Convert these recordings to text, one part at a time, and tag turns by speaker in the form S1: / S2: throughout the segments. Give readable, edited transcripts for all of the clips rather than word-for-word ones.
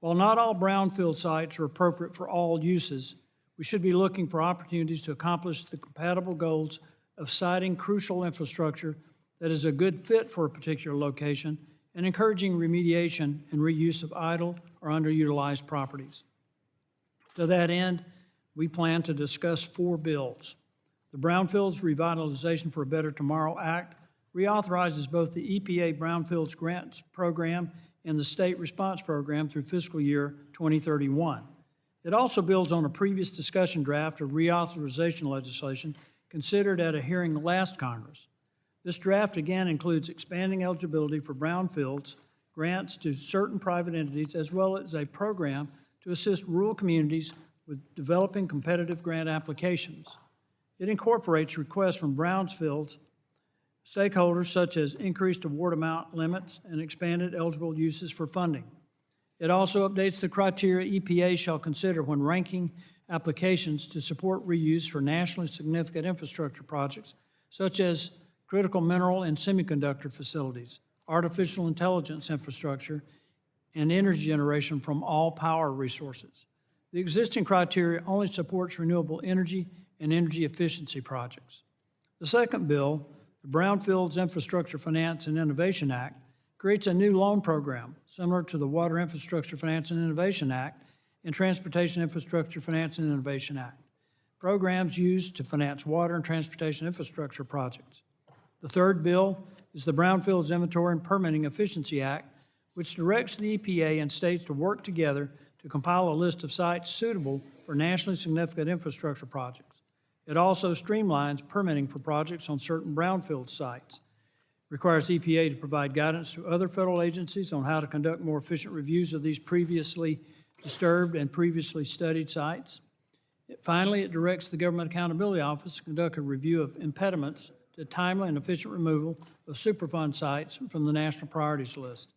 S1: While not all brownfield sites are appropriate for all uses, we should be looking for opportunities to accomplish the compatible goals of siting crucial infrastructure that is a good fit for a particular location and encouraging remediation and reuse of idle or underutilized properties. To that end, we plan to discuss 4 bills. The Brownfields Revitalization for a Better Tomorrow Act reauthorizes both the EPA Brownfields Grants Program and the State Response Program through fiscal year 2031. It also builds on a previous discussion draft of reauthorization legislation considered at a hearing last Congress. This draft again includes expanding eligibility for brownfields grants to certain private entities, as well as a program to assist rural communities with developing competitive grant applications. It incorporates requests from brownfields stakeholders such as increased award amount limits and expanded eligible uses for funding. It also updates the criteria EPA shall consider when ranking applications to support reuse for nationally significant infrastructure projects, such as critical mineral and semiconductor facilities, artificial intelligence infrastructure, and energy generation from all power resources. The existing criteria only supports renewable energy and energy efficiency projects. The second bill, the Brownfields Infrastructure Finance and Innovation Act, creates a new loan program similar to the Water Infrastructure Finance and Innovation Act and Transportation Infrastructure Finance and Innovation Act, programs used to finance water and transportation infrastructure projects. The third bill is the Brownfields Inventory and Permitting Efficiency Act, which directs the EPA and states to work together to compile a list of sites suitable for nationally significant infrastructure projects. It also streamlines permitting for projects on certain brownfield sites, requires EPA to provide guidance to other federal agencies on how to conduct more efficient reviews of these previously disturbed and previously studied sites. Finally, it directs the Government Accountability Office to conduct a review of impediments to timely and efficient removal of Superfund sites from the national priorities list.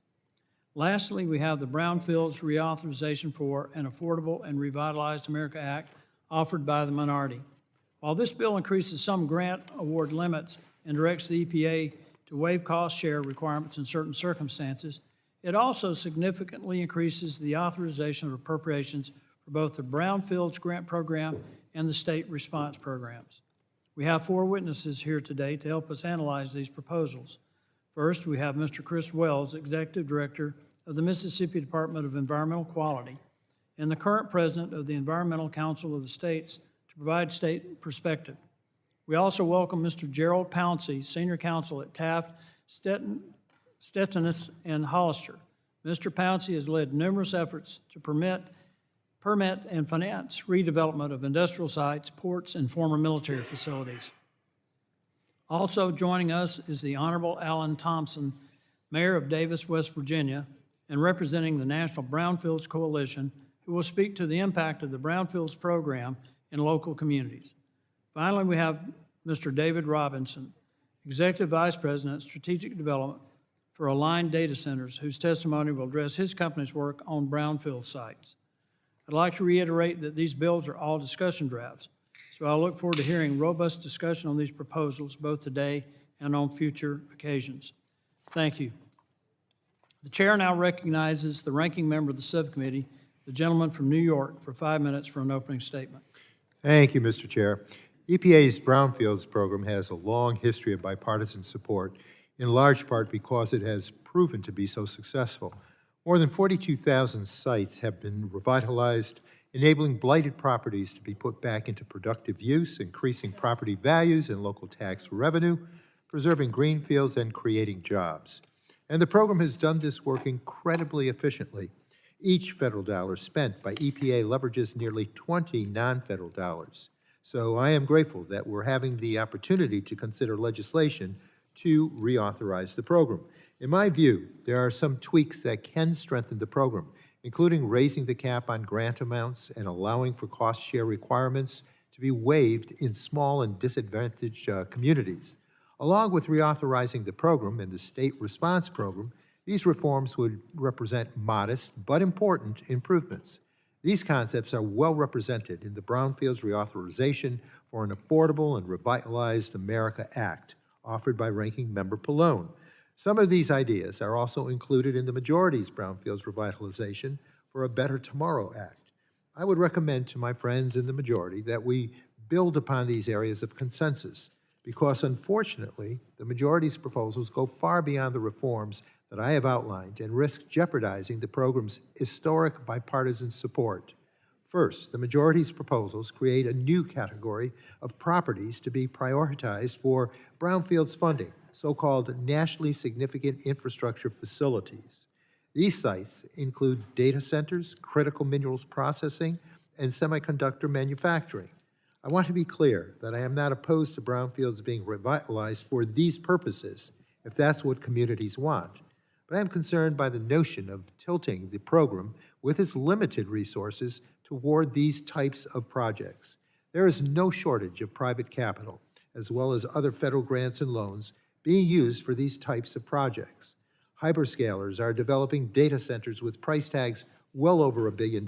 S1: Lastly, we have the Brownfields Reauthorization for an Affordable and Revitalized America Act offered by the minority. While this bill increases some grant award limits and directs the EPA to waive cost share requirements in certain circumstances, it also significantly increases the authorization of appropriations for both the Brownfields Grant Program and the state response programs. We have 4 witnesses here today to help us analyze these proposals. First, we have Mr. Chris Wells, Executive Director of the Mississippi Department of Environmental Quality and the current President of the Environmental Council of the States, to provide state perspective. We also welcome Mr. Gerald Pouncey, Senior Counsel at Taft, Stettanis, and Hollister. Mr. Pouncey has led numerous efforts to permit and finance redevelopment of industrial sites, ports, and former military facilities. Also joining us is the Honorable Alan Thompson, Mayor of Davis, West Virginia, and representing the National Brownfields Coalition, who will speak to the impact of the Brownfields program in local communities. Finally, we have Mr. David Robinson, Executive Vice President, Strategic Development for Aligned Data Centers, whose testimony will address his company's work on brownfield sites. I'd like to reiterate that these bills are all discussion drafts, so I look forward to hearing robust discussion on these proposals both today and on future occasions. Thank you. The chair now recognizes the ranking member of the subcommittee, the gentleman from New York, for 5 minutes for an opening statement.
S2: Thank you, Mr. Chair. EPA's Brownfields program has a long history of bipartisan support, in large part because it has proven to be so successful. More than 42,000 sites have been revitalized, enabling blighted properties to be put back into productive use, increasing property values and local tax revenue, preserving green fields, and creating jobs. And the program has done this work incredibly efficiently. Each federal dollar spent by EPA leverages nearly 20 non-federal dollars. So I am grateful that we're having the opportunity to consider legislation to reauthorize the program. In my view, there are some tweaks that can strengthen the program, including raising the cap on grant amounts and allowing for cost share requirements to be waived in small and disadvantaged communities. Along with reauthorizing the program and the state response program, these reforms would represent modest but important improvements. These concepts are well represented in the Brownfields Reauthorization for an Affordable and Revitalized America Act, offered by Ranking Member Pallone. Some of these ideas are also included in the majority's Brownfields Revitalization, for a Better Tomorrow Act. I would recommend to my friends in the majority that we build upon these areas of consensus, because unfortunately, the majority's proposals go far beyond the reforms that I have outlined and risk jeopardizing the program's historic bipartisan support. First, the majority's proposals create a new category of properties to be prioritized for brownfields funding, so-called nationally significant infrastructure facilities. These sites include data centers, critical minerals processing, and semiconductor manufacturing. I want to be clear that I am not opposed to brownfields being revitalized for these purposes, if that's what communities want. But I am concerned by the notion of tilting the program with its limited resources toward these types of projects. There is no shortage of private capital, as well as other federal grants and loans being used for these types of projects. Hyperscalers are developing data centers with price tags well over $1 billion.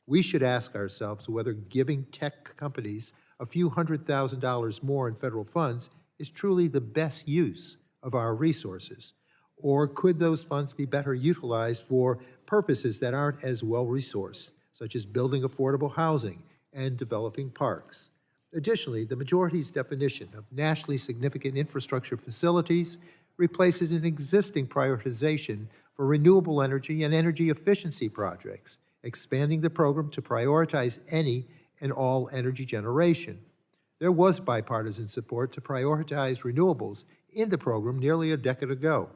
S2: We should ask ourselves whether giving tech companies a few $100,000 more in federal funds is truly the best use of our resources. Or could those funds be better utilized for purposes that aren't as well-resourced, such as building affordable housing and developing parks? Additionally, the majority's definition of nationally significant infrastructure facilities replaces an existing prioritization for renewable energy and energy efficiency projects, expanding the program to prioritize any and all energy generation. There was bipartisan support to prioritize renewables in the program nearly a decade ago.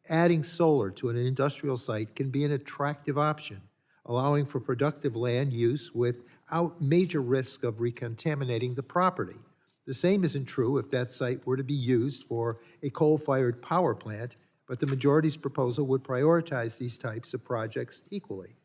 S2: Adding solar to an industrial site can be an attractive option, allowing for productive land use without major risk of recontaminating the property. The same isn't true if that site were to be used for a coal-fired power plant, but the majority's proposal would prioritize these types of projects equally.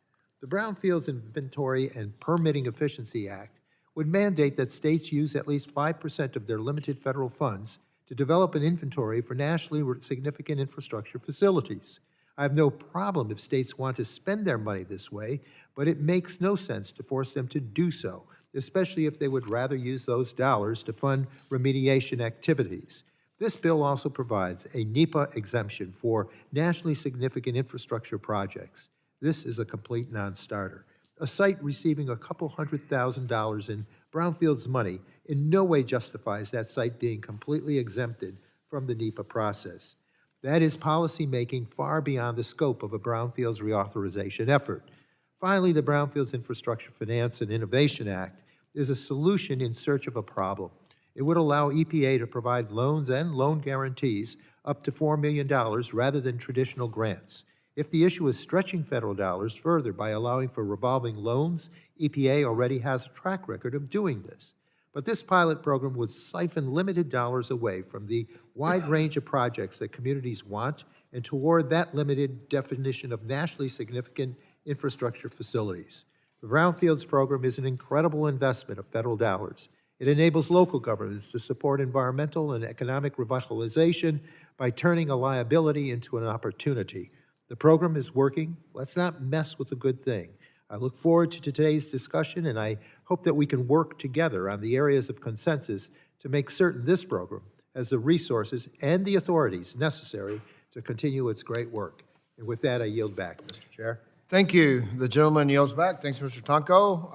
S2: The Brownfields Inventory and Permitting Efficiency Act would mandate that states use at least 5% of their limited federal funds to develop an inventory for nationally significant infrastructure facilities. I have no problem if states want to spend their money this way, but it makes no sense to force them to do so, especially if they would rather use those dollars to fund remediation activities. This bill also provides a NEPA exemption for nationally significant infrastructure projects. This is a complete non-starter. A site receiving a couple $100,000 in brownfields money in no way justifies that site being completely exempted from the NEPA process. That is policy-making far beyond the scope of a brownfields reauthorization effort. Finally, the Brownfields Infrastructure Finance and Innovation Act is a solution in search of a problem. It would allow EPA to provide loans and loan guarantees up to $4 million rather than traditional grants. If the issue is stretching federal dollars further by allowing for revolving loans, EPA already has a track record of doing this. But this pilot program would siphon limited dollars away from the wide range of projects that communities want and toward that limited definition of nationally significant infrastructure facilities. The Brownfields program is an incredible investment of federal dollars. It enables local governments to support environmental and economic revitalization by turning a liability into an opportunity. The program is working. Let's not mess with the good thing. I look forward to today's discussion, and I hope that we can work together on the areas of consensus to make certain this program has the resources and the authorities necessary to continue its great work. And with that, I yield back, Mr. Chair.
S3: Thank you. The gentleman yields back. Thanks, Mr. Tonko.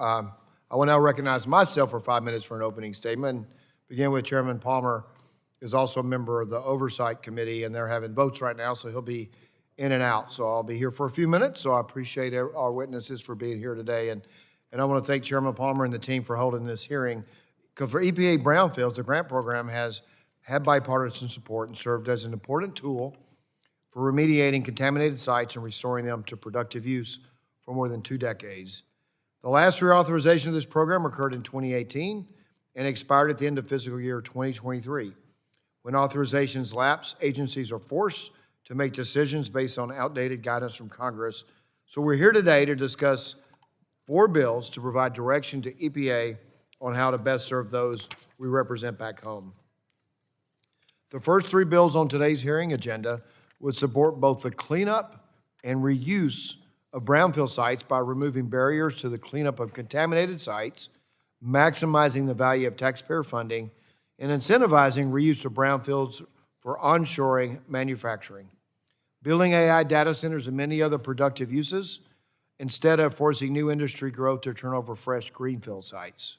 S3: I will now recognize myself for 5 minutes for an opening statement. Begin with Chairman Palmer, is also a member of the Oversight Committee, and they're having votes right now, so he'll be in and out. So I'll be here for a few minutes, so I appreciate our witnesses for being here today. And I want to thank Chairman Palmer and the team for holding this hearing. Because for EPA Brownfields, the grant program has had bipartisan support and served as an important tool for remediating contaminated sites and restoring them to productive use for more than 2 decades. The last reauthorization of this program occurred in 2018 and expired at the end of fiscal year 2023. When authorizations lapse, agencies are forced to make decisions based on outdated guidance from Congress. So we're here today to discuss 4 bills to provide direction to EPA on how to best serve those we represent back home. The first 3 bills on today's hearing agenda would support both the cleanup and reuse of brownfield sites by removing barriers to the cleanup of contaminated sites, maximizing the value of taxpayer funding, and incentivizing reuse of brownfields for onshoring manufacturing. Building AI data centers and many other productive uses instead of forcing new industry growth to turn over fresh greenfield sites.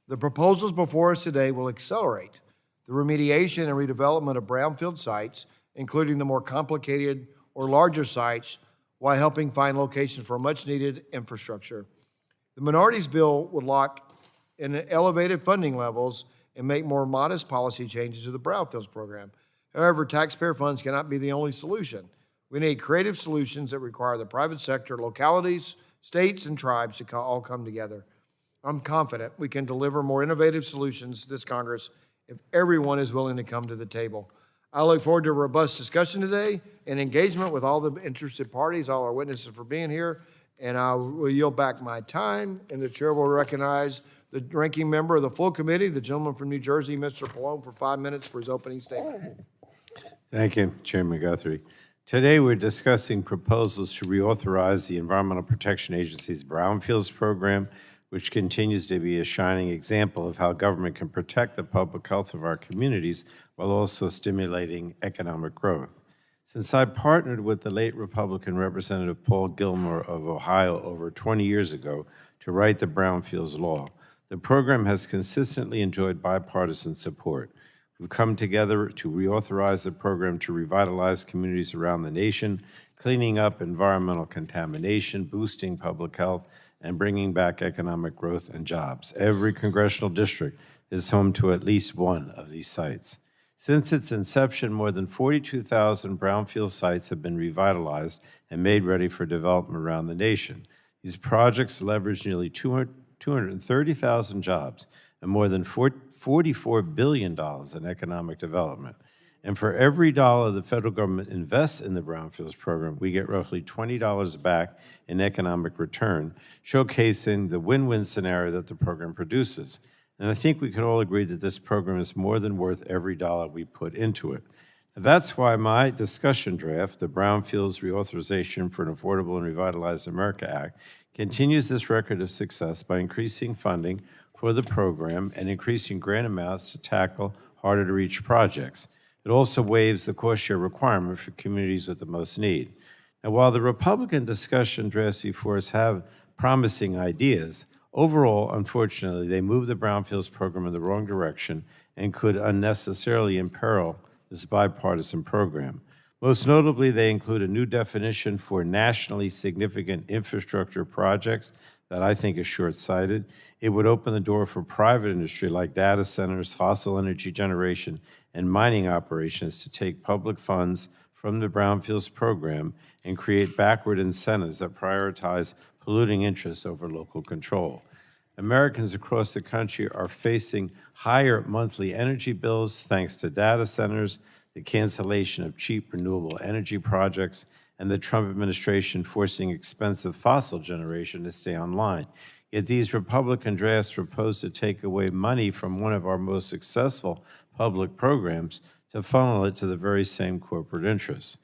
S3: The proposals before us today will accelerate the remediation and redevelopment of brownfield sites, including the more complicated or larger sites, while helping find locations for much-needed infrastructure. The minority's bill would lock in elevated funding levels and make more modest policy changes to the Brownfields program. However, taxpayer funds cannot be the only solution. We need creative solutions that require the private sector, localities, states, and tribes to all come together. I'm confident we can deliver more innovative solutions to this Congress if everyone is willing to come to the table. I look forward to a robust discussion today and engagement with all the interested parties, all our witnesses for being here, and I will yield back my time, and the chair will recognize the ranking member of the full committee, the gentleman from New Jersey, Mr. Pallone, for 5 minutes for his opening statement.
S4: Thank you, Chairman Guthrie. Today, we're discussing proposals to reauthorize the Environmental Protection Agency's Brownfields program, which continues to be a shining example of how government can protect the public health of our communities while also stimulating economic growth. Since I partnered with the late Republican Representative Paul Gilmore of Ohio over 20 years ago to write the Brownfields law, the program has consistently enjoyed bipartisan support. We've come together to reauthorize the program to revitalize communities around the nation, cleaning up environmental contamination, boosting public health, and bringing back economic growth and jobs. Every congressional district is home to at least one of these sites. Since its inception, more than 42,000 brownfield sites have been revitalized and made ready for development around the nation. These projects leverage nearly 230,000 jobs and more than $44 billion in economic development. And for every dollar the federal government invests in the Brownfields program, we get roughly $20 back in economic return, showcasing the win-win scenario that the program produces. And I think we can all agree that this program is more than worth every dollar we put into it. And that's why my discussion draft, the Brownfields Reauthorization for an Affordable and Revitalized America Act, continues this record of success by increasing funding for the program and increasing grant amounts to tackle harder-to-reach projects. It also waives the cost share requirement for communities with the most need. Now, while the Republican discussion drafts before us have promising ideas, overall, unfortunately, they move the Brownfields program in the wrong direction and could unnecessarily imperil this bipartisan program. Most notably, they include a new definition for nationally significant infrastructure projects that I think is short-sighted. It would open the door for private industry like data centers, fossil energy generation, and mining operations to take public funds from the Brownfields program and create backward incentives that prioritize polluting interests over local control. Americans across the country are facing higher monthly energy bills thanks to data centers, the cancellation of cheap renewable energy projects, and the Trump administration forcing expensive fossil generation to stay online. Yet these Republican drafts propose to take away money from one of our most successful public programs to funnel it to the very same corporate interests.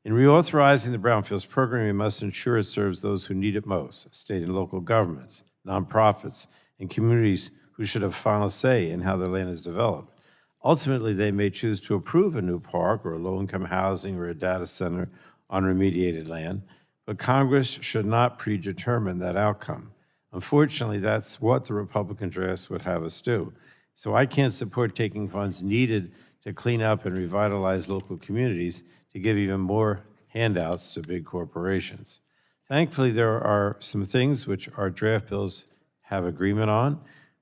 S4: In reauthorizing the Brownfields program, we must ensure it serves those who need it most, state and local governments, nonprofits, and communities who should have final say in how their land is developed. Ultimately, they may choose to approve a new park or a low-income housing or a data center on remediated land, but Congress should not predetermine that outcome. Unfortunately, that's what the Republican drafts would have us do. So I can't support taking funds needed to clean up and revitalize local communities to give even more handouts to big corporations. Thankfully, there are some things which our draft bills have agreement on.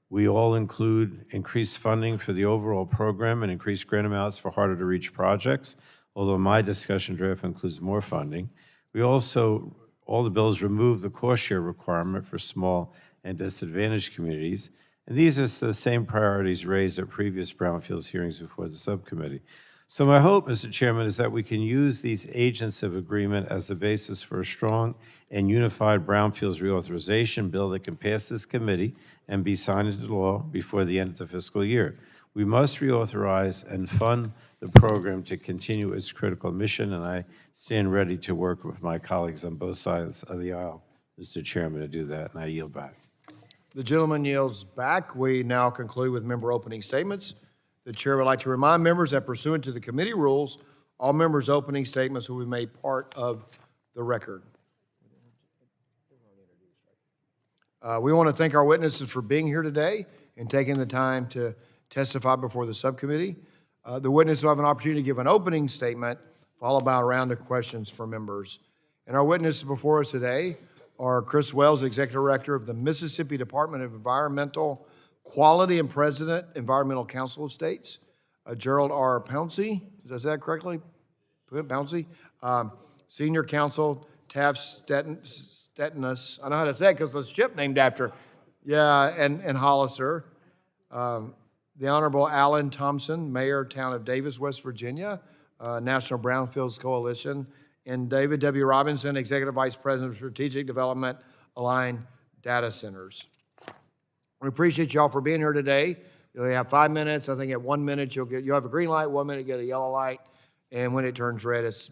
S4: We all include increased funding for the overall program and increased grant amounts for harder-to-reach projects, although my discussion draft includes more funding. We also, all the bills remove the cost share requirement for small and disadvantaged communities, and these are the same priorities raised at previous Brownfields hearings before the subcommittee. So my hope, Mr. Chairman, is that we can use these agents of agreement as the basis for a strong and unified Brownfields reauthorization bill that can pass this committee and be signed into law before the end of the fiscal year. We must reauthorize and fund the program to continue its critical mission, and I stand ready to work with my colleagues on both sides of the aisle, Mr. Chairman, to do that, and I yield back.
S3: The gentleman yields back. We now conclude with member opening statements. The chair would like to remind members that pursuant to the committee rules, all members' opening statements will be made part of the record. We want to thank our witnesses for being here today and taking the time to testify before the subcommittee. The witnesses will have an opportunity to give an opening statement, followed by a round of questions for members. And our witnesses before us today are Chris Wells, Executive Director of the Mississippi Department of Environmental Quality and President, Environmental Council of States, Gerald R. Pouncey, did I say that correctly? Pouncey, Senior Counsel, Taft Stetinus, I know how to say it because there's a ship named after, and Hollister. The Honorable Alan Thompson, Mayor, Town of Davis, West Virginia, National Brownfields Coalition, and David W. Robinson, Executive Vice President of Strategic Development, Align Data Centers. We appreciate y'all for being here today. You'll have 5 minutes. I think at 1 minute you'll have a green light, 1 minute you get a yellow light, and when it turns red, it's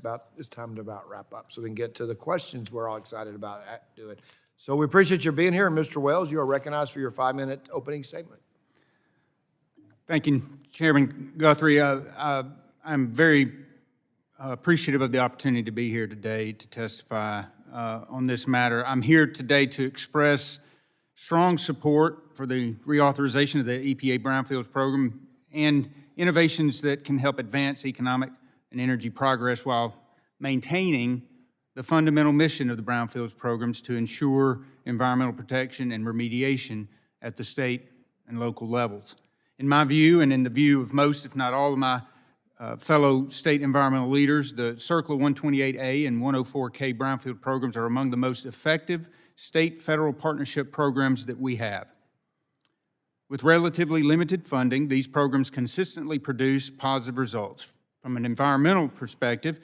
S3: time to about wrap up so we can get to the questions we're all excited about doing. So we appreciate you being here. Mr. Wells, you are recognized for your 5-minute opening statement.
S5: Thank you, Chairman Guthrie. I'm very appreciative of the opportunity to be here today to testify on this matter. I'm here today to express strong support for the reauthorization of the EPA Brownfields program and innovations that can help advance economic and energy progress while maintaining the fundamental mission of the Brownfields programs to ensure environmental protection and remediation at the state and local levels. In my view, and in the view of most, if not all of my fellow state environmental leaders, the CERCLA 128A and 104K Brownfield programs are among the most effective state-federal partnership programs that we have. With relatively limited funding, these programs consistently produce positive results. From an environmental perspective,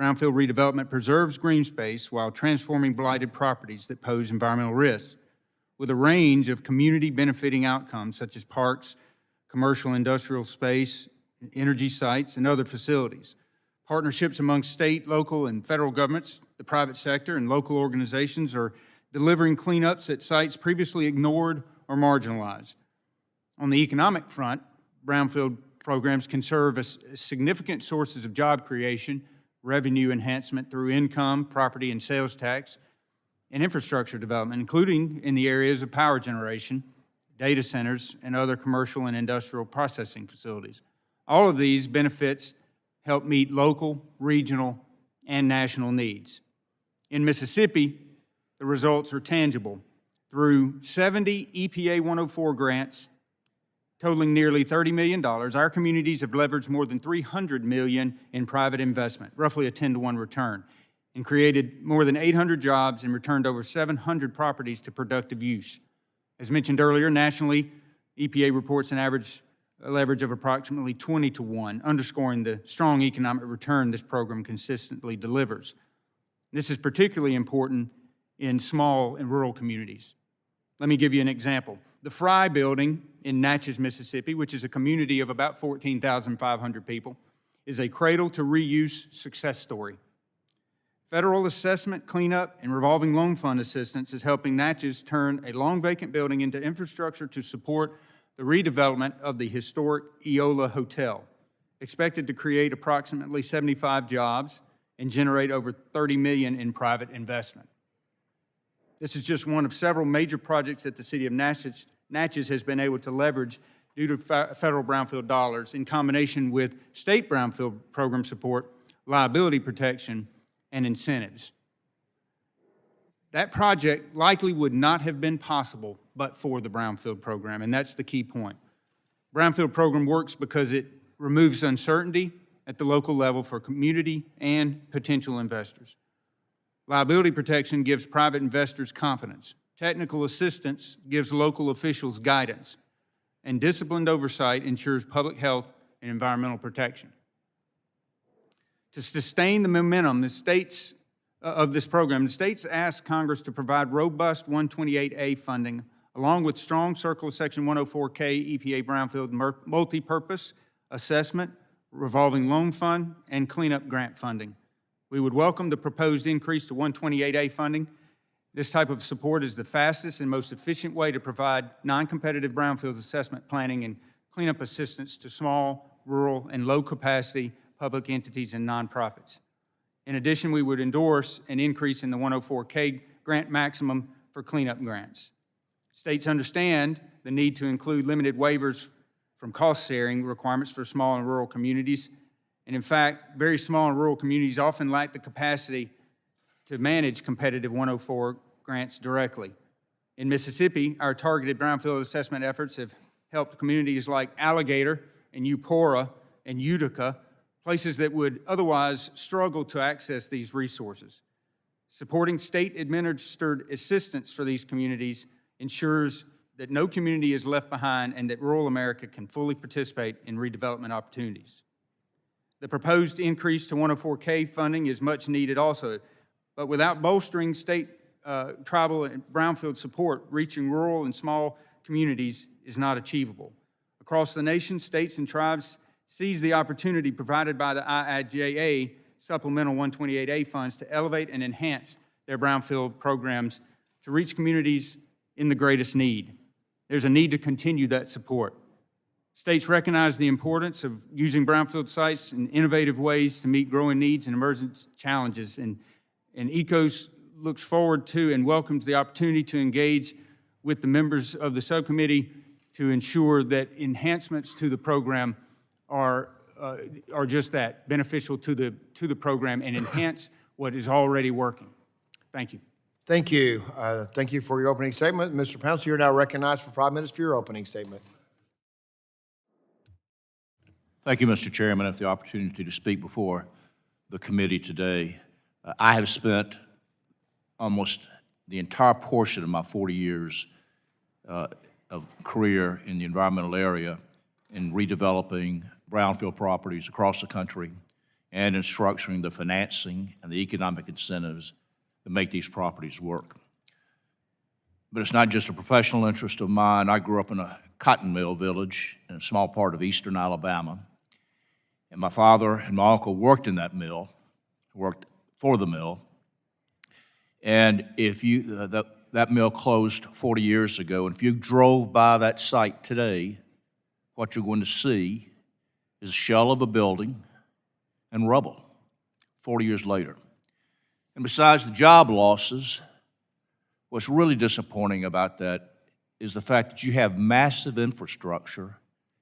S5: brownfield redevelopment preserves green space while transforming blighted properties that pose environmental risks, with a range of community-benefiting outcomes such as parks, commercial industrial space, energy sites, and other facilities. Partnerships among state, local, and federal governments, the private sector, and local organizations are delivering cleanups at sites previously ignored or marginalized. On the economic front, brownfield programs can serve as significant sources of job creation, revenue enhancement through income, property and sales tax, and infrastructure development, including in the areas of power generation, data centers, and other commercial and industrial processing facilities. All of these benefits help meet local, regional, and national needs. In Mississippi, the results are tangible. Through 70 EPA 104 grants totaling nearly $30 million, our communities have leveraged more than $300 million in private investment, roughly a 10-to-1 return, and created more than 800 jobs and returned over 700 properties to productive use. As mentioned earlier, nationally, EPA reports an average leverage of approximately 20-to-1, underscoring the strong economic return this program consistently delivers. This is particularly important in small and rural communities. Let me give you an example. The Fry Building in Natchez, Mississippi, which is a community of about 14,500 people, is a cradle-to-reuse success story. Federal assessment, cleanup, and revolving loan fund assistance is helping Natchez turn a long-vacant building into infrastructure to support the redevelopment of the historic Eola Hotel, expected to create approximately 75 jobs and generate over $30 million in private investment. This is just one of several major projects that the city of Natchez has been able to leverage due to federal brownfield dollars in combination with state brownfield program support, liability protection, and incentives. That project likely would not have been possible but for the Brownfield program, and that's the key point. Brownfield program works because it removes uncertainty at the local level for community and potential investors. Liability protection gives private investors confidence. Technical assistance gives local officials guidance. And disciplined oversight ensures public health and environmental protection. To sustain the momentum of this program, the states asked Congress to provide robust 128A funding, along with strong CERCLA Section 104K EPA Brownfield multi-purpose assessment, revolving loan fund, and cleanup grant funding. We would welcome the proposed increase to 128A funding. This type of support is the fastest and most efficient way to provide non-competitive brownfields assessment planning and cleanup assistance to small, rural, and low-capacity public entities and nonprofits. In addition, we would endorse an increase in the 104K grant maximum for cleanup grants. States understand the need to include limited waivers from cost-sharing requirements for small and rural communities. And in fact, very small and rural communities often lack the capacity to manage competitive 104 grants directly. In Mississippi, our targeted brownfield assessment efforts have helped communities like Alligator and Eupora and Utica, places that would otherwise struggle to access these resources. Supporting state-administered assistance for these communities ensures that no community is left behind and that rural America can fully participate in redevelopment opportunities. The proposed increase to 104K funding is much needed also, but without bolstering state, tribal, and brownfield support, reaching rural and small communities is not achievable. Across the nation, states and tribes seize the opportunity provided by the IIJA Supplemental 128A funds to elevate and enhance their brownfield programs to reach communities in the greatest need. There's a need to continue that support. States recognize the importance of using brownfield sites in innovative ways to meet growing needs and emerging challenges, and ECOS looks forward to and welcomes the opportunity to engage with the members of the subcommittee to ensure that enhancements to the program are just that, beneficial to the program and enhance what is already working. Thank you.
S3: Thank you. Thank you for your opening statement. Mr. Pouncey, you're now recognized for 5 minutes for your opening statement.
S6: Thank you, Mr. Chairman, for the opportunity to speak before the committee today. I have spent almost the entire portion of my 40 years of career in the environmental area in redeveloping brownfield properties across the country and in structuring the financing and the economic incentives that make these properties work. But it's not just a professional interest of mine. I grew up in a cotton mill village in a small part of eastern Alabama, and my father and my uncle worked in that mill, worked for the mill, and if you, that mill closed 40 years ago, and if you drove by that site today, what you're going to see is a shell of a building and rubble 40 years later. And besides the job losses, what's really disappointing about that is the fact that you have massive infrastructure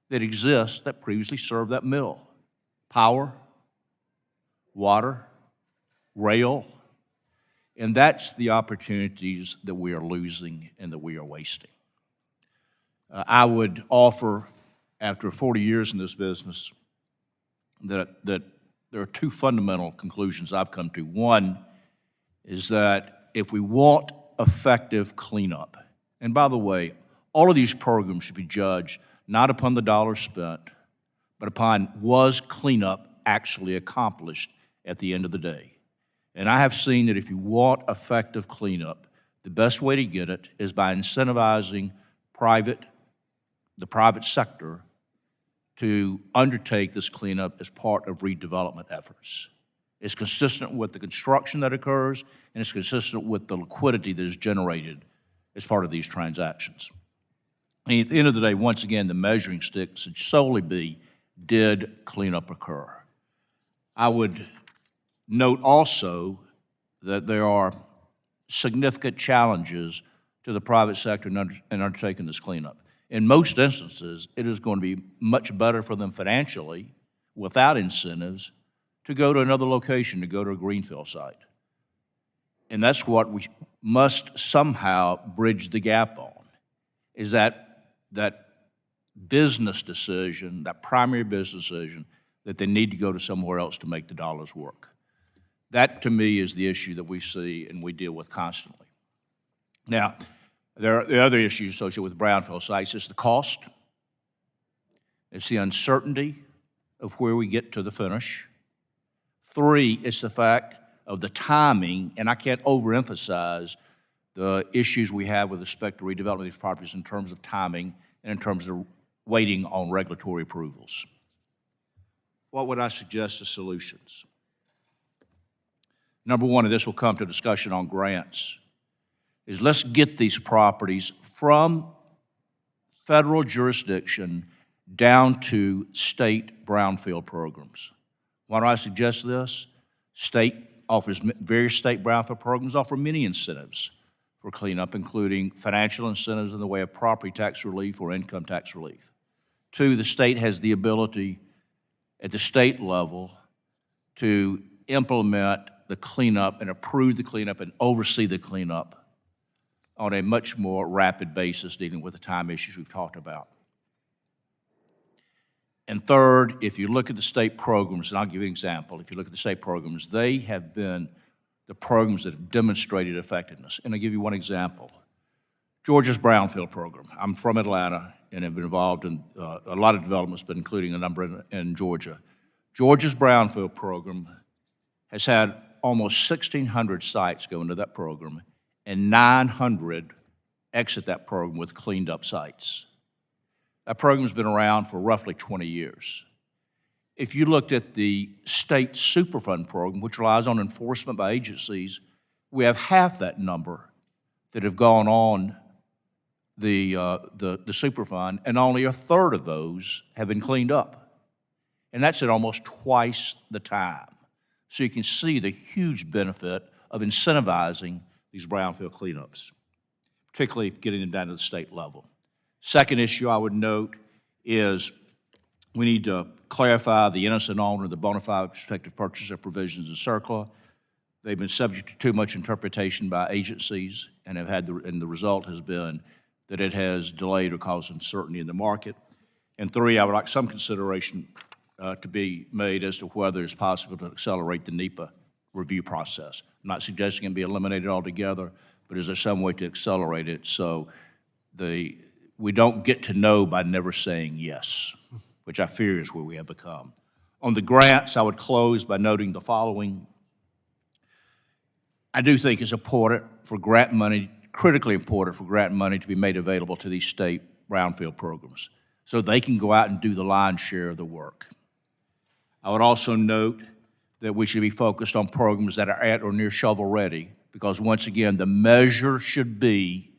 S6: that exists that previously served that mill. Power, water, rail, and that's the opportunities that we are losing and that we are wasting. I would offer, after 40 years in this business, that there are two fundamental conclusions I've come to. One is that if we want effective cleanup, and by the way, all of these programs should be judged not upon the dollars spent, but upon was cleanup actually accomplished at the end of the day. And I have seen that if you want effective cleanup, the best way to get it is by incentivizing the private sector to undertake this cleanup as part of redevelopment efforts. It's consistent with the construction that occurs, and it's consistent with the liquidity that is generated as part of these transactions. And at the end of the day, once again, the measuring stick should solely be, did cleanup occur? I would note also that there are significant challenges to the private sector in undertaking this cleanup. In most instances, it is going to be much better for them financially, without incentives, to go to another location, to go to a greenfield site. And that's what we must somehow bridge the gap on, is that business decision, that primary business decision, that they need to go to somewhere else to make the dollars work. That, to me, is the issue that we see and we deal with constantly. Now, there are the other issues associated with brownfield sites. It's the cost. It's the uncertainty of where we get to the finish. 3, it's the fact of the timing, and I can't overemphasize the issues we have with respect to redevelopment of these properties in terms of timing and in terms of waiting on regulatory approvals. What would I suggest as solutions? Number one, and this will come to discussion on grants, is let's get these properties from federal jurisdiction down to state brownfield programs. Why do I suggest this? Various state brownfield programs offer many incentives for cleanup, including financial incentives in the way of property tax relief or income tax relief. Two, the state has the ability at the state level to implement the cleanup and approve the cleanup and oversee the cleanup on a much more rapid basis, dealing with the time issues we've talked about. And third, if you look at the state programs, and I'll give you an example, if you look at the state programs, they have been the programs that have demonstrated effectiveness. And I'll give you one example. Georgia's Brownfield program. I'm from Atlanta and have been involved in a lot of developments, but including a number in Georgia. Georgia's Brownfield program has had almost 1,600 sites go into that program and 900 exit that program with cleaned up sites. That program's been around for roughly 20 years. If you looked at the state Superfund program, which relies on enforcement by agencies, we have half that number that have gone on the Superfund, and only a third of those have been cleaned up. And that's at almost twice the time. So you can see the huge benefit of incentivizing these brownfield cleanups, particularly getting them down to the state level. Second issue I would note is we need to clarify the innocent owner, the bona fide prospective purchaser provisions in CERCLA. They've been subject to too much interpretation by agencies and have had and the result has been that it has delayed or caused uncertainty in the market. And three, I would like some consideration to be made as to whether it's possible to accelerate the NEPA review process. I'm not suggesting it be eliminated altogether, but is there some way to accelerate it so we don't get to know by never saying yes, which I fear is where we have become. On the grants, I would close by noting the following. I do think it's important for grant money, critically important for grant money to be made available to these state brownfield programs so they can go out and do the lion's share of the work. I would also note that we should be focused on programs that are at or near shovel-ready, because once again, the measure should be,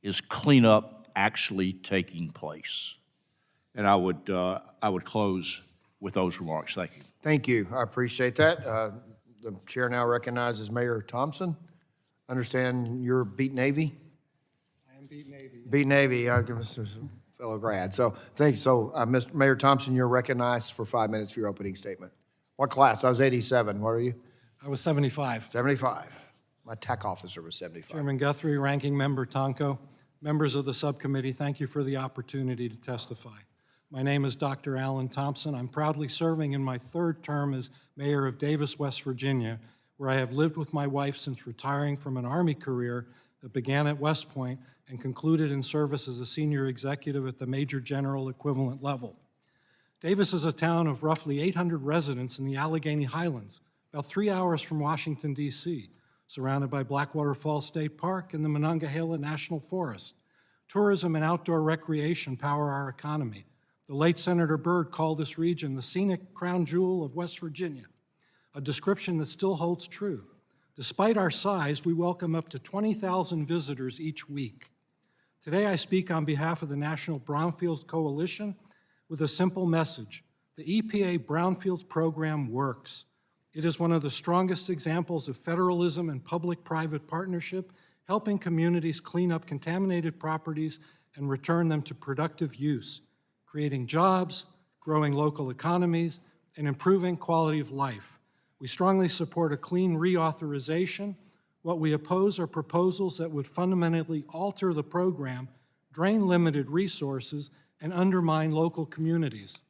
S6: is cleanup actually taking place? And I would close with those remarks. Thank you.
S3: Thank you. I appreciate that. The chair now recognizes Mayor Thompson. Understand you're beat Navy?
S7: I am beat Navy.
S3: Beat Navy. I'll give us a fellow grad. So thank you. So Mr. Mayor Thompson, you're recognized for 5 minutes for your opening statement. What class? I was 87. What are you?
S7: I was 75.
S3: 75. My tech officer was 75.
S7: Chairman Guthrie, Ranking Member Tonko, members of the subcommittee, thank you for the opportunity to testify. My name is Dr. Alan Thompson. I'm proudly serving in my third term as mayor of Davis, West Virginia, where I have lived with my wife since retiring from an Army career that began at West Point and concluded in service as a senior executive at the Major General equivalent level. Davis is a town of roughly 800 residents in the Allegheny Highlands, about 3 hours from Washington, D.C., surrounded by Blackwater Falls State Park and the Monongahela National Forest. Tourism and outdoor recreation power our economy. The late Senator Byrd called this region the scenic crown jewel of West Virginia, a description that still holds true. Despite our size, we welcome up to 20,000 visitors each week. Today I speak on behalf of the National Brownfields Coalition with a simple message. The EPA Brownfields program works. It is one of the strongest examples of federalism and public-private partnership, helping communities clean up contaminated properties and return them to productive use, creating jobs, growing local economies, and improving quality of life. We strongly support a clean reauthorization. What we oppose are proposals that would fundamentally alter the program, drain limited resources, and undermine local communities.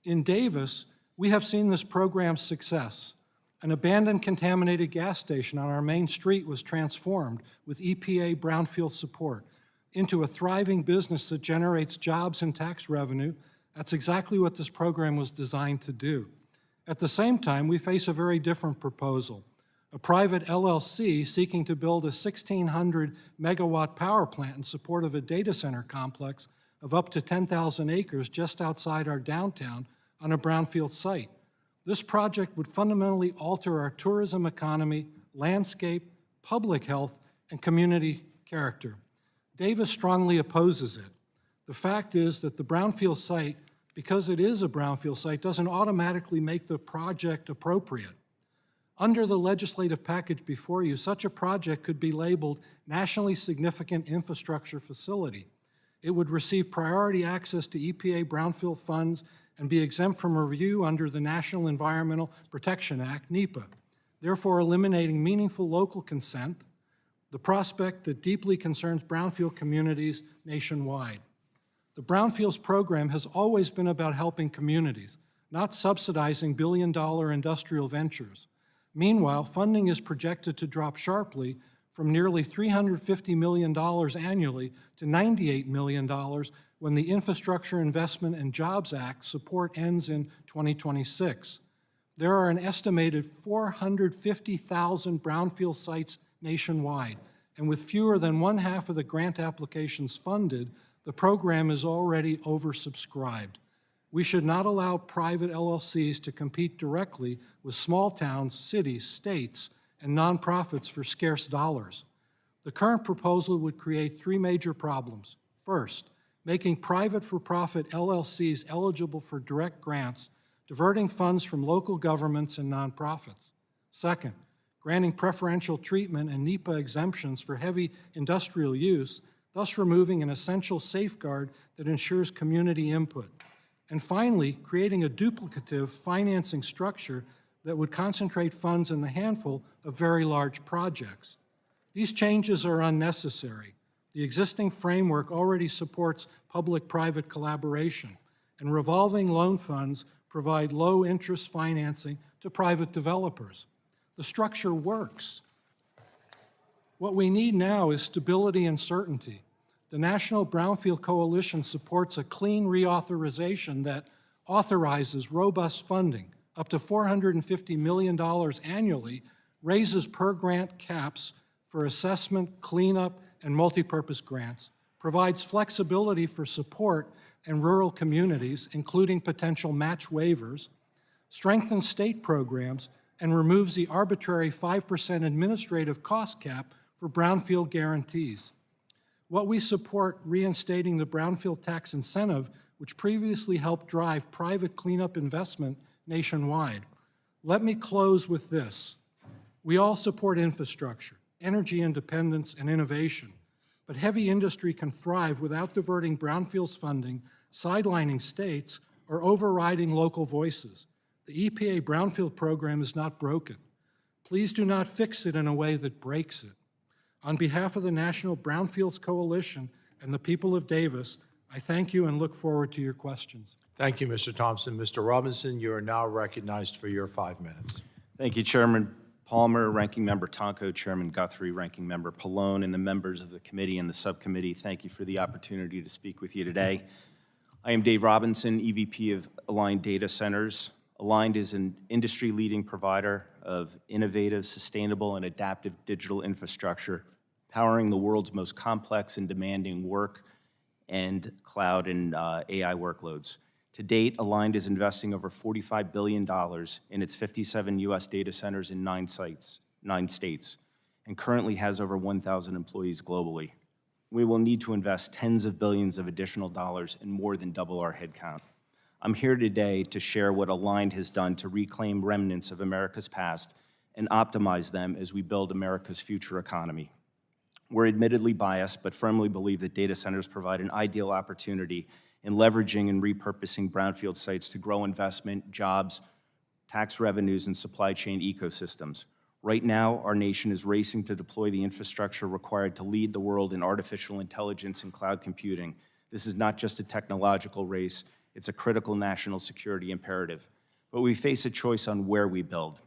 S7: In Davis, we have seen this program's success. An abandoned contaminated gas station on our main street was transformed with EPA brownfield support into a thriving business that generates jobs and tax revenue. That's exactly what this program was designed to do. At the same time, we face a very different proposal, a private LLC seeking to build a 1,600 megawatt power plant in support of a data center complex of up to 10,000 acres just outside our downtown on a brownfield site. This project would fundamentally alter our tourism economy, landscape, public health, and community character. Davis strongly opposes it. The fact is that the brownfield site, because it is a brownfield site, doesn't automatically make the project appropriate. Under the legislative package before you, such a project could be labeled nationally significant infrastructure facility. It would receive priority access to EPA brownfield funds and be exempt from review under the National Environmental Protection Act, NEPA, therefore eliminating meaningful local consent, the prospect that deeply concerns brownfield communities nationwide. The Brownfields program has always been about helping communities, not subsidizing billion-dollar industrial ventures. Meanwhile, funding is projected to drop sharply from nearly $350 million annually to $98 million when the Infrastructure Investment and Jobs Act support ends in 2026. There are an estimated 450,000 brownfield sites nationwide, and with fewer than one-half of the grant applications funded, the program is already oversubscribed. We should not allow private LLCs to compete directly with small towns, cities, states, and nonprofits for scarce dollars. The current proposal would create three major problems. First, making private for-profit LLCs eligible for direct grants, diverting funds from local governments and nonprofits. Second, granting preferential treatment and NEPA exemptions for heavy industrial use, thus removing an essential safeguard that ensures community input. And finally, creating a duplicative financing structure that would concentrate funds in the handful of very large projects. These changes are unnecessary. The existing framework already supports public-private collaboration, and revolving loan funds provide low-interest financing to private developers. The structure works. What we need now is stability and certainty. The National Brownfield Coalition supports a clean reauthorization that authorizes robust funding, up to $450 million annually, raises per-grant caps for assessment, cleanup, and multipurpose grants, provides flexibility for support in rural communities, including potential match waivers, strengthens state programs, and removes the arbitrary 5% administrative cost cap for brownfield guarantees. What we support reinstating the brownfield tax incentive, which previously helped drive private cleanup investment nationwide. Let me close with this. We all support infrastructure, energy independence, and innovation, but heavy industry can thrive without diverting brownfields funding, sidelining states, or overriding local voices. The EPA Brownfield program is not broken. Please do not fix it in a way that breaks it. On behalf of the National Brownfields Coalition and the people of Davis, I thank you and look forward to your questions.
S8: Thank you, Mr. Thompson. Mr. Robinson, you are now recognized for your 5 minutes.
S9: Thank you, Chairman Palmer, Ranking Member Tonko, Chairman Guthrie, Ranking Member Pallone, and the members of the committee and the subcommittee. Thank you for the opportunity to speak with you today. I am Dave Robinson, EVP of Aligned Data Centers. Aligned is an industry-leading provider of innovative, sustainable, and adaptive digital infrastructure, powering the world's most complex and demanding work and cloud and AI workloads. To date, Aligned is investing over $45 billion in its 57 U.S. data centers in 9 states, and currently has over 1,000 employees globally. We will need to invest tens of billions of additional dollars and more than double our headcount. I'm here today to share what Aligned has done to reclaim remnants of America's past and optimize them as we build America's future economy. We're admittedly biased, but firmly believe that data centers provide an ideal opportunity in leveraging and repurposing brownfield sites to grow investment, jobs, tax revenues, and supply chain ecosystems. Right now, our nation is racing to deploy the infrastructure required to lead the world in artificial intelligence and cloud computing. This is not just a technological race, it's a critical national security imperative. But we face a choice on where we build.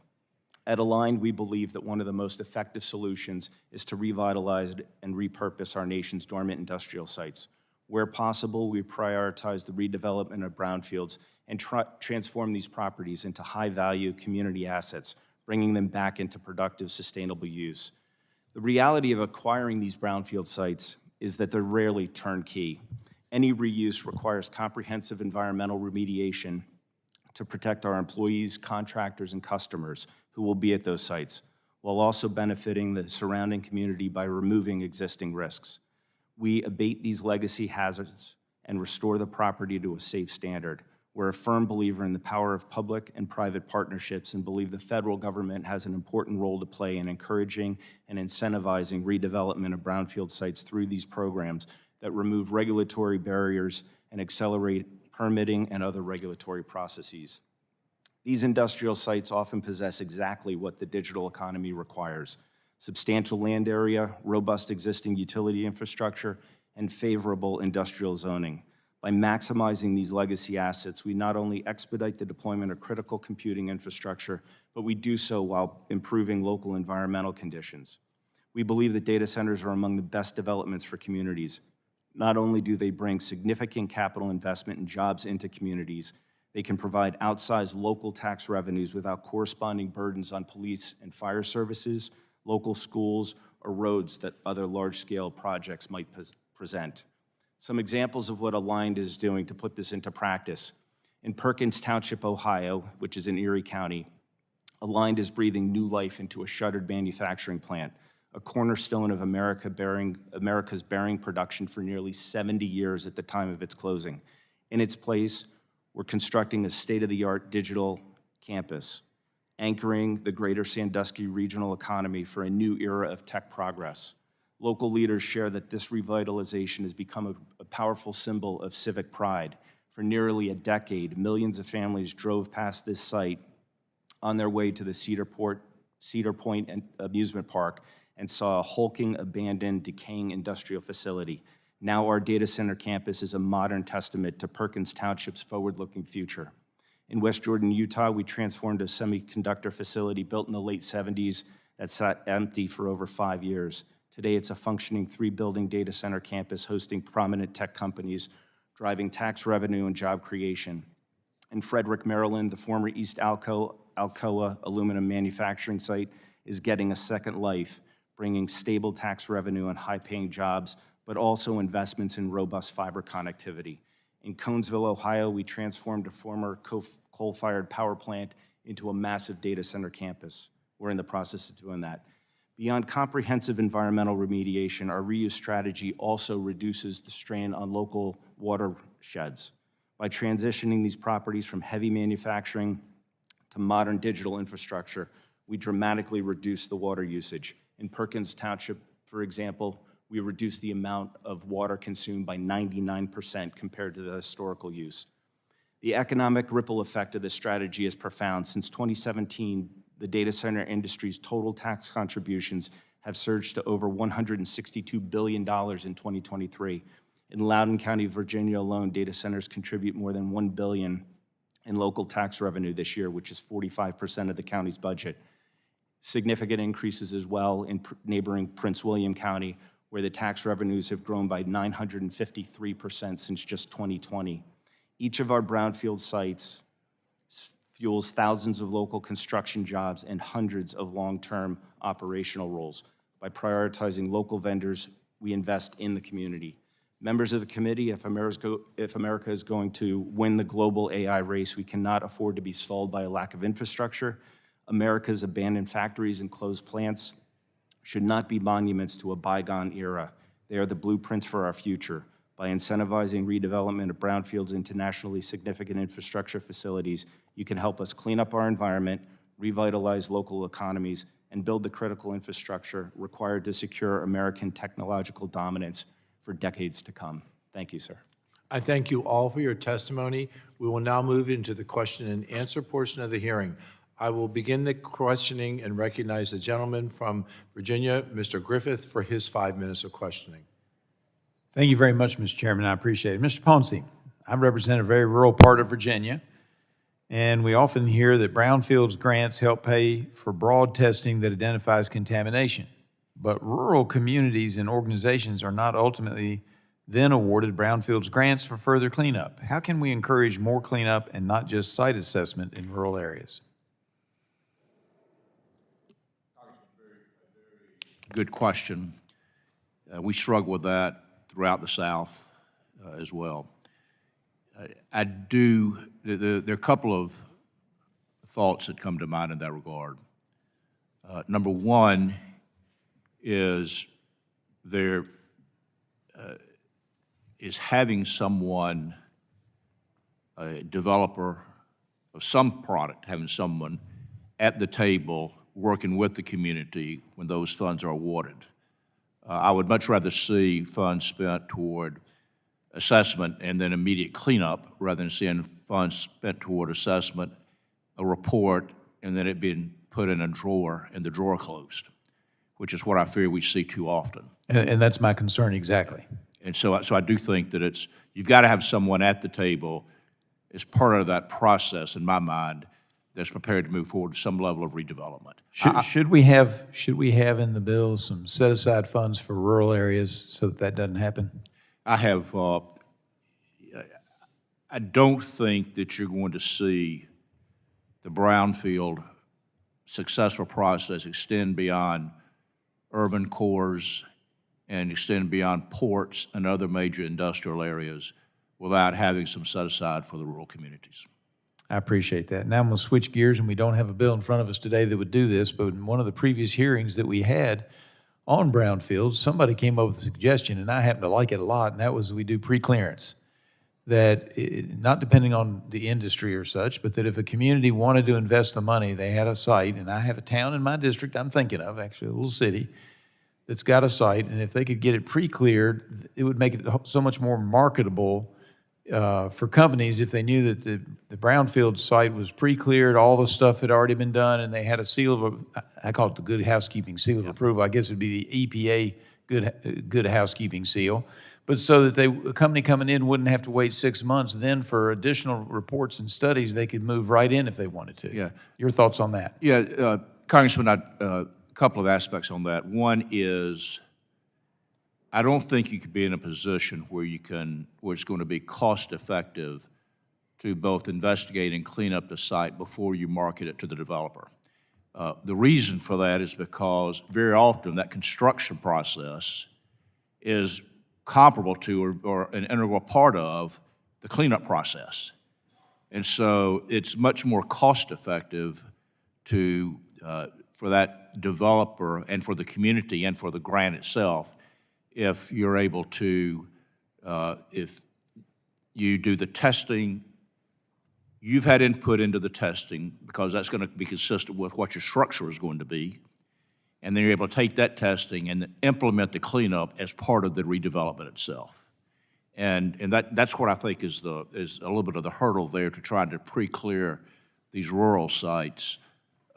S9: At Aligned, we believe that one of the most effective solutions is to revitalize and repurpose our nation's dormant industrial sites. Where possible, we prioritize the redevelopment of brownfields and transform these properties into high-value community assets, bringing them back into productive, sustainable use. The reality of acquiring these brownfield sites is that they're rarely turnkey. Any reuse requires comprehensive environmental remediation to protect our employees, contractors, and customers who will be at those sites, while also benefiting the surrounding community by removing existing risks. We abate these legacy hazards and restore the property to a safe standard. We're a firm believer in the power of public and private partnerships and believe the federal government has an important role to play in encouraging and incentivizing redevelopment of brownfield sites through these programs that remove regulatory barriers and accelerate permitting and other regulatory processes. These industrial sites often possess exactly what the digital economy requires: substantial land area, robust existing utility infrastructure, and favorable industrial zoning. By maximizing these legacy assets, we not only expedite the deployment of critical computing infrastructure, but we do so while improving local environmental conditions. We believe that data centers are among the best developments for communities. Not only do they bring significant capital investment and jobs into communities, they can provide outsized local tax revenues without corresponding burdens on police and fire services, local schools, or roads that other large-scale projects might present. Some examples of what Aligned is doing to put this into practice. In Perkins Township, Ohio, which is in Erie County, Aligned is breathing new life into a shuttered manufacturing plant, a cornerstone of America's bearing production for nearly 70 years at the time of its closing. In its place, we're constructing a state-of-the-art digital campus, anchoring the greater Sandusky regional economy for a new era of tech progress. Local leaders share that this revitalization has become a powerful symbol of civic pride. For nearly a decade, millions of families drove past this site on their way to the Cedar Point amusement park and saw a hulking, abandoned, decaying industrial facility. Now our data center campus is a modern testament to Perkins Township's forward-looking future. In West Jordan, Utah, we transformed a semiconductor facility built in the late 70s that sat empty for over 5 years. Today, it's a functioning 3-building data center campus hosting prominent tech companies, driving tax revenue and job creation. In Frederick, Maryland, the former East Alcoa aluminum manufacturing site is getting a second life, bringing stable tax revenue and high-paying jobs, but also investments in robust fiber connectivity. In Conesville, Ohio, we transformed a former coal-fired power plant into a massive data center campus. We're in the process of doing that. Beyond comprehensive environmental remediation, our reuse strategy also reduces the strain on local watersheds. By transitioning these properties from heavy manufacturing to modern digital infrastructure, we dramatically reduce the water usage. In Perkins Township, for example, we reduced the amount of water consumed by 99% compared to the historical use. The economic ripple effect of this strategy is profound. Since 2017, the data center industry's total tax contributions have surged to over $162 billion in 2023. In Loudoun County, Virginia alone, data centers contribute more than $1 billion in local tax revenue this year, which is 45% of the county's budget. Significant increases as well in neighboring Prince William County, where the tax revenues have grown by 953% since just 2020. Each of our brownfield sites fuels thousands of local construction jobs and hundreds of long-term operational roles. By prioritizing local vendors, we invest in the community. Members of the committee, if America is going to win the global AI race, we cannot afford to be stalled by a lack of infrastructure. America's abandoned factories and closed plants should not be monuments to a bygone era. They are the blueprints for our future. By incentivizing redevelopment of brownfields into nationally significant infrastructure facilities, you can help us clean up our environment, revitalize local economies, and build the critical infrastructure required to secure American technological dominance for decades to come. Thank you, sir.
S8: I thank you all for your testimony. We will now move into the question and answer portion of the hearing. I will begin the questioning and recognize the gentleman from Virginia, Mr. Griffith, for his 5 minutes of questioning.
S10: Thank you very much, Mr. Chairman. I appreciate it. Mr. Ponce, I represent a very rural part of Virginia, and we often hear that brownfields grants help pay for broad testing that identifies contamination. But rural communities and organizations are not ultimately then awarded brownfields grants for further cleanup. How can we encourage more cleanup and not just site assessment in rural areas?
S6: Good question. We struggle with that throughout the South as well. There are a couple of thoughts that come to mind in that regard. Number one is there is having someone a developer of some product, having someone at the table working with the community when those funds are awarded. I would much rather see funds spent toward assessment and then immediate cleanup rather than seeing funds spent toward assessment, a report, and then it being put in a drawer and the drawer closed, which is what I fear we see too often.
S10: And that's my concern exactly.
S6: And so I do think that you've got to have someone at the table as part of that process, in my mind, that's prepared to move forward to some level of redevelopment.
S10: Should we have in the bill some set-aside funds for rural areas so that doesn't happen?
S6: I don't think that you're going to see the brownfield successful process extend beyond urban cores and extend beyond ports and other major industrial areas without having some set aside for the rural communities.
S10: I appreciate that. Now I'm going to switch gears, and we don't have a bill in front of us today that would do this, but in one of the previous hearings that we had on brownfields, somebody came up with a suggestion, and I happen to like it a lot, and that was we do pre-clearance. That, not depending on the industry or such, but that if a community wanted to invest the money, they had a site, and I have a town in my district I'm thinking of, actually a little city, that's got a site, and if they could get it pre-cleared, it would make it so much more marketable for companies if they knew that the brownfield site was pre-cleared, all the stuff had already been done, and they had a seal of, I call it the good housekeeping seal of approval. I guess it would be the EPA good housekeeping seal. But so that a company coming in wouldn't have to wait 6 months, then for additional reports and studies, they could move right in if they wanted to.
S6: Yeah.
S10: Your thoughts on that?
S6: Yeah, Congressman, a couple of aspects on that. One is, I don't think you could be in a position where it's going to be cost-effective to both investigate and clean up the site before you market it to the developer. The reason for that is because very often that construction process is comparable to or an integral part of the cleanup process. And so it's much more cost-effective for that developer and for the community and for the grant itself if you're able to, if you do the testing, you've had input into the testing because that's going to be consistent with what your structure is going to be, and then you're able to take that testing and implement the cleanup as part of the redevelopment itself. And that's what I think is a little bit of the hurdle there to trying to pre-clear these rural sites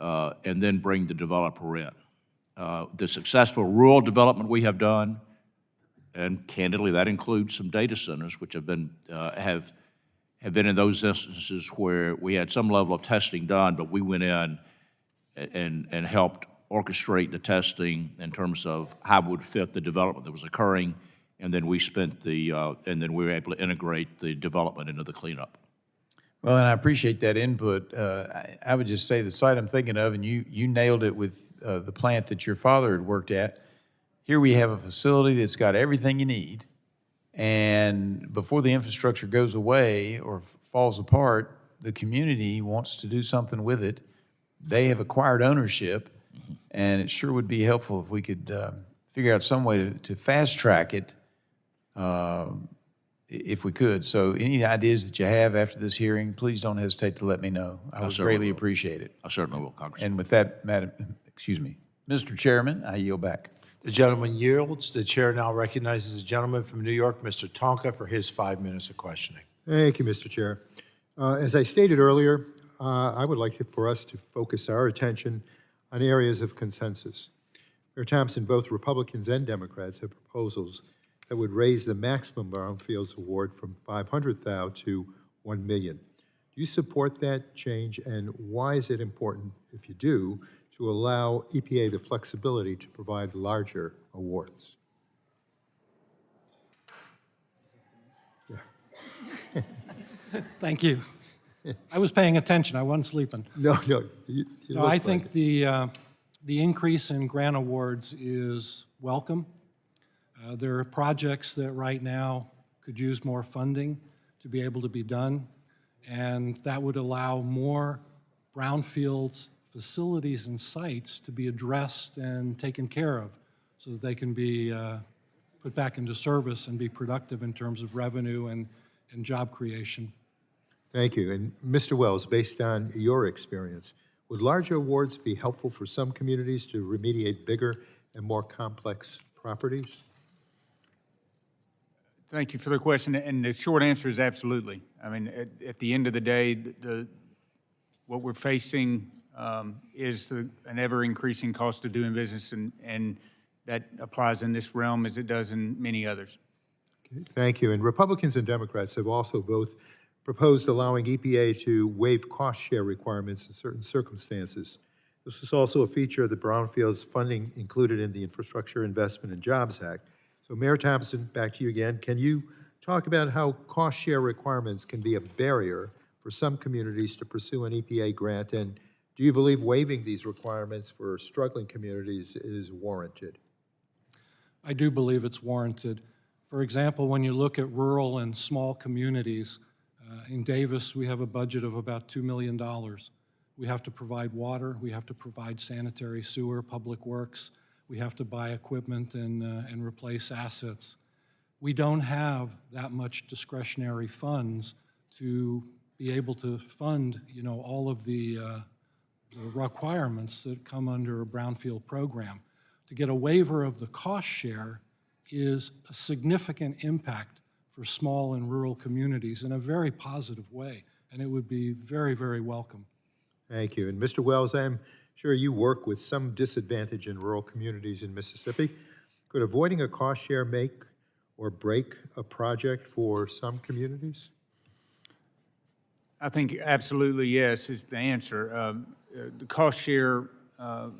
S6: and then bring the developer in. The successful rural development we have done, and candidly, that includes some data centers, which have been in those instances where we had some level of testing done, but we went in and helped orchestrate the testing in terms of how it would fit the development that was occurring, and then we were able to integrate the development into the cleanup.
S10: Well, and I appreciate that input. I would just say the site I'm thinking of, and you nailed it with the plant that your father had worked at. Here we have a facility that's got everything you need, and before the infrastructure goes away or falls apart, the community wants to do something with it. They have acquired ownership, and it sure would be helpful if we could figure out some way to fast-track it if we could. So any ideas that you have after this hearing, please don't hesitate to let me know. I would greatly appreciate it.
S6: I certainly will, Congressman.
S10: And with that, Mr. Chairman, I yield back.
S8: The gentleman yields. The chair now recognizes the gentleman from New York, Mr. Tonko, for his 5 minutes of questioning.
S2: Thank you, Mr. Chair. As I stated earlier, I would like for us to focus our attention on areas of consensus. Mayor Thompson, both Republicans and Democrats have proposals that would raise the maximum brownfields award from $500,000 to $1 million. Do you support that change, and why is it important, if you do, to allow EPA the flexibility to provide larger awards? Yeah.
S7: Thank you. I was paying attention. I wasn't sleeping.
S2: No. You
S7: No,
S2: look
S7: I
S2: like
S7: think
S2: it.
S7: the increase in grant awards is welcome. There are projects that right now could use more funding to be able to be done, and that would allow more brownfields facilities and sites to be addressed and taken care of so that they can be put back into service and be productive in terms of revenue and job creation.
S2: Thank you. And Mr. Wells, based on your experience, would larger awards be helpful for some communities to remediate bigger and more complex properties?
S5: Thank you for the question, and the short answer is absolutely. I mean, at the end of the day, what we're facing is an ever-increasing cost of doing business, and that applies in this realm as it does in many others.
S2: Okay, thank you. And Republicans and Democrats have also both proposed allowing EPA to waive cost share requirements in certain circumstances. This was also a feature of the Brownfields funding included in the Infrastructure Investment and Jobs Act. So Mayor Thompson, back to you again. Can you talk about how cost share requirements can be a barrier for some communities to pursue an EPA grant? And do you believe waiving these requirements for struggling communities is warranted?
S7: I do believe it's warranted. For example, when you look at rural and small communities, in Davis, we have a budget of about $2 million. We have to provide water, we have to provide sanitary sewer, public works, we have to buy equipment and replace assets. We don't have that much discretionary funds to be able to fund, all of the requirements that come under a brownfield program. To get a waiver of the cost share is a significant impact for small and rural communities in a very positive way, and it would be very, very welcome.
S2: Thank you. And Mr. Wells, I'm sure you work with some disadvantage in rural communities in Mississippi. Could avoiding a cost share make or break a project for some communities?
S5: I think absolutely yes is the answer. The cost share, a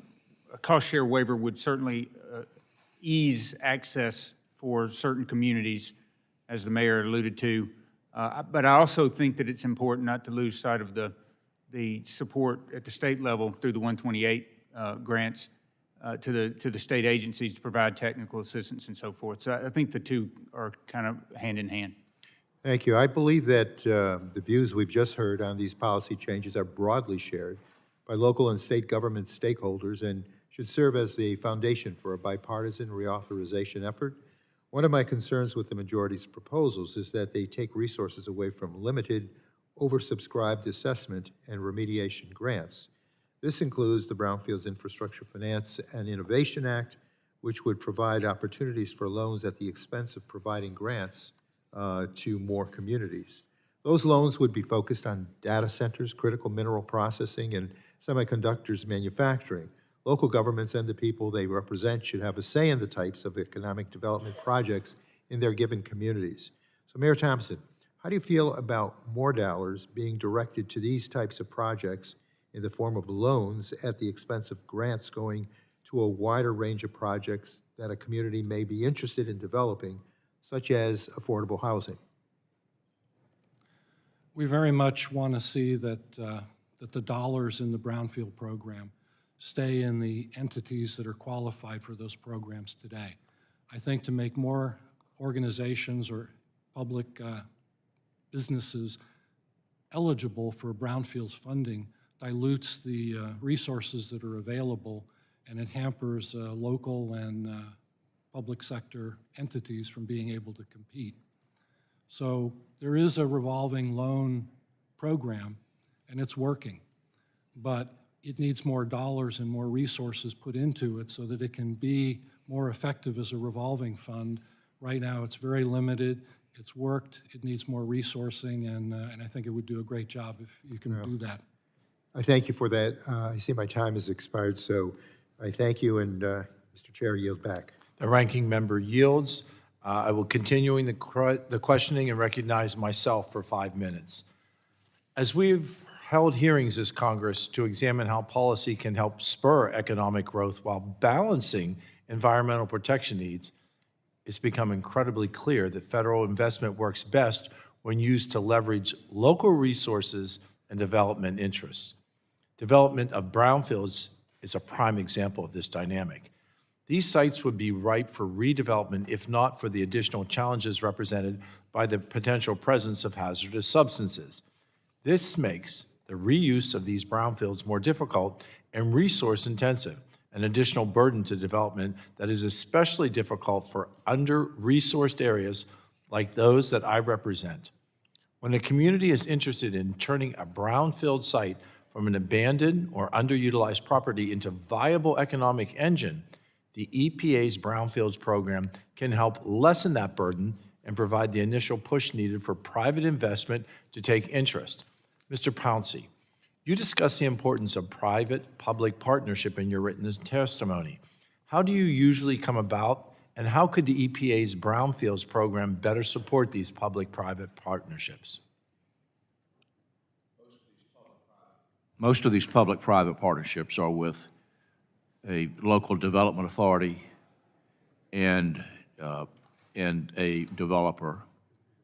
S5: cost share waiver would certainly ease access for certain communities, as the mayor alluded to. But I also think that it's important not to lose sight of the support at the state level through the 128 grants to the state agencies to provide technical assistance and so forth. So I think the two are kind of hand in hand.
S2: Thank you. I believe that the views we've just heard on these policy changes are broadly shared by local and state government stakeholders and should serve as the foundation for a bipartisan reauthorization effort. One of my concerns with the majority's proposals is that they take resources away from limited, oversubscribed assessment and remediation grants. This includes the Brownfields Infrastructure Finance and Innovation Act, which would provide opportunities for loans at the expense of providing grants to more communities. Those loans would be focused on data centers, critical mineral processing, and semiconductors manufacturing. Local governments and the people they represent should have a say in the types of economic development projects in their given communities. So, Mayor Thompson, how do you feel about more dollars being directed to these types of projects in the form of loans at the expense of grants going to a wider range of projects that a community may be interested in developing, such as affordable housing?
S7: We very much want to see that the dollars in the Brownfield program stay in the entities that are qualified for those programs today. I think to make more organizations or public businesses eligible for Brownfields funding dilutes the resources that are available, and it hampers local and public sector entities from being able to compete. So there is a revolving loan program, and it's working, but it needs more dollars and more resources put into it so that it can be more effective as a revolving fund. Right now, it's very limited. It's worked. It needs more resourcing, and I think it would do a great job if you can do that.
S2: I thank you for that. I see my time has expired, so I thank you, and Mr. Chair, yield back.
S8: The ranking member yields. I will continue the questioning and recognize myself for 5 minutes. As we've held hearings as Congress to examine how policy can help spur economic growth while balancing environmental protection needs, it's become incredibly clear that federal investment works best when used to leverage local resources and development interests. Development of brownfields is a prime example of this dynamic. These sites would be ripe for redevelopment if not for the additional challenges represented by the potential presence of hazardous substances. This makes the reuse of these brownfields more difficult and resource-intensive, an additional burden to development that is especially difficult for under-resourced areas like those that I represent. When a community is interested in turning a brownfield site from an abandoned or underutilized property into viable economic engine, the EPA's Brownfields program can help lessen that burden and provide the initial push needed for private investment to take interest. Mr. Pouncey, you discussed the importance of private-public partnership in your written testimony. How do you usually come about, and how could the EPA's Brownfields program better support these public-private partnerships?
S6: Most of these public-private partnerships are with a local development authority and a developer,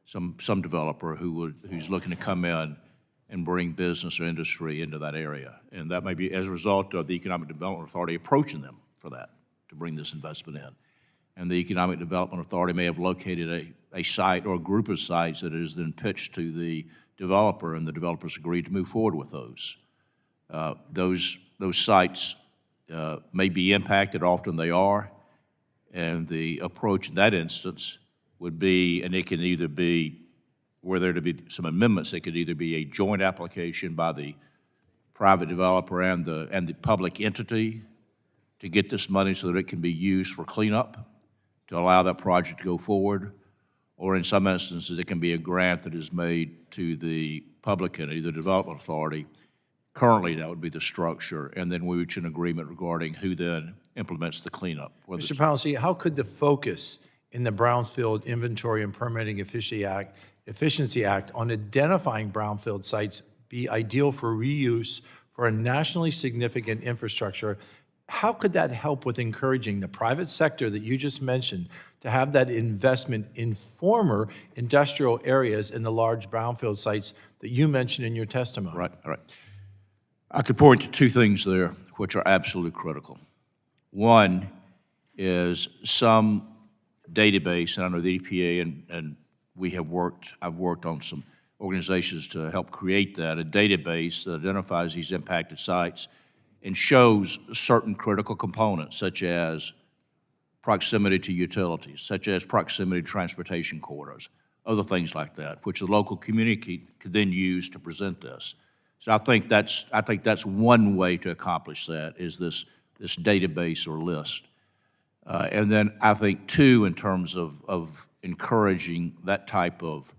S6: some developer who's looking to come in and bring business or industry into that area. And that may be as a result of the Economic Development Authority approaching them for that, to bring this investment in. And the Economic Development Authority may have located a site or a group of sites that is then pitched to the developer, and the developers agreed to move forward with those. Those sites may be impacted, often they are, and the approach in that instance would be, and it can either be, were there to be some amendments, it could either be a joint application by the private developer and the public entity to get this money so that it can be used for cleanup, to allow that project to go forward, or in some instances, it can be a grant that is made to the public entity, the development authority. Currently, that would be the structure, and then we reach an agreement regarding who then implements the cleanup.
S8: Mr. Pouncey, how could the focus in the Brownfield Inventory and Permitting Efficiency Act on identifying brownfield sites be ideal for reuse for a nationally significant infrastructure? How could that help with encouraging the private sector that you just mentioned to have that investment in former industrial areas in the large brownfield sites that you mentioned in your testimony?
S6: Right, all right. I could point to two things there which are absolutely critical. One is some database, and I know the EPA and I've worked on some organizations to help create that, a database that identifies these impacted sites and shows certain critical components, such as proximity to utilities, such as proximity to transportation corridors, other things like that, which the local community could then use to present this. So I think that's one way to accomplish that, is this database or list. And then I think, too, in terms of encouraging that type of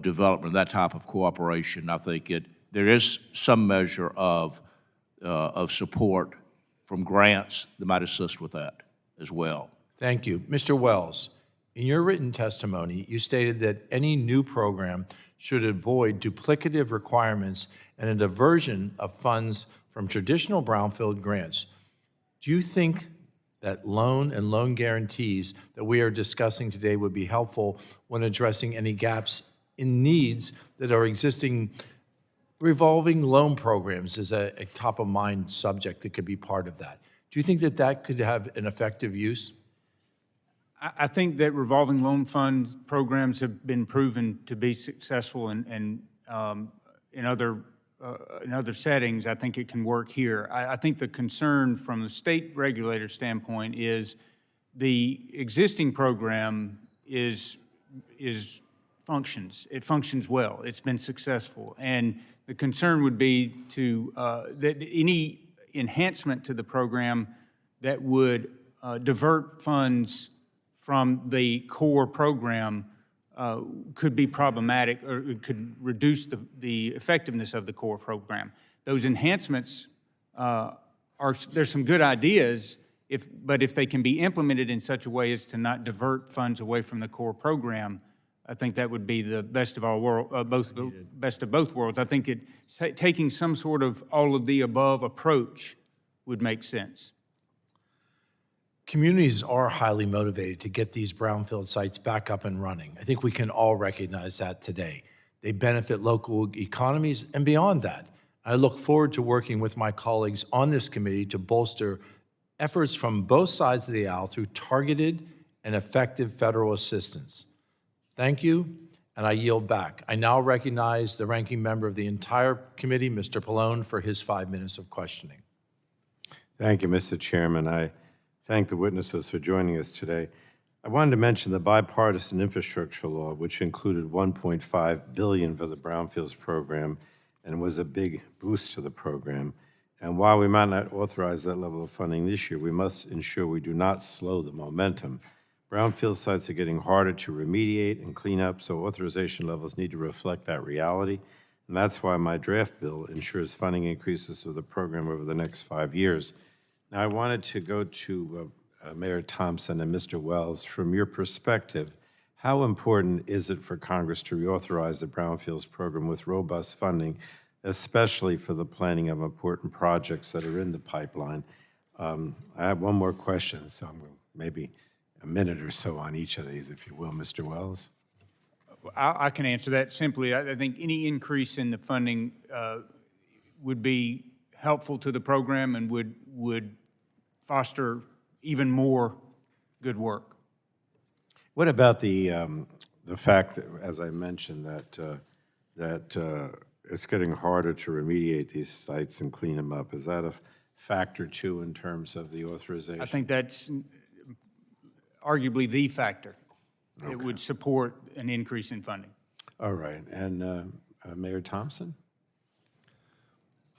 S6: development, that type of cooperation, I think there is some measure of support from grants that might assist with that as well.
S8: Thank you. Mr. Wells, in your written testimony, you stated that any new program should avoid duplicative requirements and a diversion of funds from traditional brownfield grants. Do you think that loan and loan guarantees that we are discussing today would be helpful when addressing any gaps in needs that are existing? Revolving loan programs is a top-of-mind subject that could be part of that. Do you think that that could have an effective use?
S5: I think that revolving loan fund programs have been proven to be successful in other settings. I think it can work here. I think the concern from the state regulator standpoint is the existing program functions. It functions well. It's been successful, and the concern would be that any enhancement to the program that would divert funds from the core program could be problematic, or it could reduce the effectiveness of the core program. Those enhancements there's some good ideas, but if they can be implemented in such a way as to not divert funds away from the core program, I think that would be the best of our world, best of both worlds. I think taking some sort of all of the above approach would make sense.
S8: Communities are highly motivated to get these brownfield sites back up and running. I think we can all recognize that today. They benefit local economies and beyond that. I look forward to working with my colleagues on this committee to bolster efforts from both sides of the aisle through targeted and effective federal assistance. Thank you, and I yield back. I now recognize the ranking member of the entire committee, Mr. Pallone, for his 5 minutes of questioning.
S4: Thank you, Mr. Chairman. I thank the witnesses for joining us today. I wanted to mention the bipartisan infrastructure law, which included $1.5 billion for the Brownfields program and was a big boost to the program. And while we might not authorize that level of funding this year, we must ensure we do not slow the momentum. Brownfield sites are getting harder to remediate and clean up, so authorization levels need to reflect that reality. And that's why my draft bill ensures funding increases for the program over the next 5 years. Now, I wanted to go to Mayor Thompson and Mr. Wells. From your perspective, how important is it for Congress to reauthorize the Brownfields program with robust funding, especially for the planning of important projects that are in the pipeline? I have one more question, so I'm maybe a minute or so on each of these, if you will, Mr. Wells.
S5: I can answer that simply. I think any increase in the funding would be helpful to the program and would foster even more good work.
S4: What about the fact that, as I mentioned, that it's getting harder to remediate these sites and clean them up? Is that a factor too in terms of the authorization?
S5: I think that's arguably the factor that would support an increase in funding.
S4: All right, and Mayor Thompson?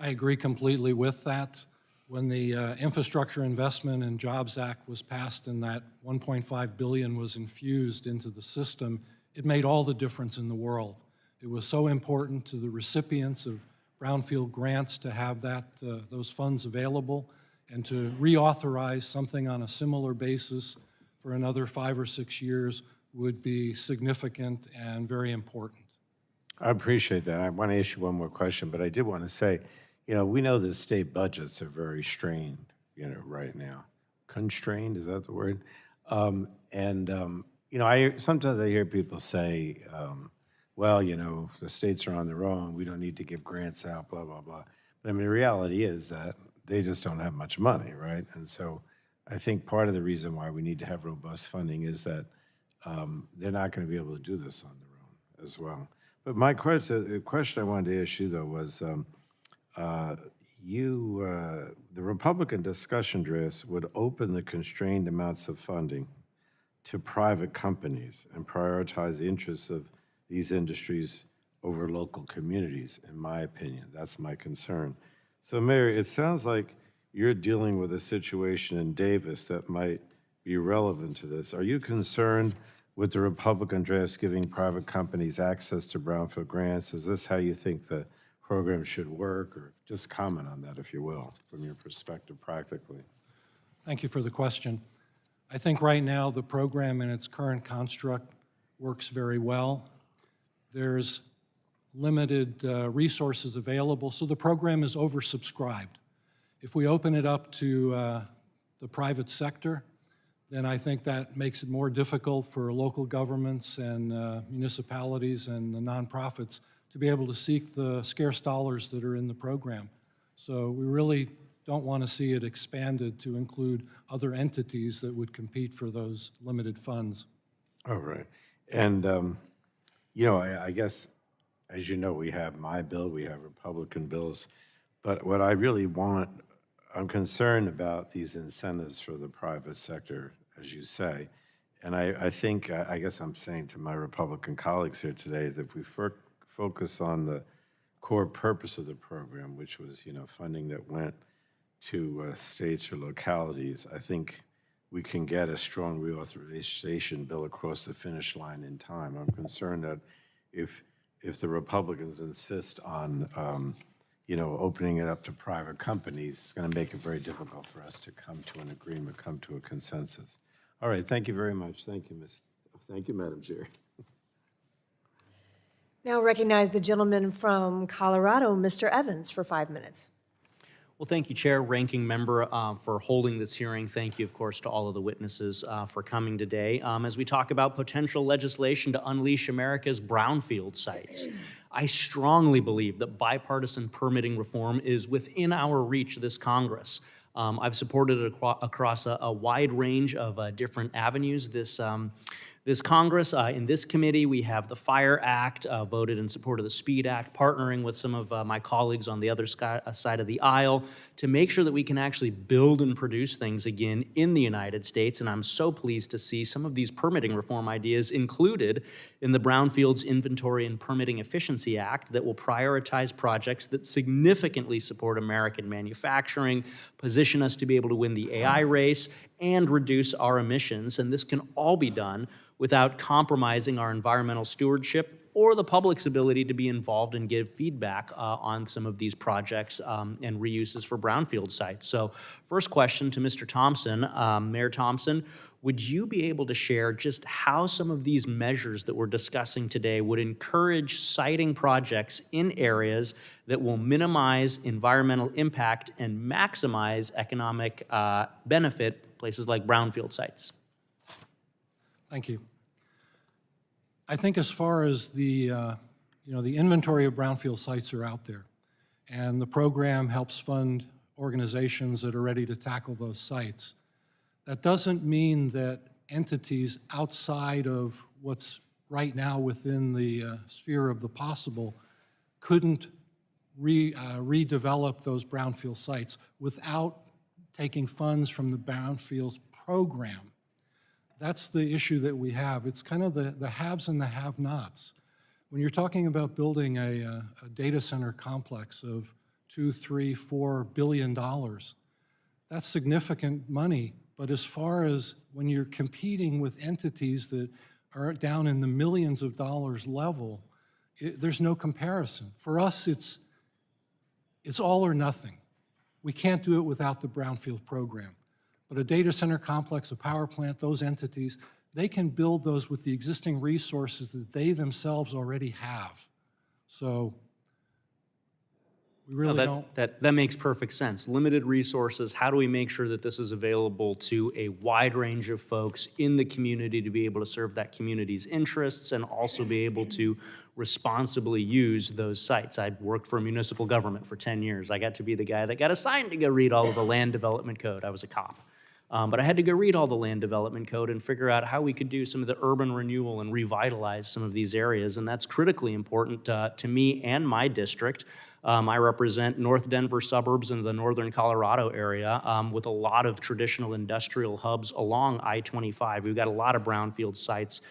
S7: I agree completely with that. When the Infrastructure Investment and Jobs Act was passed and that $1.5 billion was infused into the system, it made all the difference in the world. It was so important to the recipients of brownfield grants to have those funds available, and to reauthorize something on a similar basis for another 5 or 6 years would be significant and very important.
S4: I appreciate that. I want to ask you one more question, but I did want to say, we know the state budgets are very strained, right now. Constrained, is that the word? Sometimes I hear people say, well, the states are on their own, we don't need to give grants out, blah, blah, blah. But I mean, the reality is that they just don't have much money, right? And so I think part of the reason why we need to have robust funding is that they're not going to be able to do this on their own as well. But the question I wanted to ask you, though, was the Republican discussion drafts would open the constrained amounts of funding to private companies and prioritize the interests of these industries over local communities, in my opinion. That's my concern. So, Mayor, it sounds like you're dealing with a situation in Davis that might be relevant to this. Are you concerned with the Republican drafts giving private companies access to brownfield grants? Is this how you think the program should work? Or just comment on that, if you will, from your perspective practically.
S7: Thank you for the question. I think right now the program in its current construct works very well. There's limited resources available, so the program is oversubscribed. If we open it up to the private sector, then I think that makes it more difficult for local governments and municipalities and the nonprofits to be able to seek the scarce dollars that are in the program. So we really don't want to see it expanded to include other entities that would compete for those limited funds.
S4: All right. And, I guess, as you know, we have my bill, we have Republican bills, but what I really want, I'm concerned about these incentives for the private sector, as you say. And I think, I guess I'm saying to my Republican colleagues here today that if we focus on the core purpose of the program, which was, funding that went to states or localities, I think we can get a strong reauthorization bill across the finish line in time. I'm concerned that if the Republicans insist on, opening it up to private companies, it's going to make it very difficult for us to come to an agreement, come to a consensus. All right, thank you very much. Thank you, Madam Chair.
S11: Now recognize the gentleman from Colorado, Mr. Evans, for 5 minutes.
S12: Well, thank you, Chair, Ranking Member, for holding this hearing. Thank you, of course, to all of the witnesses for coming today as we talk about potential legislation to unleash America's brownfield sites. I strongly believe that bipartisan permitting reform is within our reach of this Congress. I've supported it across a wide range of different avenues. This Congress, in this committee, we have the Fire Act, voted in support of the Speed Act, partnering with some of my colleagues on the other side of the aisle to make sure that we can actually build and produce things again in the United States. And I'm so pleased to see some of these permitting reform ideas included in the Brownfields Inventory and Permitting Efficiency Act that will prioritize projects that significantly support American manufacturing, position us to be able to win the AI race, and reduce our emissions. And this can all be done without compromising our environmental stewardship or the public's ability to be involved and give feedback on some of these projects and reuses for brownfield sites. So first question to Mr. Thompson. Mayor Thompson, would you be able to share just how some of these measures that we're discussing today would encourage siting projects in areas that will minimize environmental impact and maximize economic benefit, places like brownfield sites?
S7: Thank you. I think as far as the inventory of brownfield sites are out there, and the program helps fund organizations that are ready to tackle those sites, that doesn't mean that entities outside of what's right now within the sphere of the possible couldn't redevelop those brownfield sites without taking funds from the brownfield program. That's the issue that we have. It's kind of the haves and the have-nots. When you're talking about building a data center complex of $2, $3, $4 billion, that's significant money. But as far as when you're competing with entities that are down in the millions of dollars level, there's no comparison. For us, it's all or nothing. We can't do it without the brownfield program. But a data center complex, a power plant, those entities, they can build those with the existing resources that they themselves already have. So we really don't.
S12: That makes perfect sense. Limited resources, how do we make sure that this is available to a wide range of folks in the community to be able to serve that community's interests and also be able to responsibly use those sites? I worked for municipal government for 10 years. I got to be the guy that got assigned to go read all of the land development code. I was a cop. But I had to go read all the land development code and figure out how we could do some of the urban renewal and revitalize some of these areas. And that's critically important to me and my district. I represent North Denver suburbs in the northern Colorado area with a lot of traditional industrial hubs along I-25. We've got a lot of brownfield sites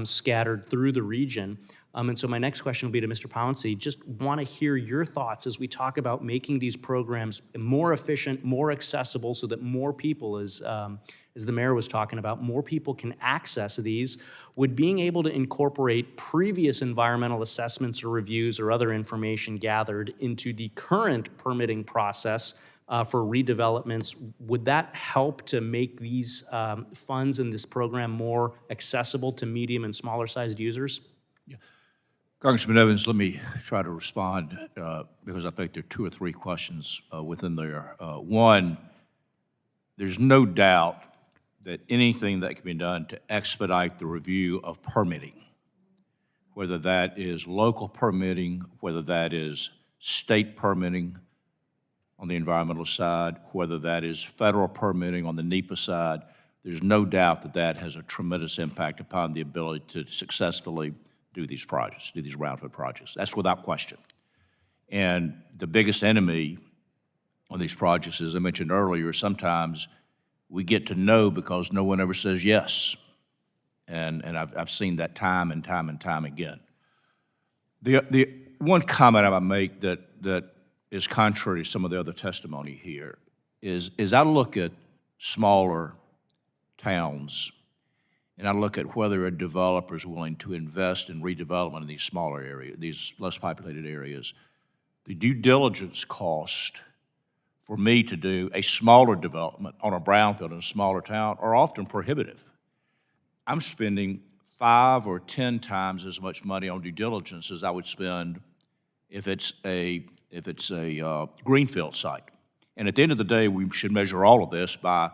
S12: scattered through the region. And so my next question will be to Mr. Pouncey. Just want to hear your thoughts as we talk about making these programs more efficient, more accessible, so that more people, as the mayor was talking about, more people can access these. Would being able to incorporate previous environmental assessments or reviews or other information gathered into the current permitting process for redevelopments, would that help to make these funds in this program more accessible to medium and smaller sized users?
S6: Congressman Evans, let me try to respond because I think there are two or three questions within there. One, there's no doubt that anything that can be done to expedite the review of permitting, whether that is local permitting, whether that is state permitting on the environmental side, whether that is federal permitting on the NEPA side, there's no doubt that that has a tremendous impact upon the ability to successfully do these projects, do these brownfield projects. That's without question. And the biggest enemy on these projects, as I mentioned earlier, sometimes we get to no because no one ever says yes. And I've seen that time and time and time again. The one comment I might make that is contrary to some of the other testimony here is I look at smaller towns and I look at whether a developer is willing to invest in redevelopment in these smaller areas, these less populated areas. The due diligence cost for me to do a smaller development on a brownfield in a smaller town are often prohibitive. I'm spending 5 or 10 times as much money on due diligence as I would spend if it's a greenfield site. And at the end of the day, we should measure all of this by,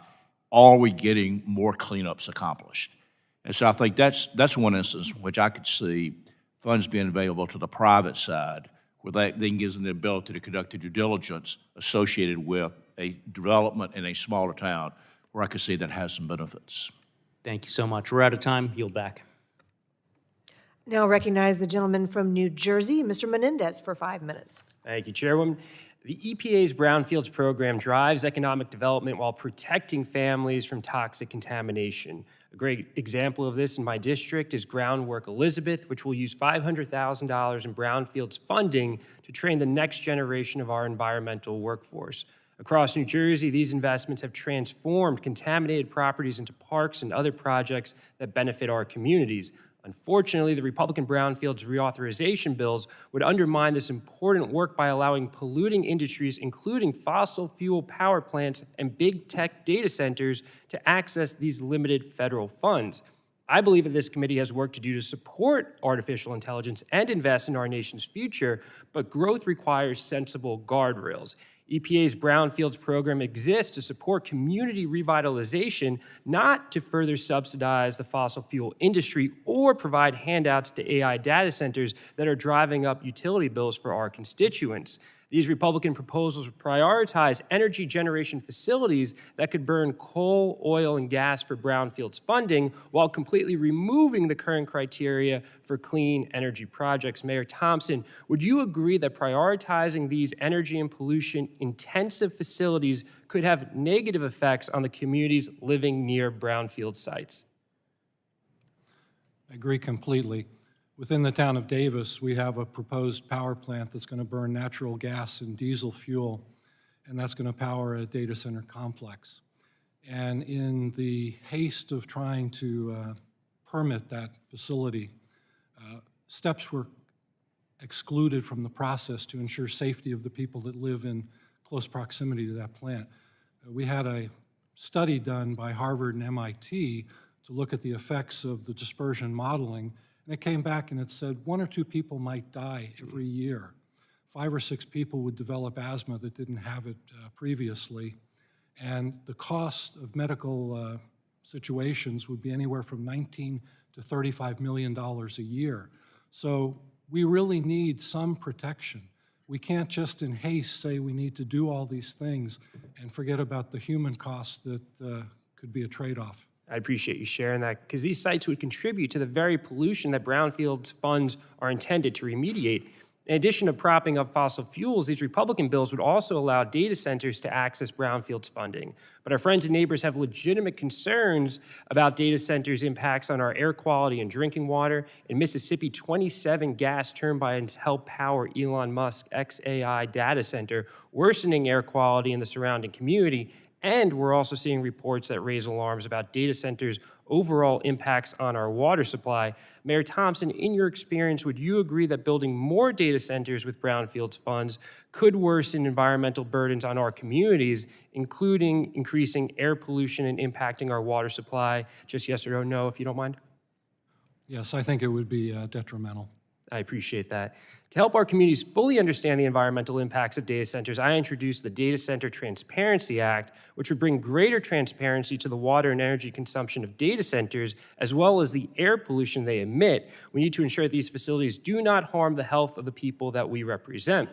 S6: are we getting more cleanups accomplished? And so I think that's one instance in which I could see funds being available to the private side, where that then gives them the ability to conduct the due diligence associated with a development in a smaller town, where I could see that has some benefits.
S12: Thank you so much. We're out of time. Yield back.
S11: Now recognize the gentleman from New Jersey, Mr. Menendez, for 5 minutes.
S13: Thank you, Chairwoman. The EPA's Brownfields program drives economic development while protecting families from toxic contamination. A great example of this in my district is Groundwork Elizabeth, which will use $500,000 in Brownfields funding to train the next generation of our environmental workforce. Across New Jersey, these investments have transformed contaminated properties into parks and other projects that benefit our communities. Unfortunately, the Republican Brownfields reauthorization bills would undermine this important work by allowing polluting industries, including fossil fuel power plants and big tech data centers, to access these limited federal funds. I believe that this committee has work to do to support artificial intelligence and invest in our nation's future, but growth requires sensible guardrails. EPA's Brownfields program exists to support community revitalization, not to further subsidize the fossil fuel industry or provide handouts to AI data centers that are driving up utility bills for our constituents. These Republican proposals would prioritize energy generation facilities that could burn coal, oil, and gas for brownfields funding while completely removing the current criteria for clean energy projects. Mayor Thompson, would you agree that prioritizing these energy and pollution intensive facilities could have negative effects on the communities living near brownfield sites?
S7: I agree completely. Within the town of Davis, we have a proposed power plant that's going to burn natural gas and diesel fuel, and that's going to power a data center complex. And in the haste of trying to permit that facility, steps were excluded from the process to ensure safety of the people that live in close proximity to that plant. We had a study done by Harvard and MIT to look at the effects of the dispersion modeling, and it came back and it said 1 or 2 people might die every year. 5 or 6 people would develop asthma that didn't have it previously. And the cost of medical situations would be anywhere from $19 to $35 million a year. So we really need some protection. We can't just in haste say we need to do all these things and forget about the human costs that could be a trade-off.
S13: I appreciate you sharing that, because these sites would contribute to the very pollution that brownfields funds are intended to remediate. In addition to propping up fossil fuels, these Republican bills would also allow data centers to access brownfields funding. But our friends and neighbors have legitimate concerns about data centers' impacts on our air quality and drinking water. In Mississippi, 27 gas turbines help power Elon Musk's XAI data center, worsening air quality in the surrounding community. And we're also seeing reports that raise alarms about data centers' overall impacts on our water supply. Mayor Thompson, in your experience, would you agree that building more data centers with brownfields funds could worsen environmental burdens on our communities, including increasing air pollution and impacting our water supply? Just yes or no, if you don't mind.
S7: Yes, I think it would be detrimental.
S13: I appreciate that. To help our communities fully understand the environmental impacts of data centers, I introduced the Data Center Transparency Act, which would bring greater transparency to the water and energy consumption of data centers, as well as the air pollution they emit. We need to ensure that these facilities do not harm the health of the people that we represent.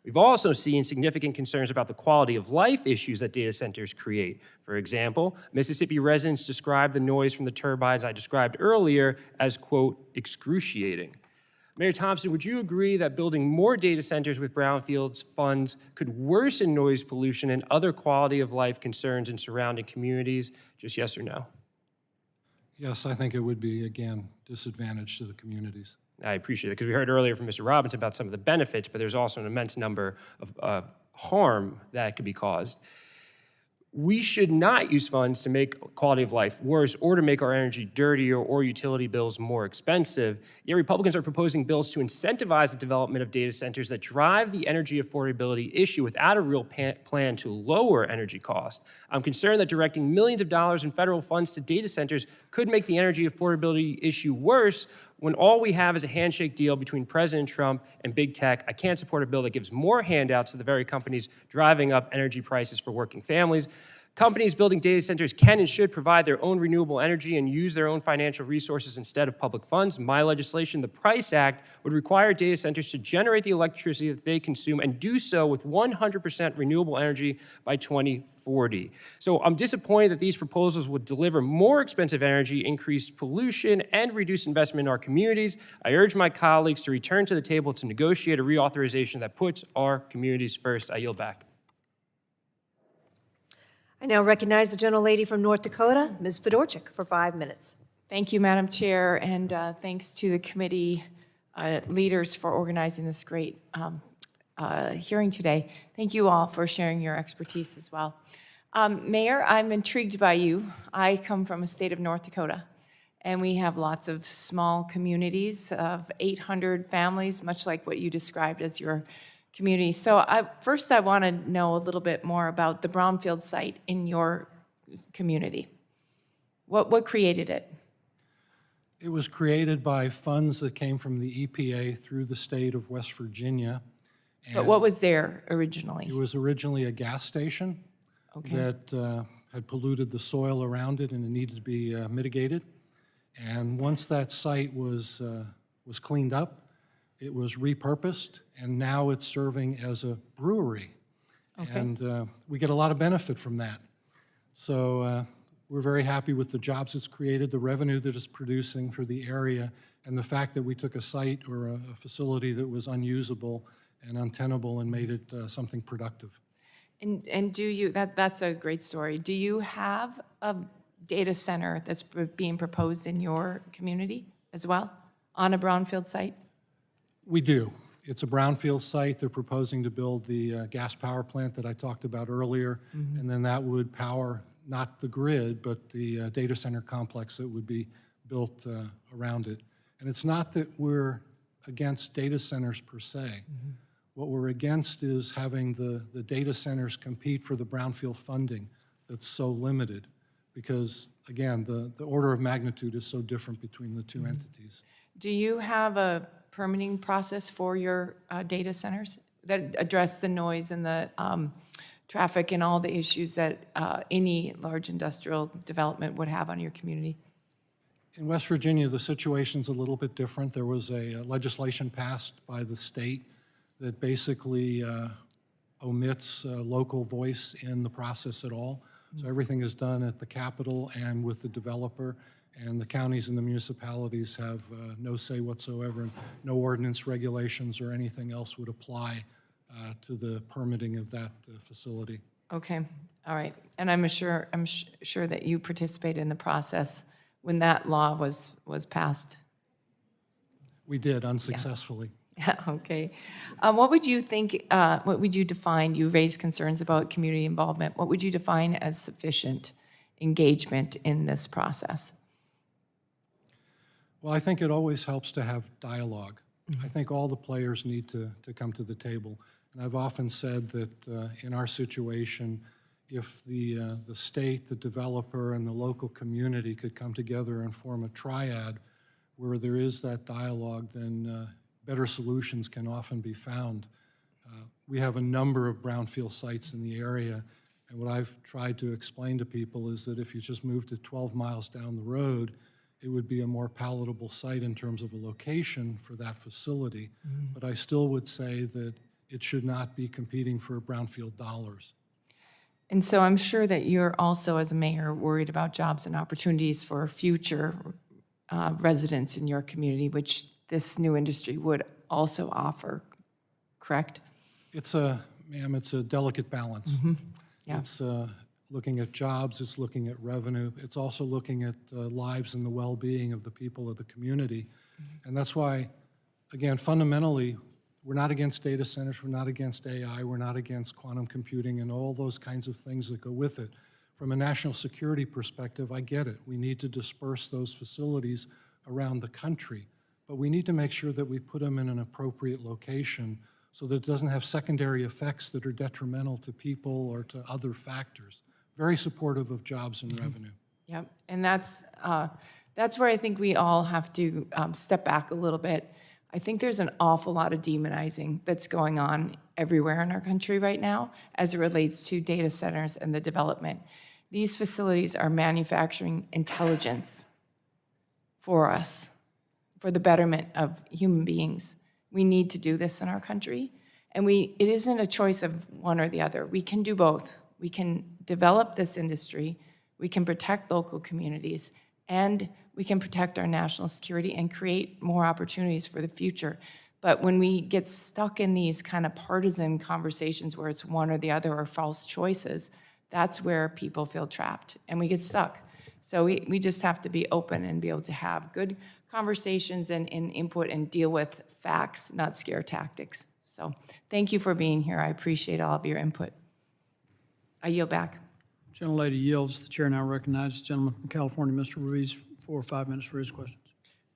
S13: We've also seen significant concerns about the quality of life issues that data centers create. For example, Mississippi residents describe the noise from the turbines I described earlier as, quote, excruciating. Mayor Thompson, would you agree that building more data centers with brownfields funds could worsen noise pollution and other quality of life concerns in surrounding communities? Just yes or no?
S7: Yes, I think it would be, again, disadvantage to the communities.
S13: I appreciate it, because we heard earlier from Mr. Robinson about some of the benefits, but there's also an immense number of harm that could be caused. We should not use funds to make quality of life worse or to make our energy dirtier or utility bills more expensive. Yet Republicans are proposing bills to incentivize the development of data centers that drive the energy affordability issue without a real plan to lower energy costs. I'm concerned that directing millions of dollars in federal funds to data centers could make the energy affordability issue worse when all we have is a handshake deal between President Trump and big tech. I can't support a bill that gives more handouts to the very companies driving up energy prices for working families. Companies building data centers can and should provide their own renewable energy and use their own financial resources instead of public funds. My legislation, the PRICE Act, would require data centers to generate the electricity that they consume and do so with 100% renewable energy by 2040. So I'm disappointed that these proposals would deliver more expensive energy, increase pollution, and reduce investment in our communities. I urge my colleagues to return to the table to negotiate a reauthorization that puts our communities first. I yield back.
S11: I now recognize the gentlelady from North Dakota, Ms. Fedorchik, for 5 minutes.
S14: Thank you, Madam Chair, and thanks to the committee leaders for organizing this great hearing today. Thank you all for sharing your expertise as well. Mayor, I'm intrigued by you. I come from a state of North Dakota, and we have lots of small communities of 800 families, much like what you described as your community. So first I want to know a little bit more about the Brownfield site in your community. What created it?
S7: It was created by funds that came from the EPA through the state of West Virginia.
S14: But what was there originally?
S7: It was originally a gas station that had polluted the soil around it, and it needed to be mitigated. And once that site was cleaned up, it was repurposed, and now it's serving as a brewery.
S14: Okay.
S7: And we get a lot of benefit from that. So we're very happy with the jobs it's created, the revenue that it's producing for the area, and the fact that we took a site or a facility that was unusable and untenable and made it something productive.
S14: And do you, that's a great story. Do you have a data center that's being proposed in your community as well, on a brownfield site?
S7: We do. It's a brownfield site. They're proposing to build the gas power plant that I talked about earlier, and then that would power not the grid, but the data center complex that would be built around it. And it's not that we're against data centers per se. What we're against is having the data centers compete for the brownfield funding that's so limited, because, again, the order of magnitude is so different between the two entities.
S14: Do you have a permitting process for your data centers that address the noise and the traffic and all the issues that any large industrial development would have on your community?
S7: In West Virginia, the situation's a little bit different. There was a legislation passed by the state that basically omits local voice in the process at all. So everything is done at the Capitol and with the developer, and the counties and the municipalities have no say whatsoever, and no ordinance regulations or anything else would apply to the permitting of that facility.
S14: Okay, all right. And I'm sure that you participated in the process when that law was passed.
S7: We did, unsuccessfully.
S14: Yeah, okay. What would you think, what would you define, you raised concerns about community involvement, what would you define as sufficient engagement in this process?
S7: Well, I think it always helps to have dialogue. I think all the players need to come to the table. And I've often said that in our situation, if the state, the developer, and the local community could come together and form a triad where there is that dialogue, then better solutions can often be found. We have a number of brownfield sites in the area, and what I've tried to explain to people is that if you just moved it 12 miles down the road, it would be a more palatable site in terms of a location for that facility. But I still would say that it should not be competing for brownfield dollars.
S14: And so I'm sure that you're also, as a mayor, worried about jobs and opportunities for future residents in your community, which this new industry would also offer, correct?
S7: Ma'am, it's a delicate balance.
S14: Yeah.
S7: It's looking at jobs, it's looking at revenue, it's also looking at lives and the well-being of the people of the community. And that's why, again, fundamentally, we're not against data centers, we're not against AI, we're not against quantum computing and all those kinds of things that go with it. From a national security perspective, I get it. We need to disperse those facilities around the country, but we need to make sure that we put them in an appropriate location so that it doesn't have secondary effects that are detrimental to people or to other factors. Very supportive of jobs and revenue.
S14: Yep, and that's where I think we all have to step back a little bit. I think there's an awful lot of demonizing that's going on everywhere in our country right now as it relates to data centers and the development. These facilities are manufacturing intelligence for us, for the betterment of human beings. We need to do this in our country, and it isn't a choice of one or the other. We can do both. We can develop this industry, we can protect local communities, and we can protect our national security and create more opportunities for the future. But when we get stuck in these kind of partisan conversations where it's one or the other or false choices, that's where people feel trapped and we get stuck. So we just have to be open and be able to have good conversations and input and deal with facts, not scare tactics. So thank you for being here. I appreciate all of your input. I yield back.
S1: Gentlelady yields. The chair now recognizes the gentleman from California, Mr. Ruiz, for 5 minutes for his questions.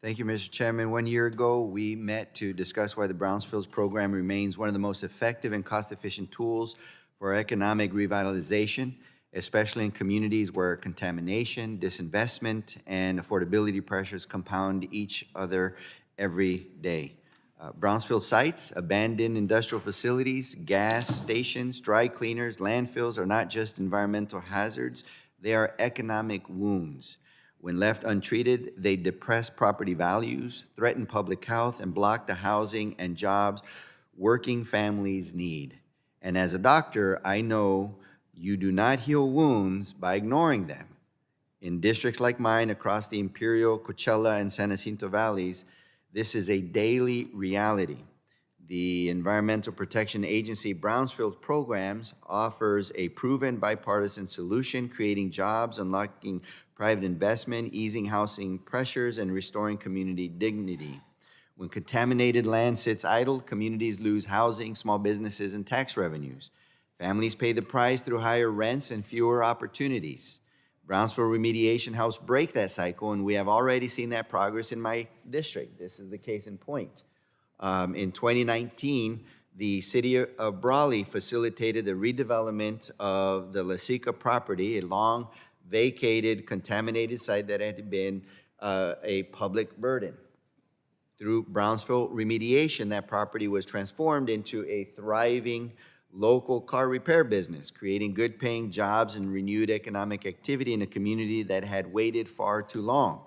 S15: Thank you, Mr. Chairman. 1 year ago, we met to discuss why the Brownfields program remains one of the most effective and cost-efficient tools for economic revitalization, especially in communities where contamination, disinvestment, and affordability pressures compound each other every day. Brownfield sites, abandoned industrial facilities, gas stations, dry cleaners, landfills are not just environmental hazards, they are economic wounds. When left untreated, they depress property values, threaten public health, and block the housing and jobs working families need. And as a doctor, I know you do not heal wounds by ignoring them. In districts like mine across the Imperial, Coachella, and San Jacinto valleys, this is a daily reality. The Environmental Protection Agency Brownfield programs offers a proven bipartisan solution, creating jobs, unlocking private investment, easing housing pressures, and restoring community dignity. When contaminated land sits idle, communities lose housing, small businesses, and tax revenues. Families pay the price through higher rents and fewer opportunities. Brownsville remediation helps break that cycle, and we have already seen that progress in my district. This is the case in point. In 2019, the city of Brawley facilitated the redevelopment of the La Seca property, a long vacated, contaminated site that had been a public burden. Through Brownsville remediation, that property was transformed into a thriving local car repair business, creating good-paying jobs and renewed economic activity in a community that had waited far too long.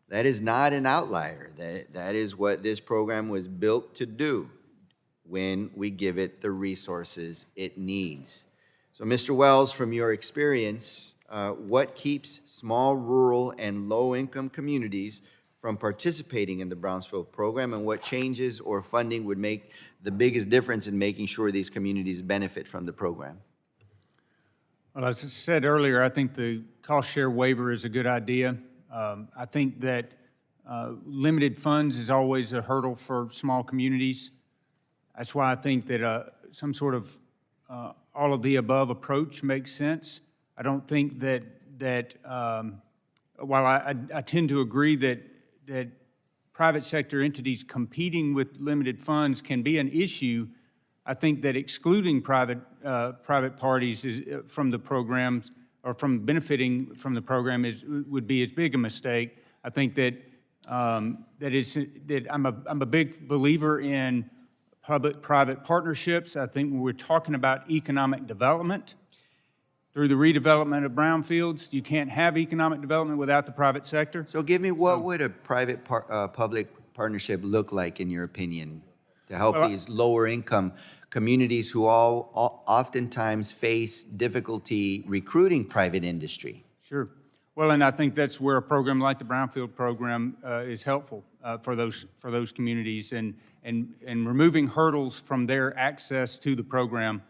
S15: That is not an outlier. That is what this program was built to do when we give it the resources it needs. So, Mr. Wells, from your experience, what keeps small, rural, and low-income communities from participating in the Brownsville program, and what changes or funding would make the biggest difference in making sure these communities benefit from the program?
S5: Well, as I said earlier, I think the cost share waiver is a good idea. I think that limited funds is always a hurdle for small communities. That's why I think that some sort of all of the above approach makes sense. I don't think that while I tend to agree that private sector entities competing with limited funds can be an issue, I think that excluding private parties from the programs or from benefiting from the program would be as big a mistake. I think that I'm a big believer in public-private partnerships. I think when we're talking about economic development, through the redevelopment of brownfields, you can't have economic development without the private sector.
S15: So give me, what would a private public partnership look like in your opinion to help these lower income communities who oftentimes face difficulty recruiting private industry?
S5: Sure. Well, and I think that's where a program like the Brownfield program is helpful for those communities, and removing hurdles from their access to the program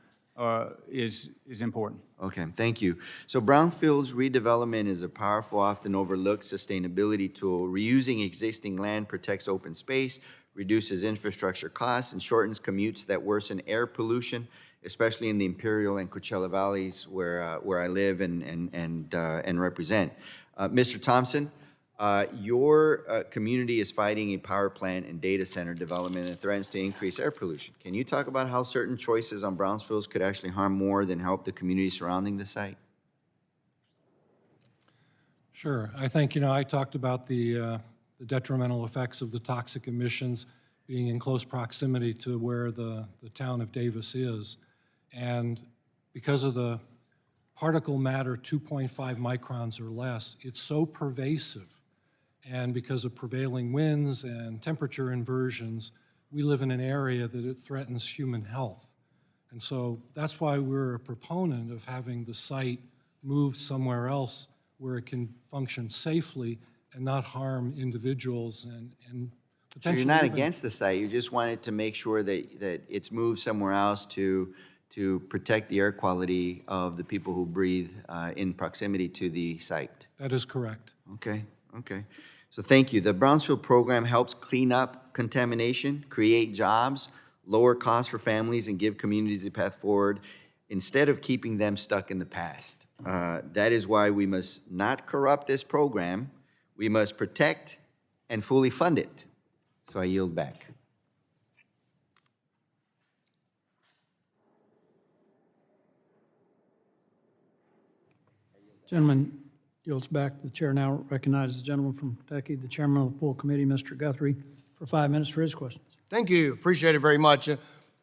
S5: is important.
S15: Okay, thank you. So brownfields redevelopment is a powerful, often overlooked sustainability tool. Reusing existing land protects open space, reduces infrastructure costs, and shortens commutes that worsen air pollution, especially in the Imperial and Coachella valleys where I live and represent. Mr. Thompson, your community is fighting a power plant and data center development that threatens to increase air pollution. Can you talk about how certain choices on brownfields could actually harm more than help the community surrounding the site?
S7: Sure. I think, I talked about the detrimental effects of the toxic emissions being in close proximity to where the town of Davis is. And because of the particle matter 2.5 microns or less, it's so pervasive. And because of prevailing winds and temperature inversions, we live in an area that it threatens human health. And so that's why we're a proponent of having the site moved somewhere else where it can function safely and not harm individuals and
S15: So
S7: potentially
S15: you're not
S7: even-
S15: against the site, you just wanted to make sure that it's moved somewhere else to protect the air quality of the people who breathe in proximity to the site.
S7: That is correct.
S15: Okay, okay. So thank you. The Brownsfield program helps clean up contamination, create jobs, lower costs for families, and give communities a path forward instead of keeping them stuck in the past. That is why we must not corrupt this program. We must protect and fully fund it. So I yield back.
S1: Gentleman yields back. The chair now recognizes the gentleman from Kentucky, the chairman of the full committee, Mr. Guthrie, for 5 minutes for his questions.
S3: Thank you, appreciate it very much.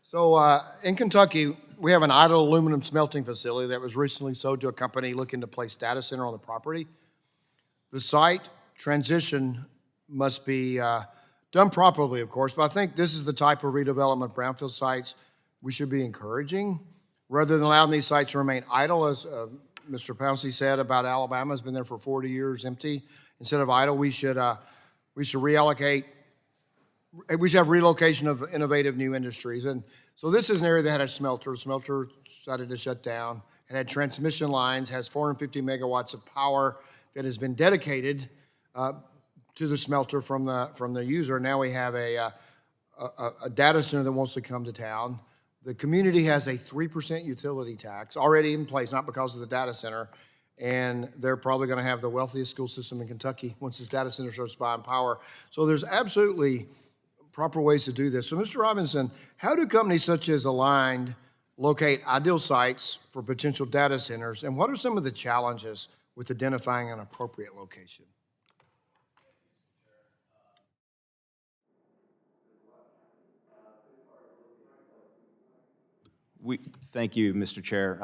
S3: So in Kentucky, we have an idle aluminum smelting facility that was recently sold to a company looking to place data center on the property. The site transition must be done properly, of course, but I think this is the type of redevelopment brownfield sites we should be encouraging, rather than allowing these sites to remain idle, as Mr. Pouncey said about Alabama, has been there for 40 years empty. Instead of idle, we should reallocate. We should have relocation of innovative new industries. And so this is an area that had a smelter. The smelter decided to shut down. It had transmission lines, has 450 megawatts of power that has been dedicated to the smelter from the user. Now we have a data center that wants to come to town. The community has a 3% utility tax already in place, not because of the data center, and they're probably going to have the wealthiest school system in Kentucky once this data center starts buying power. So there's absolutely proper ways to do this. So Mr. Robinson, how do companies such as Aligned locate ideal sites for potential data centers, and what are some of the challenges with identifying an appropriate location?
S9: Thank you, Mr. Chair.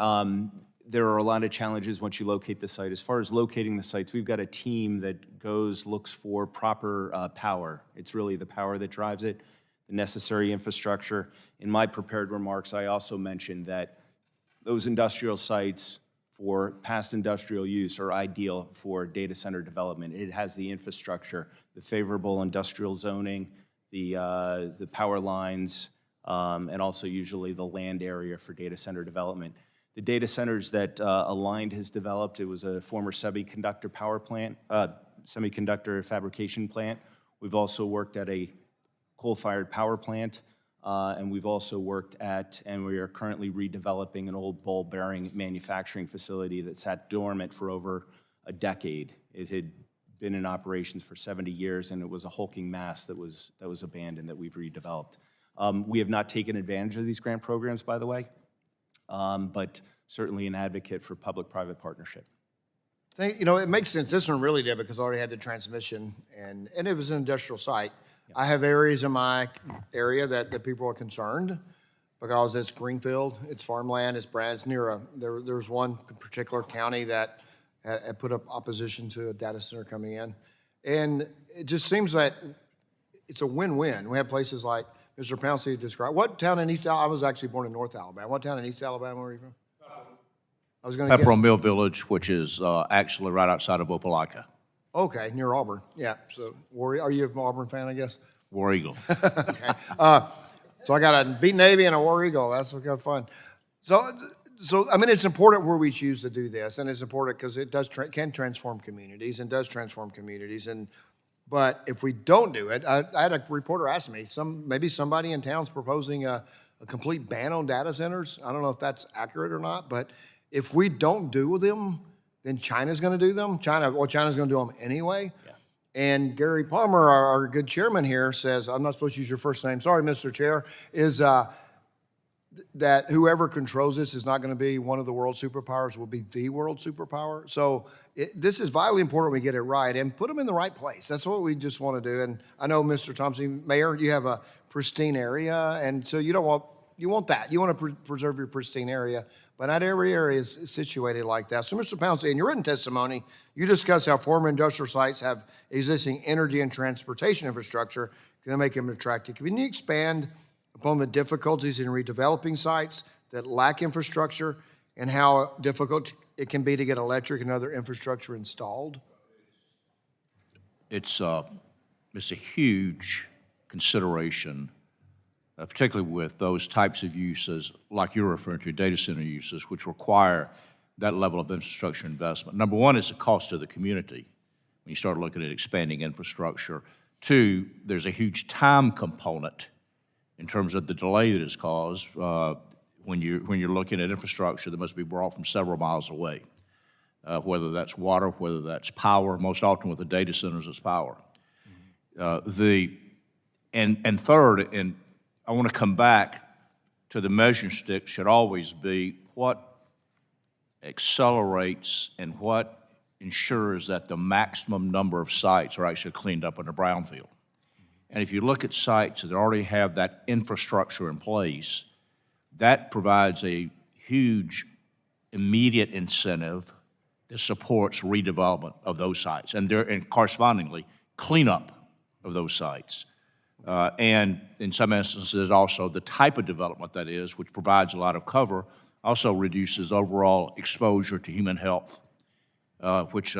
S9: There are a lot of challenges once you locate the site. As far as locating the sites, we've got a team that looks for proper power. It's really the power that drives it, the necessary infrastructure. In my prepared remarks, I also mentioned that those industrial sites for past industrial use are ideal for data center development. It has the infrastructure, the favorable industrial zoning, the power lines, and also usually the land area for data center development. The data centers that Aligned has developed, it was a former semiconductor power plant, semiconductor fabrication plant. We've also worked at a coal-fired power plant, and we've also worked at, and we are currently redeveloping an old ball bearing manufacturing facility that sat dormant for over a decade. It had been in operations for 70 years, and it was a hulking mass that was abandoned that we've redeveloped. We have not taken advantage of these grant programs, by the way, but certainly an advocate for public-private partnership.
S3: It makes sense. This one really did because I already had the transmission, and it was an industrial site. I have areas in my area that people are concerned because it's greenfield, it's farmland, it's near there's one particular county that had put up opposition to a data center coming in. And it just seems that it's a win-win. We have places like Mr. Pouncey described. What town in East Alabama? I was actually born in North Alabama. What town in East Alabama were you from? I was going to guess.
S6: Pepperell Mill Village, which is actually right outside of Opelika.
S3: Okay, near Auburn. Yeah. So, are you an Auburn fan? I guess.
S6: War Eagle.
S3: Okay. So I got a beat Navy and a War Eagle. That's kind of fun. So I mean, it's important where we choose to do this, and it's important because it can transform communities and does transform communities. But if we don't do it, I had a reporter ask me, maybe somebody in town's proposing a complete ban on data centers. I don't know if that's accurate or not, but if we don't do them, then China's going to do them. China's going to do them anyway. Yeah. And Gary Palmer, our good chairman here, says, I'm not supposed to use your first name. Sorry, Mr. Chair, is that whoever controls this is not going to be one of the world superpowers, will be the world superpower. So this is vitally important we get it right and put them in the right place. That's what we just want to do. And I know, Mr. Thompson, Mayor, you have a pristine area, and so you want that. You want to preserve your pristine area, but not every area is situated like that. So, Mr. Pouncey, in your written testimony, you discuss how former industrial sites have existing energy and transportation infrastructure can make them attractive. Can you expand upon the difficulties in redeveloping sites that lack infrastructure and how difficult it can be to get electric and other infrastructure installed?
S6: It's a huge consideration, particularly with those types of uses, like you're referring to, data center uses, which require that level of infrastructure investment. Number one, it's the cost to the community when you start looking at expanding infrastructure. Two, there's a huge time component in terms of the delay that is caused when you're looking at infrastructure that must be brought from several miles away, whether that's water, whether that's power. Most often with the data centers, it's power. And third, and I want to come back to the measuring stick should always be what accelerates and what ensures that the maximum number of sites are actually cleaned up in a brownfield. And if you look at sites that already have that infrastructure in place, that provides a huge immediate incentive that supports redevelopment of those sites and correspondingly cleanup of those sites. And in some instances also the type of development that is, which provides a lot of cover, also reduces overall exposure to human health, which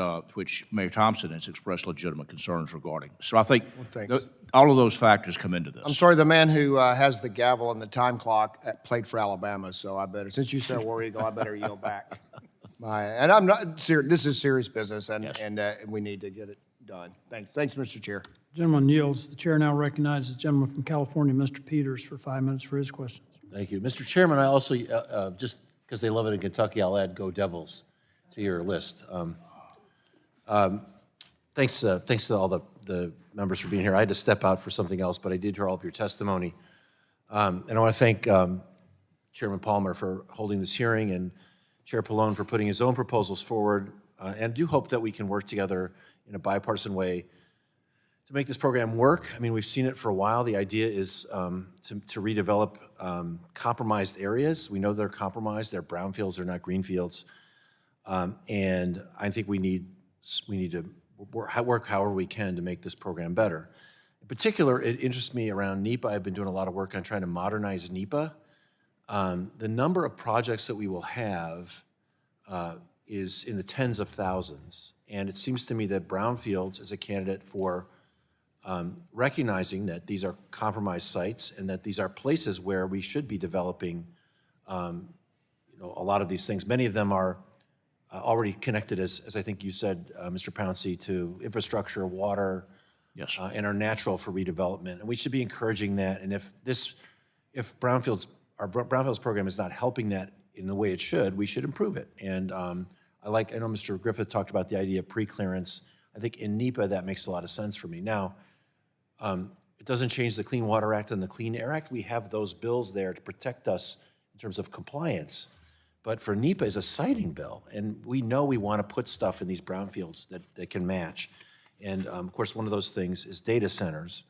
S6: Mayor Thompson has expressed legitimate concerns regarding. So I think all of those factors come into this.
S3: I'm sorry, the man who has the gavel and the time clock played for Alabama, so I better, since you said War Eagle, I better yield back. And I'm not serious. This is serious business, and
S6: Yes.
S3: and we need to get it done. Thanks, Mr. Chair.
S1: Gentleman yields. The chair now recognizes the gentleman from California, Mr. Peters, for 5 minutes for his questions.
S16: Thank you. Mr. Chairman, I also, just because they love it in Kentucky, I'll add Go Devils to your list. Thanks to all the members for being here. I had to step out for something else, but I did hear all of your testimony. And I want to thank Chairman Palmer for holding this hearing and Chair Pallone for putting his own proposals forward. And I do hope that we can work together in a bipartisan way to make this program work. I mean, we've seen it for a while. The idea is to redevelop compromised areas. We know they're compromised. They're brownfields, they're not greenfields. And I think we need to work however we can to make this program better. In particular, it interests me around NEPA. I've been doing a lot of work on trying to modernize NEPA. The number of projects that we will have is in the tens of thousands. And it seems to me that brownfields is a candidate for recognizing that these are compromised sites and that these are places where we should be developing a lot of these things. Many of them are already connected, as I think you said, Mr. Pouncey, to infrastructure, water,
S6: Yes.
S16: And are natural for redevelopment. And we should be encouraging that. And if our Brownfields program is not helping that in the way it should, we should improve it. And I know Mr. Griffith talked about the idea of pre-clearance. I think in NEPA, that makes a lot of sense for me. Now, it doesn't change the Clean Water Act and the Clean Air Act. We have those bills there to protect us in terms of compliance. But for NEPA is a siting bill, and we know we want to put stuff in these brownfields that can match. And of course, one of those things is data centers.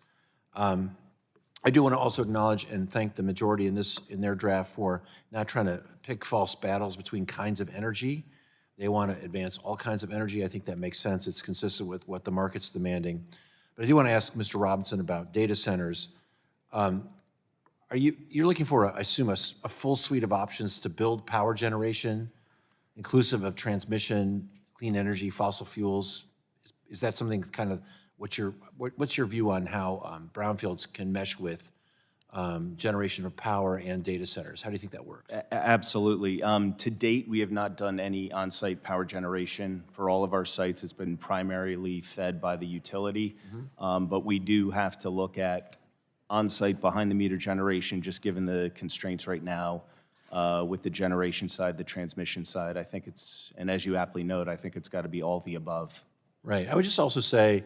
S16: I do want to also acknowledge and thank the majority in their draft for not trying to pick false battles between kinds of energy. They want to advance all kinds of energy. I think that makes sense. It's consistent with what the market's demanding. But I do want to ask Mr. Robinson about data centers. You're looking for, I assume, a full suite of options to build power generation, inclusive of transmission, clean energy, fossil fuels. Is that something kind of what's your view on how brownfields can mesh with generation of power and data centers? How do you think that works?
S9: Absolutely. To date, we have not done any on-site power generation for all of our sites. It's been primarily fed by the utility. But we do have to look at on-site behind-the-meter generation, just given the constraints right now with the generation side, the transmission side. I think and as you aptly note, I think it's got to be all the above.
S16: Right. I would just also say,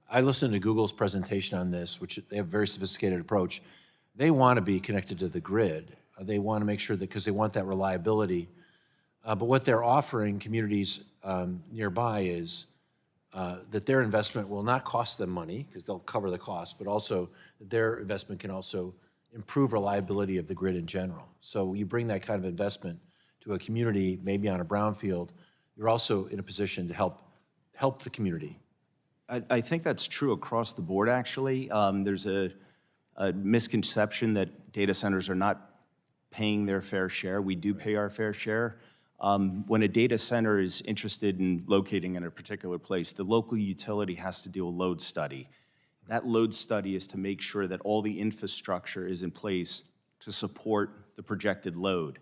S16: I listened to Google's presentation on this, which they have a very sophisticated approach. They want to be connected to the grid. They want to make sure that, because they want that reliability. But what they're offering communities nearby is that their investment will not cost them money, because they'll cover the cost, but also that their investment can also improve reliability of the grid in general. So you bring that kind of investment to a community, maybe on a brownfield, you're also in a position to help the community.
S9: I think that's true across the board, actually. There's a misconception that data centers are not paying their fair share. We do pay our fair share. When a data center is interested in locating in a particular place, the local utility has to do a load study. That load study is to make sure that all the infrastructure is in place to support the projected load.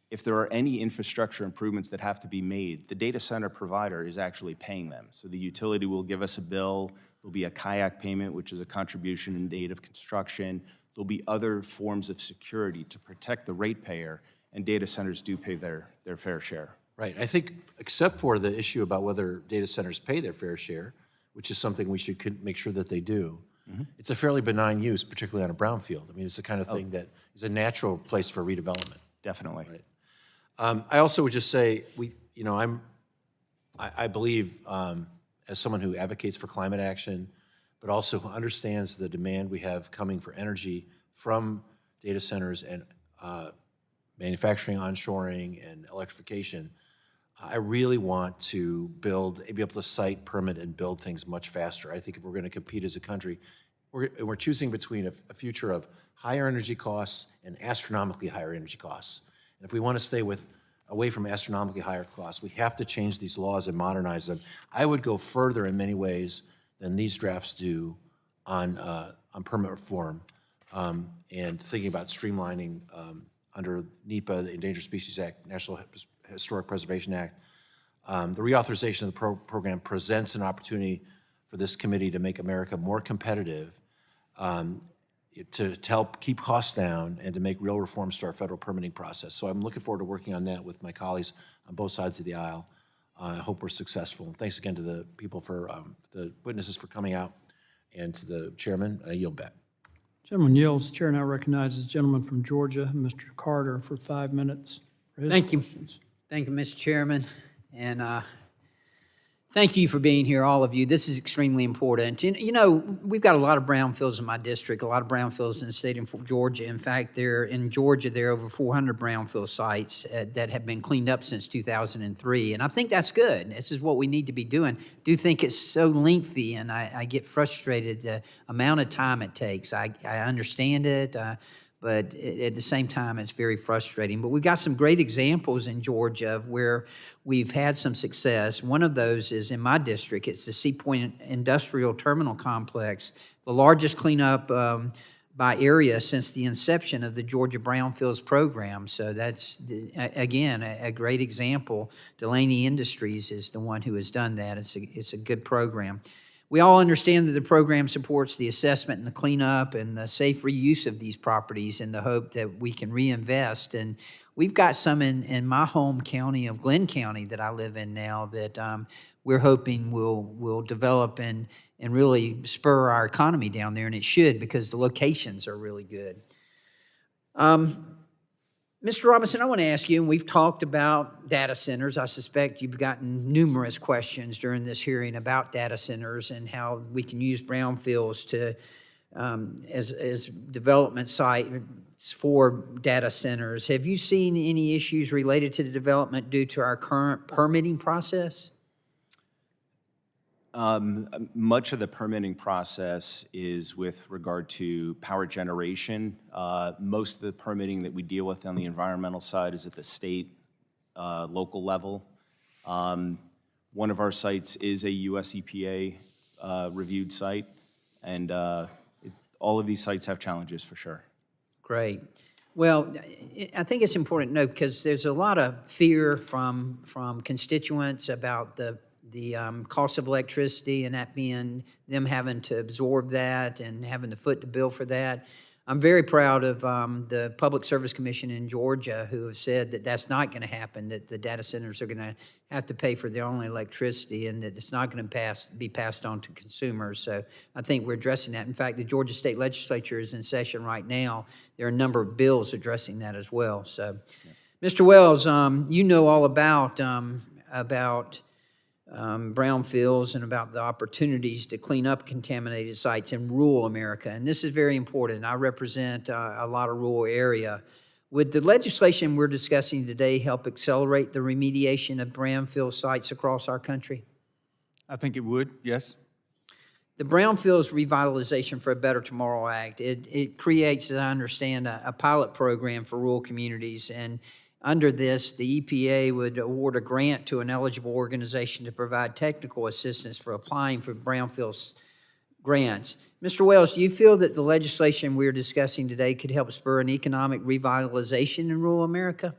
S9: If there are any infrastructure improvements that have to be made, the data center provider is actually paying them. So the utility will give us a bill, there'll be a kayak payment, which is a contribution in aid of construction, there'll be other forms of security to protect the ratepayer, and data centers do pay their fair share.
S16: Right. I think, except for the issue about whether data centers pay their fair share, which is something we should make sure that they do, it's a fairly benign use, particularly on a brownfield. I mean, it's the kind of thing that is a natural place for redevelopment.
S9: Definitely.
S16: Right. I also would just say, I believe, as someone who advocates for climate action, but also who understands the demand we have coming for energy from data centers and manufacturing, onshoring, and electrification, I really want to be able to site, permit, and build things much faster. I think if we're going to compete as a country, we're choosing between a future of higher energy costs and astronomically higher energy costs. And if we want to stay away from astronomically higher costs, we have to change these laws and modernize them. I would go further in many ways than these drafts do on permit reform and thinking about streamlining under NEPA, the Endangered Species Act, National Historic Preservation Act. The reauthorization of the program presents an opportunity for this committee to make America more competitive, to help keep costs down, and to make real reforms to our federal permitting process. So I'm looking forward to working on that with my colleagues on both sides of the aisle. I hope we're successful. And thanks again to the people the witnesses for coming out, and to the chairman. I yield back.
S1: Gentleman yields. The chair now recognizes the gentleman from Georgia, Mr. Carter, for 5 minutes. For his
S17: Thank you.
S1: questions.
S17: Thank you, Mr. Chairman, and thank you for being here, all of you. This is extremely important. You know, we've got a lot of brownfields in my district, a lot of brownfields in the state of Georgia. In fact, in Georgia, there are over 400 brownfield sites that have been cleaned up since 2003, and I think that's good. This is what we need to be doing. I do think it's so lengthy, and I get frustrated the amount of time it takes. I understand it, but at the same time, it's very frustrating. But we've got some great examples in Georgia of where we've had some success. One of those is in my district. It's the Sea Point Industrial Terminal Complex, the largest cleanup by area since the inception of the Georgia Brownfields program. So that's, again, a great example. Delaney Industries is the one who has done that. It's a good program. We all understand that the program supports the assessment and the cleanup and the safe reuse of these properties in the hope that we can reinvest. And we've got some in my home county of Glenn County that I live in now that we're hoping will develop and really spur our economy down there, and it should, because the locations are really good. Mr. Robinson, I want to ask you, and we've talked about data centers. I suspect you've gotten numerous questions during this hearing about data centers and how we can use brownfields to as development sites for data centers. Have you seen any issues related to the development due to our current permitting process?
S9: Much of the permitting process is with regard to power generation. Most of the permitting that we deal with on the environmental side is at the state, local level. One of our sites is a US EPA reviewed site, and all of these sites have challenges for sure.
S17: Great. Well, I think it's important to note, because there's a lot of fear from constituents about the cost of electricity, and that being them having to absorb that and having to foot the bill for that. I'm very proud of the Public Service Commission in Georgia, who have said that that's not going to happen, that the data centers are going to have to pay for their own electricity, and that it's not going to be passed on to consumers. So I think we're addressing that. In fact, the Georgia State Legislature is in session right now. There are a number of bills addressing that as well. So, Mr. Wells, you know all about brownfields and about the opportunities to clean up contaminated sites in rural America. And this is very important. I represent a lot of rural area. Would the legislation we're discussing today help accelerate the remediation of brownfield sites across our country?
S5: I think it would, yes.
S17: The Brownfields Revitalization for a Better Tomorrow Act, it creates, as I understand, a pilot program for rural communities. And under this, the EPA would award a grant to an eligible organization to provide technical assistance for applying for brownfields grants. Mr. Wells, do you feel that the legislation we're discussing today could help spur an economic revitalization in rural America?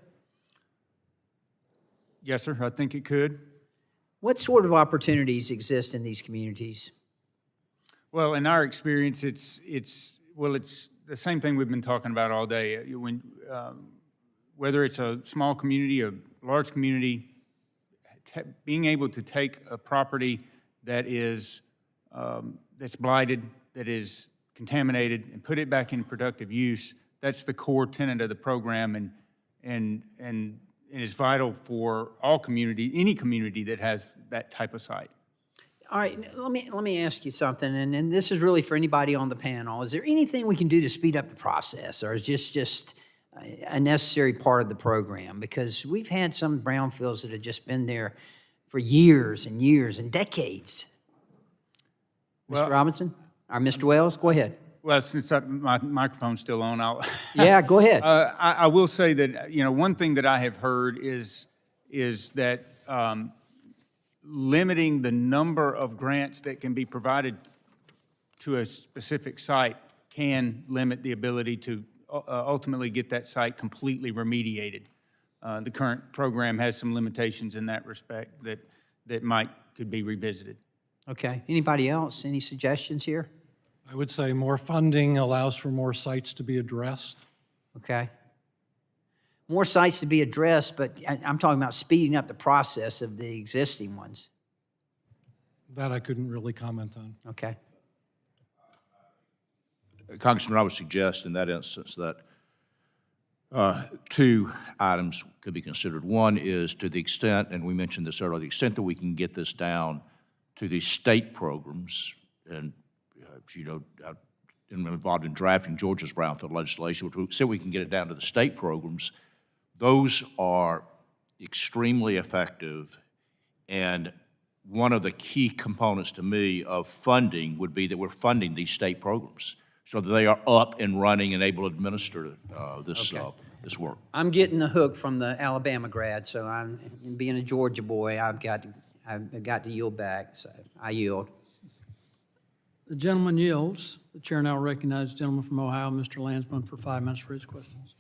S5: Yes, sir, I think it could.
S17: What sort of opportunities exist in these communities?
S5: Well, in our experience, it's the same thing we've been talking about all day. Whether it's a small community or large community, being able to take a property that is that's blighted, that is contaminated, and put it back in productive use, that's the core tenet of the program, and it is vital for any community that has that type of site.
S17: All right, let me ask you something, and this is really for anybody on the panel. Is there anything we can do to speed up the process, or is just a necessary part of the program? Because we've had some brownfields that have just been there for years and years and decades. Mr. Robinson? Or Mr. Wells? Go ahead.
S5: Well, since my microphone's still on, I'll...
S17: Yeah, go ahead.
S5: I will say that, one thing that I have heard is that limiting the number of grants that can be provided to a specific site can limit the ability to ultimately get that site completely remediated. The current program has some limitations in that respect that could be revisited.
S17: Okay. Anybody else? Any suggestions here?
S7: I would say more funding allows for more sites to be addressed.
S17: Okay. More sites to be addressed, but I'm talking about speeding up the process of the existing ones.
S7: That I couldn't really comment on.
S17: Okay.
S6: Congressman, I would suggest in that instance that two items could be considered. One is to the extent, and we mentioned this earlier, the extent that we can get this down to the state programs, and I've been involved in drafting Georgia's brownfield legislation, which we said we can get it down to the state programs. Those are extremely effective, and one of the key components to me of funding would be that we're funding these state programs so that they are up and running and able to administer this work.
S17: I'm getting the hook from the Alabama grad, so I'm being a Georgia boy. I've got to yield back, so I yield.
S1: The gentleman yields. The chair now recognizes the gentleman from Ohio, Mr. Landsman, for 5 minutes for his questions.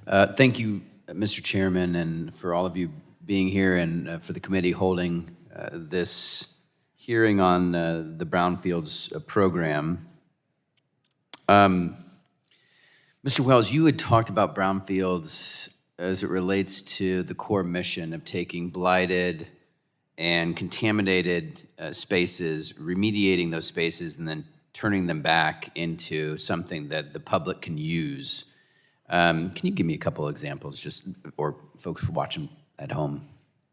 S15: Thank you, Mr. Chairman, and for all of you being here, and for the committee holding this hearing on the Brownfields program. Mr. Wells, you had talked about brownfields as it relates to the core mission of taking blighted and contaminated spaces, remediating those spaces, and then turning them back into something that the public can use. Can you give me a couple examples, or folks watching at home?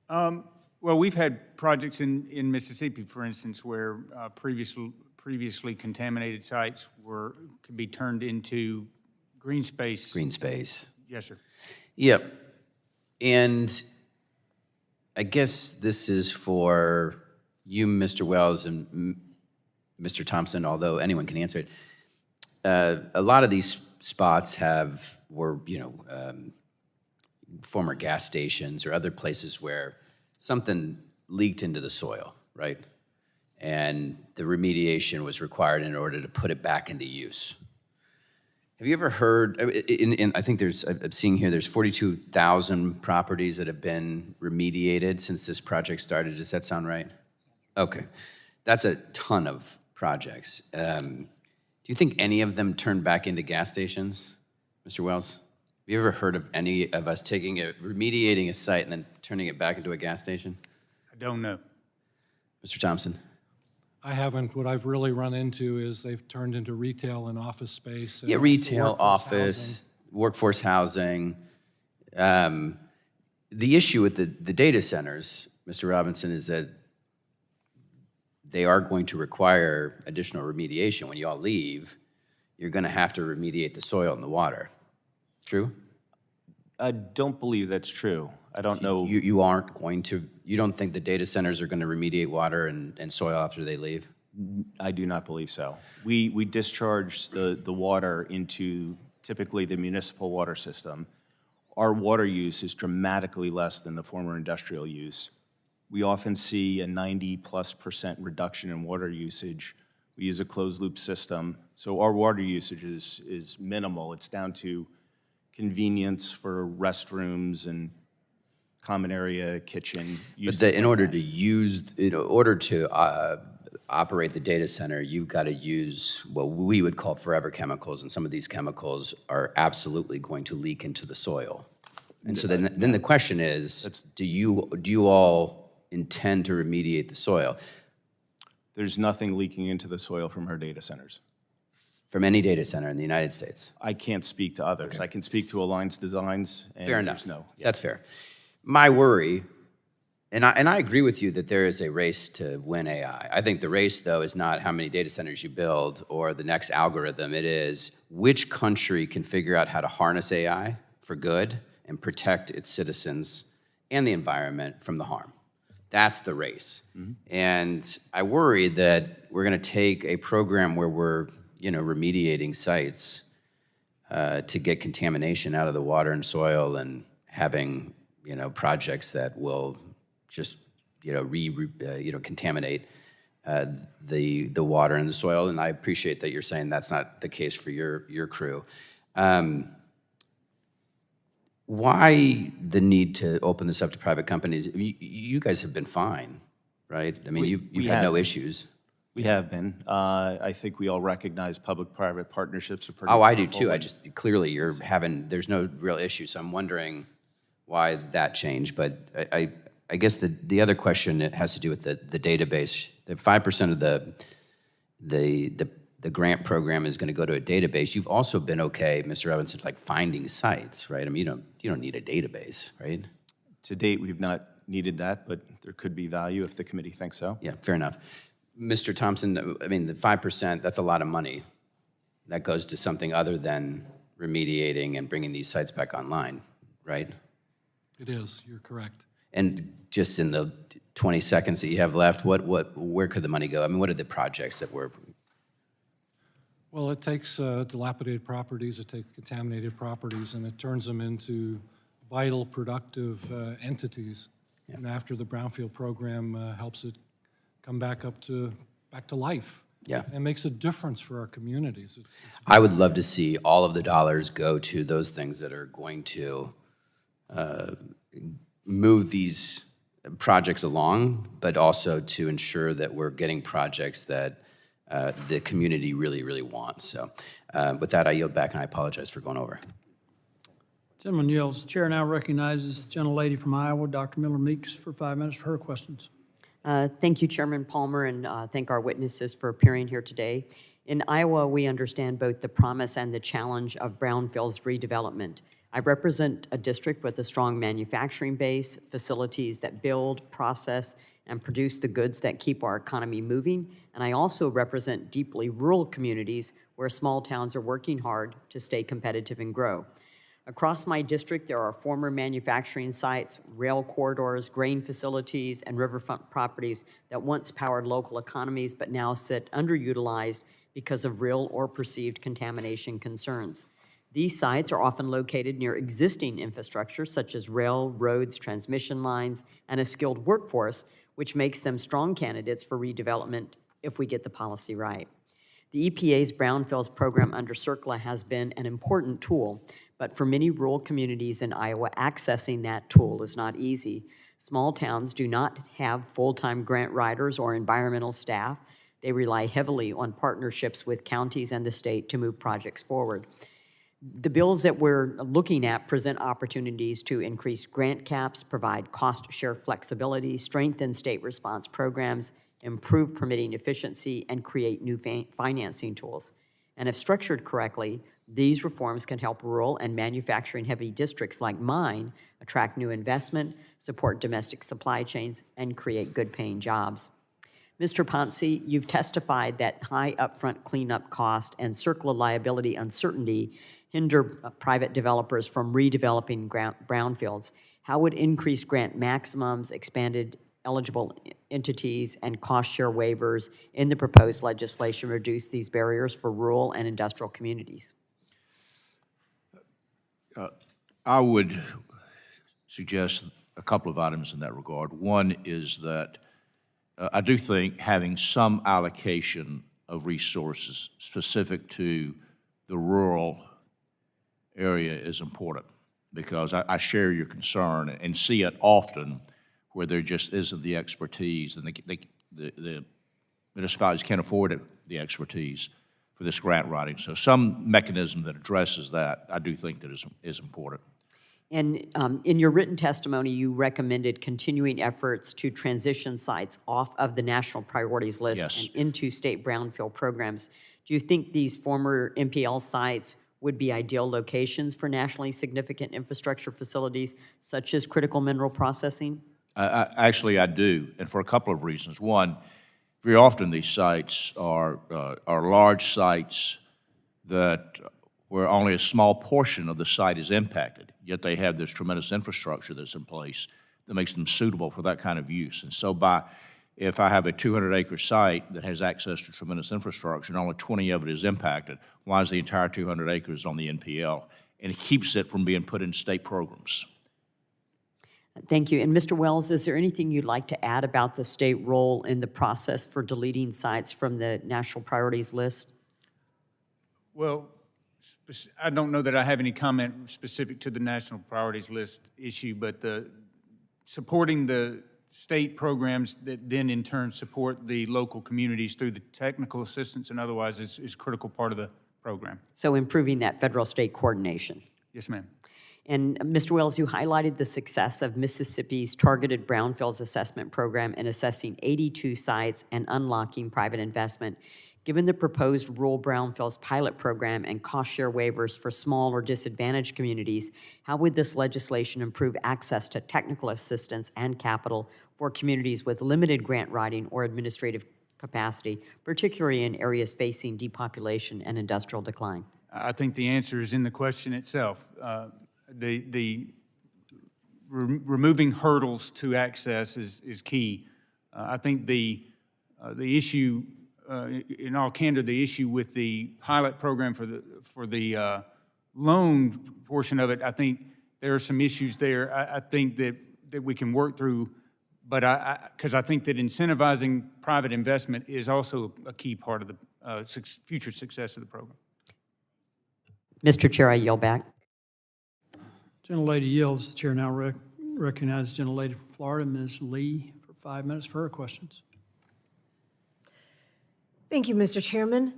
S5: Well, we've had projects in Mississippi, for instance, where previously contaminated sites could be turned into green space.
S15: Green space.
S5: Yes, sir.
S15: Yep. And I guess this is for you, Mr. Wells, and Mr. Thompson, although anyone can answer it. A lot of these spots were former gas stations or other places where something leaked into the soil, right? And the remediation was required in order to put it back into use. Have you ever heard, I think I'm seeing here, there's 42,000 properties that have been remediated since this project started. Does that sound right? Okay. That's a ton of projects.
S18: Do you think any of them turn back into gas stations, Mr. Wells? Have you ever heard of any of us remediating a site and then turning it back into a gas station?
S5: I don't know.
S18: Mr. Thompson?
S7: I haven't. What I've really run into is they've turned into retail and office space. and
S18: Yeah,
S7: also
S18: retail,
S7: workforce
S18: office, workforce housing. The issue with the data centers, Mr. Robinson, is that they are going to require additional remediation. When you all leave, you're going to have to remediate the soil and the water. True?
S9: I don't believe that's true. I don't know.
S18: You aren't going to, you don't think the data centers are going to remediate water and soil after they leave?
S9: I do not believe so. We discharge the water into typically the municipal water system. Our water use is dramatically less than the former industrial use. We often see a 90+% reduction in water usage. We use a closed loop system, so our water usage is minimal. It's down to convenience for restrooms and common area, kitchen.
S18: But in order to operate the data center, you've got to use what we would call forever chemicals, and some of these chemicals are absolutely going to leak into the soil. And so then the question is, do you all intend to remediate the soil?
S9: There's nothing leaking into the soil from our data centers.
S18: From any data center in the United States?
S9: I can't speak to others. I can speak to Alliance Designs, and
S18: Fair enough.
S9: no.
S18: That's fair. My worry, and I agree with you that there is a race to win AI. I think the race, though, is not how many data centers you build or the next algorithm. It is which country can figure out how to harness AI for good and protect its citizens and the environment from the harm. That's the race. And I worry that we're going to take a program where we're remediating sites to get contamination out of the water and soil and having projects that will just contaminate the water and the soil. And I appreciate that you're saying that's not the case for your crew. Why the need to open this up to private companies? You guys have been fine, right? I mean, you've had no issues.
S9: We have been. I think we all recognize public-private partnerships are pretty
S18: Oh, I do
S9: powerful,
S18: too.
S9: but
S18: Clearly there's no real issue, so I'm wondering why that changed. But I guess the other question, it has to do with the database. The 5% of the grant program is going to go to a database. You've also been okay, Mr. Robinson, like finding sites, right? I mean, you don't need a database, right?
S9: to date, we've not needed that, but there could be value if the committee thinks so.
S18: Yeah, fair enough. Mr. Thompson, I mean, the 5%, that's a lot of money. That goes to something other than remediating and bringing these sites back online, right?
S7: It is, you're correct.
S18: And just in the 20 seconds that you have left, where could the money go? I mean, what are the projects that we're...
S7: Well, it takes dilapidated properties, it takes contaminated properties, and it turns them into vital, productive entities. Yeah. And after the Brownfield program helps it come back to life.
S18: Yeah.
S7: And makes a difference for our communities.
S18: I would love to see all of the dollars go to those things that are going to move these projects along, but also to ensure that we're getting projects that the community really, really wants. So with that, I yield back, and I apologize for going over.
S1: Gentleman yields. Chair now recognizes the gentlelady from Iowa, Dr. Miller Meeks, for 5 minutes for her questions.
S19: Thank you, Chairman Palmer, and thank our witnesses for appearing here today. In Iowa, we understand both the promise and the challenge of brownfields redevelopment. I represent a district with a strong manufacturing base, facilities that build, process, and produce the goods that keep our economy moving. And I also represent deeply rural communities where small towns are working hard to stay competitive and grow. Across my district, there are former manufacturing sites, rail corridors, grain facilities, and riverfront properties that once powered local economies but now sit underutilized because of real or perceived contamination concerns. These sites are often located near existing infrastructure such as rail, roads, transmission lines, and a skilled workforce, which makes them strong candidates for redevelopment if we get the policy right. The EPA's Brownfields program under CERCLA has been an important tool, but for many rural communities in Iowa, accessing that tool is not easy. Small towns do not have full-time grant writers or environmental staff. They rely heavily on partnerships with counties and the state to move projects forward. The bills that we're looking at present opportunities to increase grant caps, provide cost-share flexibility, strengthen state response programs, improve permitting efficiency, and create new financing tools. And if structured correctly, these reforms can help rural and manufacturing-heavy districts like mine attract new investment, support domestic supply chains, and create good-paying jobs. Mr. Ponce, you've testified that high upfront cleanup cost and circular liability uncertainty hinder private developers from redeveloping brownfields. How would increased grant maximums, expanded eligible entities, and cost-share waivers in the proposed legislation reduce these barriers for rural and industrial communities?
S6: I would suggest a couple of items in that regard. One is that I do think having some allocation of resources specific to the rural area is important, because I share your concern and see it often where there just isn't the expertise, and the municipalities can't afford the expertise for this grant writing. So some mechanism that addresses that, I do think that is important.
S19: And in your written testimony, you recommended continuing efforts to transition sites off of the national priorities list
S6: Yes.
S19: and into state brownfield programs. Do you think these former MPL sites would be ideal locations for nationally significant infrastructure facilities, such as critical mineral processing?
S6: Actually, I do, and for a couple of reasons. One, very often these sites are large sites where only a small portion of the site is impacted, yet they have this tremendous infrastructure that's in place that makes them suitable for that kind of use. And so if I have a 200-acre site that has access to tremendous infrastructure and only 20 of it is impacted, why is the entire 200 acres on the NPL? And it keeps it from being put in state programs.
S19: Thank you. And Mr. Wells, is there anything you'd like to add about the state role in the process for deleting sites from the national priorities list?
S5: Well, I don't know that I have any comment specific to the national priorities list issue, but supporting the state programs that then in turn support the local communities through the technical assistance and otherwise is a critical part of the program.
S19: So improving that federal-state coordination.
S5: Yes, ma'am.
S19: And Mr. Wells, you highlighted the success of Mississippi's targeted brownfields assessment program in assessing 82 sites and unlocking private investment. Given the proposed rural brownfields pilot program and cost-share waivers for small or disadvantaged communities, how would this legislation improve access to technical assistance and capital for communities with limited grant writing or administrative capacity, particularly in areas facing depopulation and industrial decline?
S5: I think the answer is in the question itself. Removing hurdles to access is key. I think the issue, in all candor, the issue with the pilot program for the loan portion of it, I think there are some issues there. I think that we can work through, but because I think that incentivizing private investment is also a key part of the future success of the program.
S19: Mr. Chair, I yield back.
S1: Gentlelady yields. The chair now recognizes Gentlelady from Florida, Ms. Lee, for 5 minutes for her questions.
S11: Thank you, Mr. Chairman.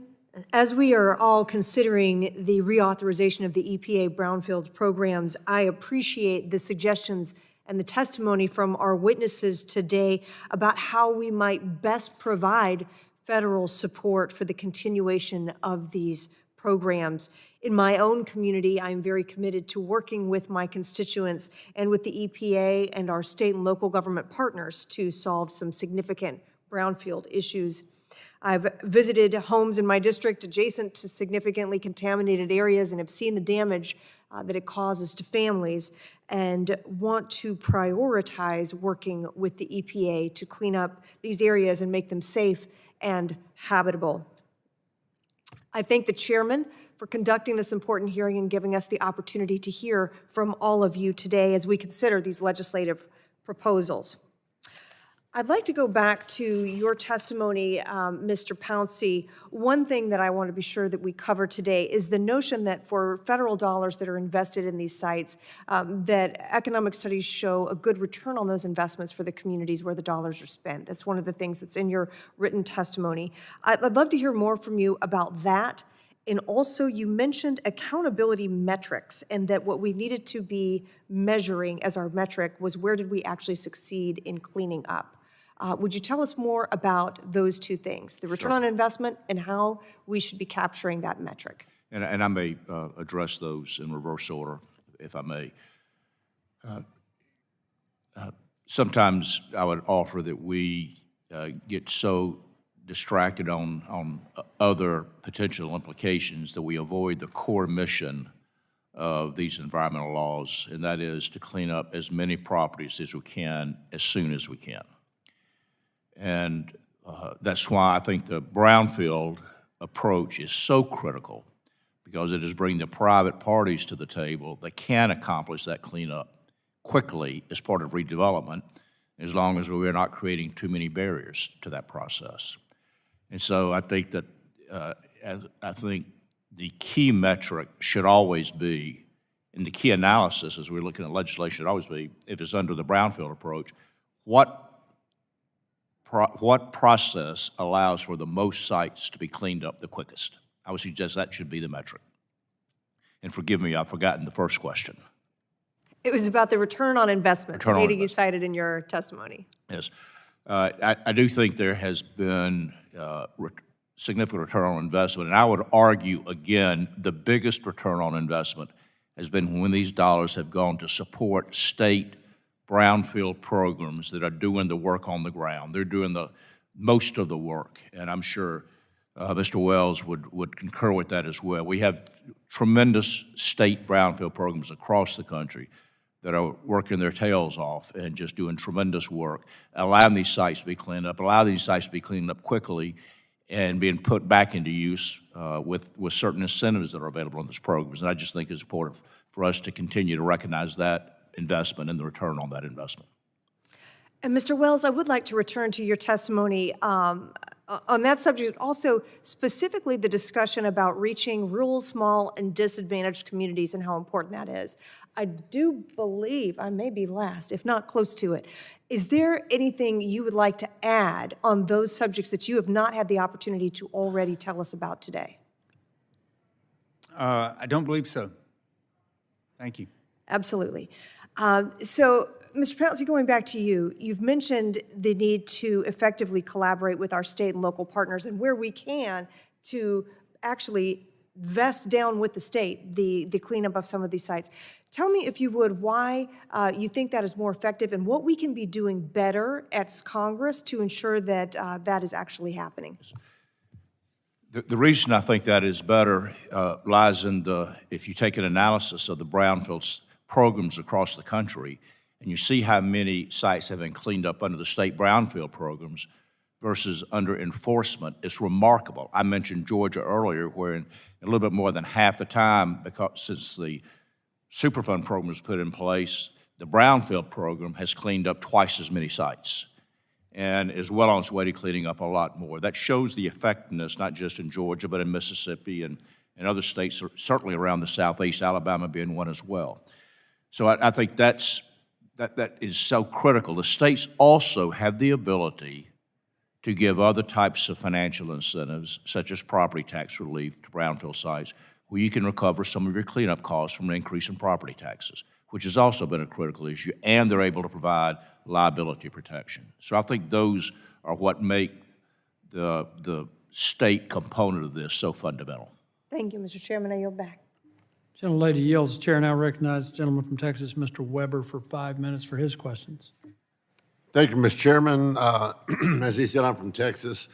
S11: As we are all considering the reauthorization of the EPA brownfield programs, I appreciate the suggestions and the testimony from our witnesses today about how we might best provide federal support for the continuation of these programs. In my own community, I'm very committed to working with my constituents and with the EPA and our state and local government partners to solve some significant brownfield issues. I've visited homes in my district adjacent to significantly contaminated areas and have seen the damage that it causes to families and want to prioritize working with the EPA to clean up these areas and make them safe and habitable. I thank the chairman for conducting this important hearing and giving us the opportunity to hear from all of you today as we consider these legislative proposals. I'd like to go back to your testimony, Mr. Pouncey. One thing that I want to be sure that we cover today is the notion that for federal dollars that are invested in these sites, that economic studies show a good return on those investments for the communities where the dollars are spent. That's one of the things that's in your written testimony. I'd love to hear more from you about that. And also, you mentioned accountability metrics, and that what we needed to be measuring as our metric was where did we actually succeed in cleaning up. Would you tell us more about those two things, the return on investment and how we should be capturing that metric?
S6: And I may address those in reverse order, if I may. Sometimes I would offer that we get so distracted on other potential implications that we avoid the core mission of these environmental laws, and that is to clean up as many properties as we can as soon as we can. And that's why I think the brownfield approach is so critical, because it is bringing the private parties to the table that can accomplish that cleanup quickly as part of redevelopment, as long as we are not creating too many barriers to that process. And so I think that I think the key metric should always be, and the key analysis as we're looking at legislation should always be, if it's under the brownfield approach, what process allows for the most sites to be cleaned up the quickest? I would suggest that should be the metric. And forgive me, I've forgotten the first question.
S11: It was about the return on investment, the
S6: Return on
S11: data you
S6: investment.
S11: cited in your testimony.
S6: Yes. I do think there has been significant return on investment, and I would argue, again, the biggest return on investment has been when these dollars have gone to support state brownfield programs that are doing the work on the ground. They're doing most of the work, and I'm sure Mr. Wells would concur with that as well. We have tremendous state brownfield programs across the country that are working their tails off and just doing tremendous work, allowing these sites to be cleaned up, allowing these sites to be cleaned up quickly, and being put back into use with certain incentives that are available in these programs. And I just think it's important for us to continue to recognize that investment and the return on that investment.
S11: And Mr. Wells, I would like to return to your testimony on that subject, also specifically the discussion about reaching rural, small, and disadvantaged communities and how important that is. I do believe I may be last, if not close to it. Is there anything you would like to add on those subjects that you have not had the opportunity to already tell us about today?
S5: I don't believe so. Thank you.
S11: Absolutely. So, Mr. Pouncey, going back to you, you've mentioned the need to effectively collaborate with our state and local partners, and where we can to actually vest down with the state the cleanup of some of these sites. Tell me, if you would, why you think that is more effective and what we can be doing better as Congress to ensure that that is actually happening.
S6: The reason I think that is better lies in if you take an analysis of the brownfield programs across the country, and you see how many sites have been cleaned up under the state brownfield programs versus under enforcement, it's remarkable. I mentioned Georgia earlier, where in a little bit more than half the time, since the Superfund program was put in place, the brownfield program has cleaned up twice as many sites and is well on its way to cleaning up a lot more. That shows the effectiveness, not just in Georgia, but in Mississippi and other states, certainly around the Southeast, Alabama being one as well. So I think that is so critical. The states also have the ability to give other types of financial incentives, such as property tax relief to brownfield sites, where you can recover some of your cleanup costs from an increase in property taxes, which has also been a critical issue, and they're able to provide liability protection. So I think those are what make the state component of this so fundamental.
S11: Thank you, Mr. Chairman. I yield back.
S1: Gentlelady yields. The chair now recognizes the gentleman from Texas, Mr. Weber, for 5 minutes for his questions.
S20: Thank you, Mr. Chairman. As he said, I'm from Texas.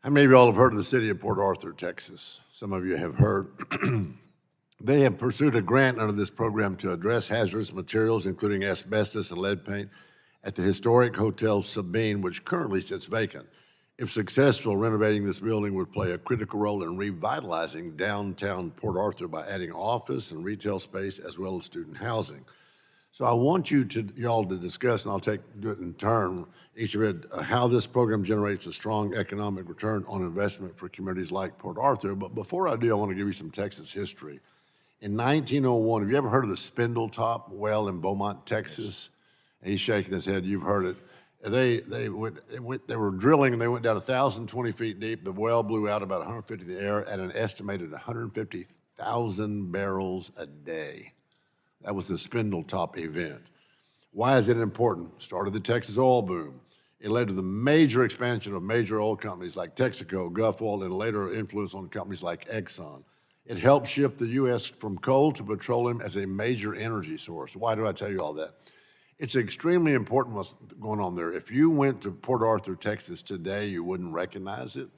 S20: How many of you all have heard of the city of Port Arthur, Texas? Some of you have heard. They have pursued a grant under this program to address hazardous materials, including asbestos and lead paint, at the historic Hotel Sabine, which currently sits vacant. If successful, renovating this building would play a critical role in revitalizing downtown Port Arthur by adding office and retail space as well as student housing. So I want y'all to discuss, and do it in turn, each of it, how this program generates a strong economic return on investment for communities like Port Arthur. But before I do, I want to give you some Texas history. In 1901, have you ever heard of the Spindletop well in Beaumont, Texas? And he's shaking his head. You've heard it. They were drilling, and they went down 1,020 feet deep. The well blew out about 150 in the air at an estimated 150,000 barrels a day. That was the Spindletop event. Why is it important? Started the Texas oil boom. It led to the major expansion of major oil companies like Texaco, Gulf Oil, and later influence on companies like Exxon. It helped shift the U.S. from coal to petroleum as a major energy source. Why do I tell you all that? It's extremely important what's going on there. If you went to Port Arthur, Texas today, you wouldn't recognize it.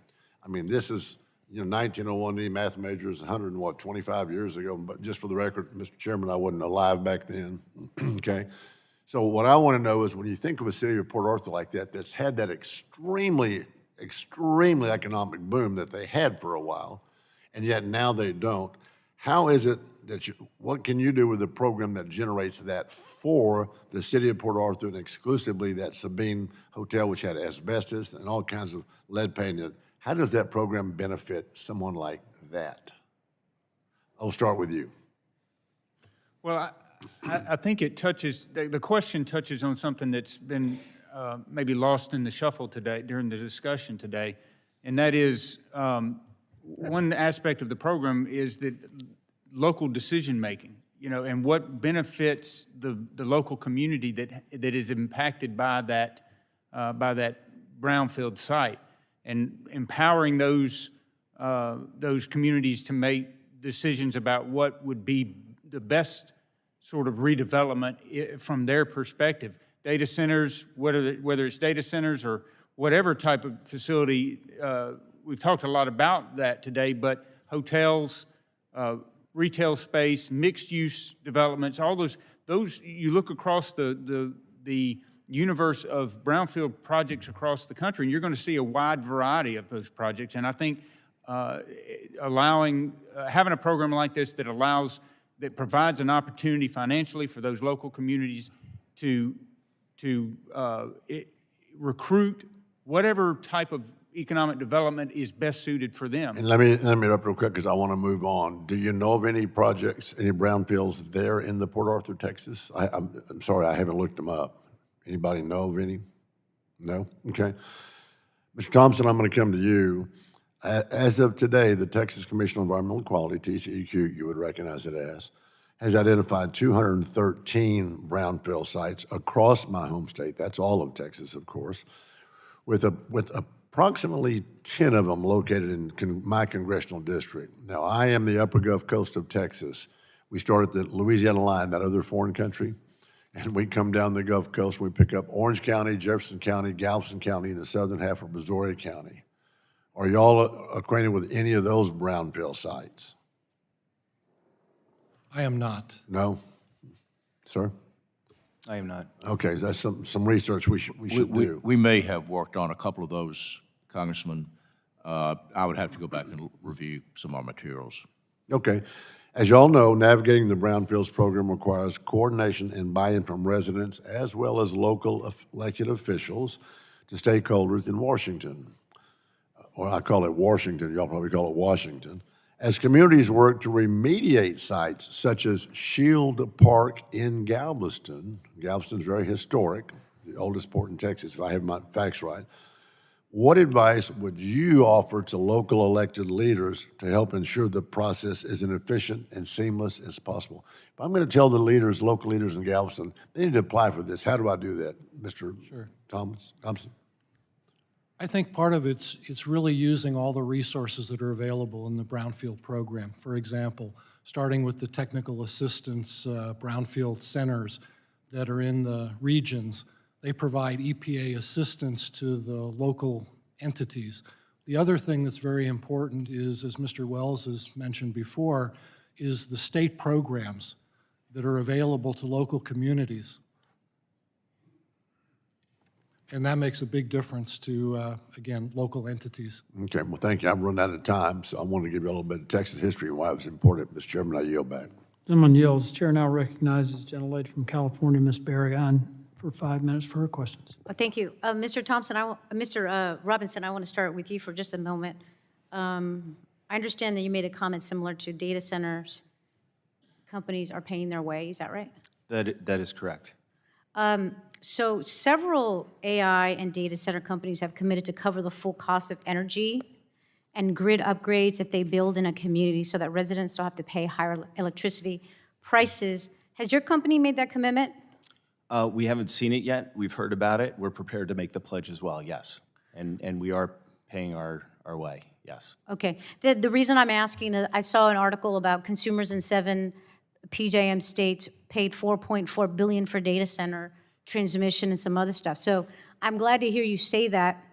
S20: I mean, this is, 1901, the math major is 25 years ago. But just for the record, Mr. Chairman, I wasn't alive back then, okay? So what I want to know is when you think of a city of Port Arthur like that, that's had that extremely economic boom that they had for a while, and yet now they don't, how is it that what can you do with a program that generates that for the city of Port Arthur and exclusively that Sabine Hotel, which had asbestos and all kinds of lead paint in it? How does that program benefit someone like that? I'll start with you.
S5: Well, I think it touches, the question touches on something that's been maybe lost in the shuffle today, during the discussion today, and that is one aspect of the program is that local decision-making, and what benefits the local community that is impacted by that brownfield site, and empowering those communities to make decisions about what would be the best sort of redevelopment from their perspective. Data centers, whether it's data centers or whatever type of facility, we've talked a lot about that today, but hotels, retail space, mixed-use developments, all those you look across the universe of brownfield projects across the country, and you're going to see a wide variety of those projects. And I think having a program like this that provides an opportunity financially for those local communities to recruit whatever type of economic development is best suited for them.
S20: And let me interrupt real quick because I want to move on. Do you know of any projects, any brownfields there in the Port Arthur, Texas? I'm sorry, I haven't looked them up. Anybody know of any? No? Okay. Mr. Thompson, I'm going to come to you. As of today, the Texas Commission on Environmental Quality, TCEQ, you would recognize it as, has identified 213 brownfield sites across my home state. That's all of Texas, of course, with approximately 10 of them located in my congressional district. Now, I am the upper Gulf Coast of Texas. We start at the Louisiana line, that other foreign country, and we come down the Gulf Coast. We pick up Orange County, Jefferson County, Galveston County, and the southern half of Brazoria County. Are y'all acquainted with any of those brownfield sites?
S7: I am not.
S20: No? Sir?
S9: I am not.
S20: Okay, that's some research we should do.
S6: We may have worked on a couple of those, Congressman. I would have to go back and review some of our materials.
S20: Okay. As y'all know, navigating the Brownfields program requires coordination and buy-in from residents as well as local elected officials to stakeholders in Washington. Or I call it Washington, y'all probably call it Washington. As communities work to remediate sites such as Shield Park in Galveston, Galveston's very historic, the oldest port in Texas, if I have my facts right, what advice would you offer to local elected leaders to help ensure the process is as efficient and seamless as possible? If I'm going to tell the leaders, local leaders in Galveston, they need to apply for this, how do I do that, Mr. Thompson?
S7: I think part of it's really using all the resources that are available in the Brownfield program. For example, starting with the technical assistance Brownfield centers that are in the regions. They provide EPA assistance to the local entities. The other thing that's very important is, as Mr. Wells has mentioned before, is the state programs that are available to local communities. And that makes a big difference to, again, local entities.
S20: Okay, well, thank you. I'm running out of time, so I want to give you a little bit of Texas history and why it was important. Mr. Chairman, I yield back.
S1: Gentleman yields. Chair now recognizes the gentlelady from California, Ms. Barragan, for 5 minutes for her questions.
S2: Well, thank you. Mr. Thompson, Mr. Robinson, I want to start with you for just a moment. I understand that you made a comment similar to data centers. Companies are paying their way, is that right?
S9: That is correct.
S2: So several AI and data center companies have committed to cover the full cost of energy and grid upgrades if they build in a community so that residents don't have to pay higher electricity prices. Has your company made that commitment?
S9: We haven't seen it yet. We've heard about it. We're prepared to make the pledge as well, yes. And we are paying our way, yes.
S2: Okay. The reason I'm asking, I saw an article about consumers in 7 PJM states paid $4.4 billion for data center transmission and some other stuff. So I'm glad to hear you say that.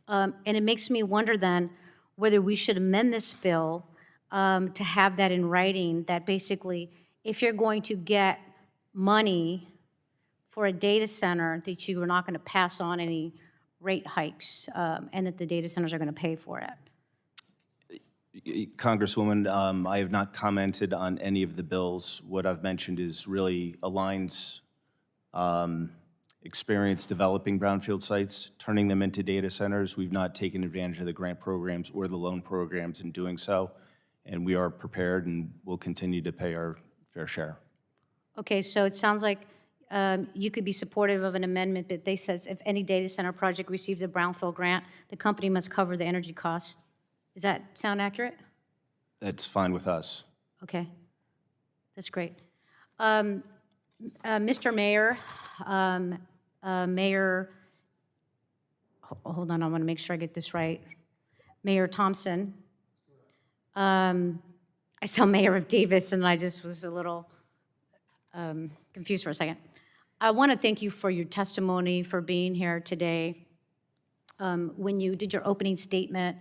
S2: And it makes me wonder then whether we should amend this bill to have that in writing, that basically if you're going to get money for a data center, that you are not going to pass on any rate hikes and that the data centers are going to pay for it.
S9: Congresswoman, I have not commented on any of the bills. What I've mentioned is really aligns experience developing brownfield sites, turning them into data centers. We've not taken advantage of the grant programs or the loan programs in doing so, and we are prepared and will continue to pay our fair share.
S2: Okay, so it sounds like you could be supportive of an amendment that they says if any data center project receives a brownfield grant, the company must cover the energy costs. Does that sound accurate?
S9: That's fine with us.
S2: Okay, that's great. Mr. Mayor, hold on, I want to make sure I get this right. Mayor Thompson. I saw Mayor of Davis, and I just was a little confused for a second. I want to thank you for your testimony, for being here today. When you did your opening statement,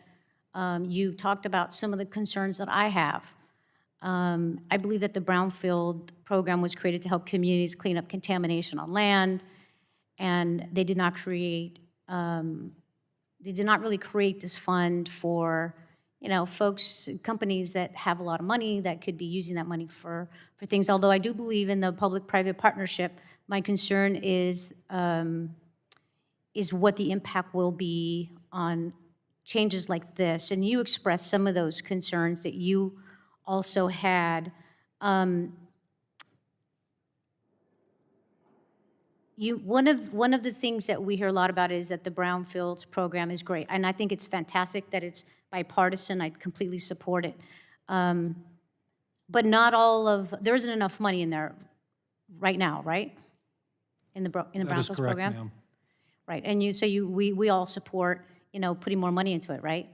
S2: you talked about some of the concerns that I have. I believe that the Brownfield program was created to help communities clean up contamination on land, and they did not create, they did not really create this fund for, you know, folks, companies that have a lot of money that could be using that money for things. Although I do believe in the public-private partnership, my concern is what the impact will be on changes like this. And you expressed some of those concerns that you also had. One of the things that we hear a lot about is that the Brownfields program is great, and I think it's fantastic that it's bipartisan. I completely support it. But not all of, there isn't enough money in there right now, right? In the Brownfields
S7: That is correct,
S2: program?
S7: ma'am.
S2: Right, and we all support, you know, putting more money into it, right?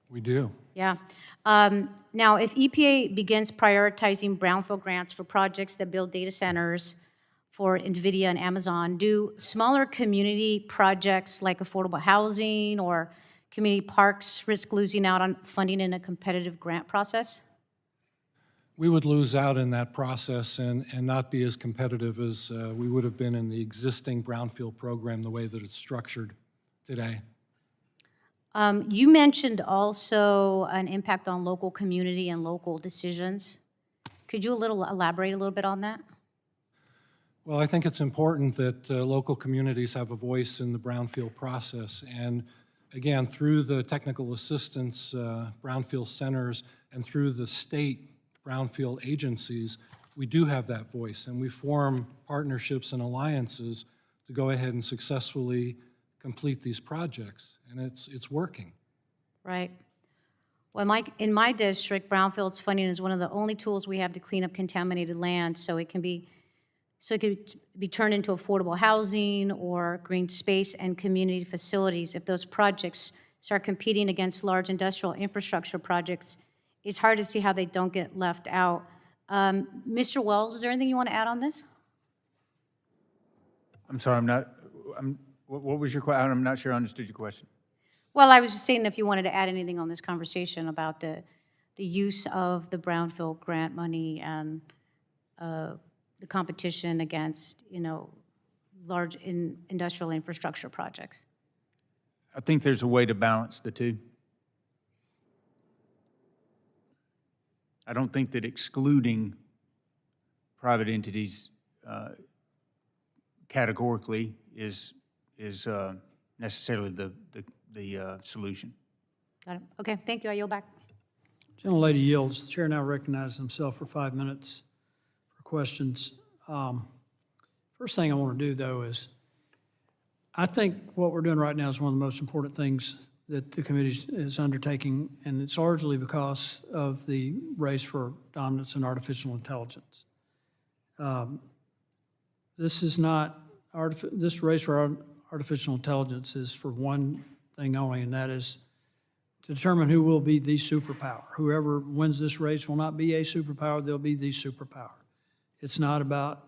S7: We do.
S2: Yeah. Now, if EPA begins prioritizing brownfield grants for projects that build data centers for NVIDIA and Amazon, do smaller community projects like affordable housing or community parks risk losing out on funding in a competitive grant process?
S7: We would lose out in that process and not be as competitive as we would have been in the existing brownfield program, the way that it's structured today.
S2: You mentioned also an impact on local community and local decisions. Could you elaborate a little bit on that?
S7: Well, I think it's important that local communities have a voice in the brownfield process. And again, through the technical assistance brownfield centers and through the state brownfield agencies, we do have that voice. And we form partnerships and alliances to go ahead and successfully complete these projects. And it's working.
S2: Right. Well, in my district, brownfields funding is one of the only tools we have to clean up contaminated land, so it could be turned into affordable housing or green space and community facilities. If those projects start competing against large industrial infrastructure projects, it's hard to see how they don't get left out. Mr. Wells, is there anything you want to add on this?
S5: I'm sorry, what was your question? I'm not sure I understood your question.
S2: Well, I was just saying if you wanted to add anything on this conversation about the use of the brownfield grant money and the competition against, you know, large industrial infrastructure projects.
S5: I think there's a way to balance the two. I don't think that excluding private entities categorically is necessarily the solution.
S2: Got it. Okay, thank you. I yield back.
S1: Gentlelady yields. The chair now recognizes himself for 5 minutes for questions. First thing I want to do, though, is I think what we're doing right now is one of the most important things that the committee is undertaking, and it's largely because of the race for dominance in artificial intelligence. This is not, this race for artificial intelligence is for one thing only, and that is to determine who will be the superpower. Whoever wins this race will not be a superpower, they'll be the superpower. It's not about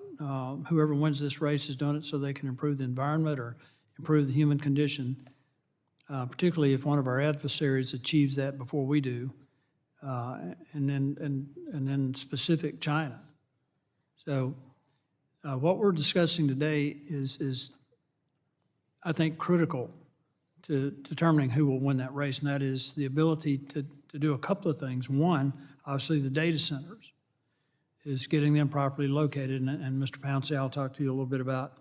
S1: whoever wins this race has done it so they can improve the environment or improve the human condition, particularly if one of our adversaries achieves that before we do, and then specific China. So what we're discussing today is I think, critical to determining who will win that race, and that is the ability to do a couple of things. One, obviously the data centers, is getting them properly located, and Mr. Pouncey, I'll talk to you a little bit about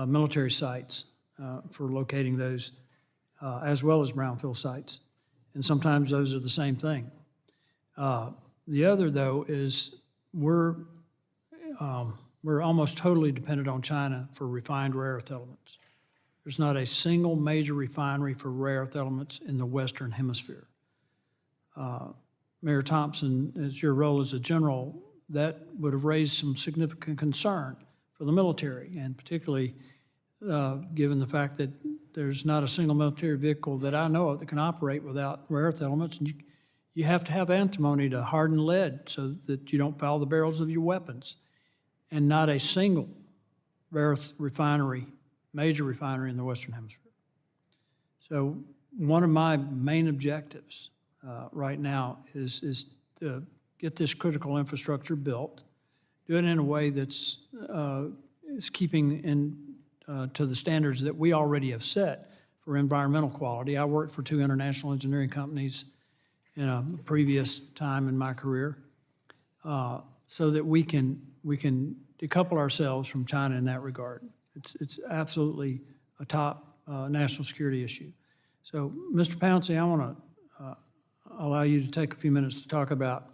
S1: military sites for locating those, as well as brownfield sites. And sometimes those are the same thing. The other, though, is we're almost totally dependent on China for refined rare earth elements. There's not a single major refinery for rare earth elements in the Western Hemisphere. Mayor Thompson, as your role as a general, that would have raised some significant concern for the military, and particularly given the fact that there's not a single military vehicle that I know of that can operate without rare earth elements. And you have to have antimony to harden lead so that you don't foul the barrels of your weapons. And not a single rare earth refinery, major refinery in the Western Hemisphere. So one of my main objectives right now is to get this critical infrastructure built, do it in a way that's is keeping to the standards that we already have set for environmental quality. I worked for 2 international engineering companies in a previous time in my career, so that we can decouple ourselves from China in that regard. It's absolutely a top national security issue. So, Mr. Pouncey, I want to allow you to take a few minutes to talk about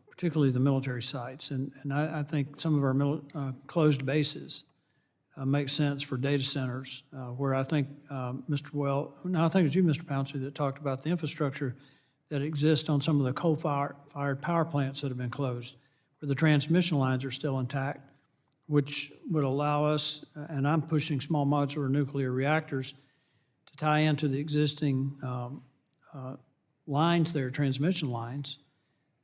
S1: particularly the military sites. And I think some of our closed bases make sense for data centers, where I think I think it was you, Mr. Pouncey, that talked about the infrastructure that exists on some of the coal-fired power plants that have been closed, where the transmission lines are still intact, which would allow us, and I'm pushing small modular nuclear reactors to tie into the existing lines there, transmission lines,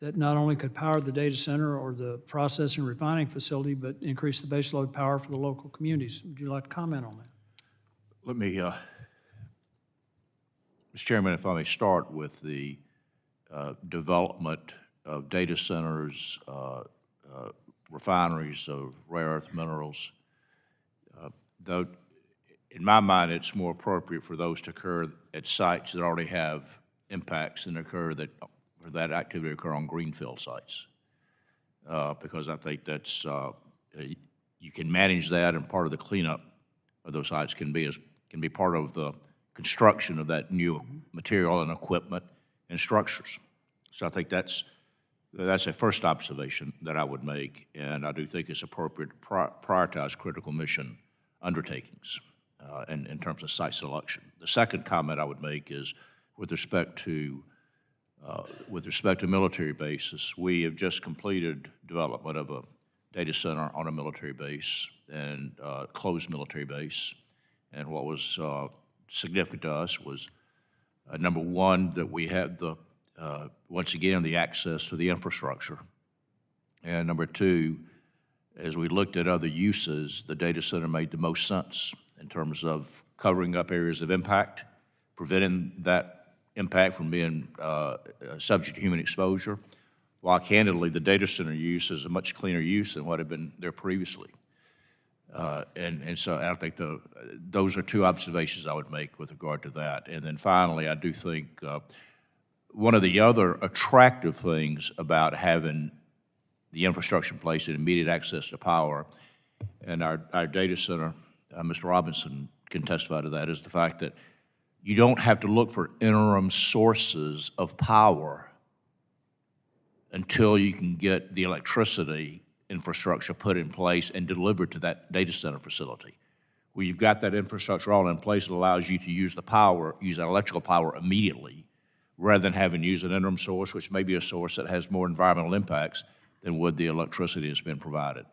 S1: that not only could power the data center or the processing refining facility, but increase the baseload power for the local communities. Would you like to comment on that?
S6: Let me, Mr. Chairman, if I may start with the development of data centers, refineries of rare earth minerals. Though, in my mind, it's more appropriate for those to occur at sites that already have impacts than that activity occur on greenfield sites. Because I think that's, you can manage that, and part of the cleanup of those sites can be part of the construction of that new material and equipment and structures. So I think that's a first observation that I would make, and I do think it's appropriate to prioritize critical mission undertakings in terms of site selection. The second comment I would make is with respect to military bases. We have just completed development of a data center on a military base and closed military base, and what was significant to us was number one, that we had once again, the access to the infrastructure. And number two, as we looked at other uses, the data center made the most sense in terms of covering up areas of impact, preventing that impact from being subject to human exposure, while candidly, the data center use is a much cleaner use than what had been there previously. And so I think those are two observations I would make with regard to that. And then finally, I do think one of the other attractive things about having the infrastructure in place and immediate access to power. And our data center, Mr. Robinson can testify to that, is the fact that you don't have to look for interim sources of power until you can get the electricity infrastructure put in place and delivered to that data center facility. Where you've got that infrastructure all in place, it allows you to use the power, use that electrical power immediately, rather than having to use an interim source, which may be a source that has more environmental impacts than would the electricity that's been provided.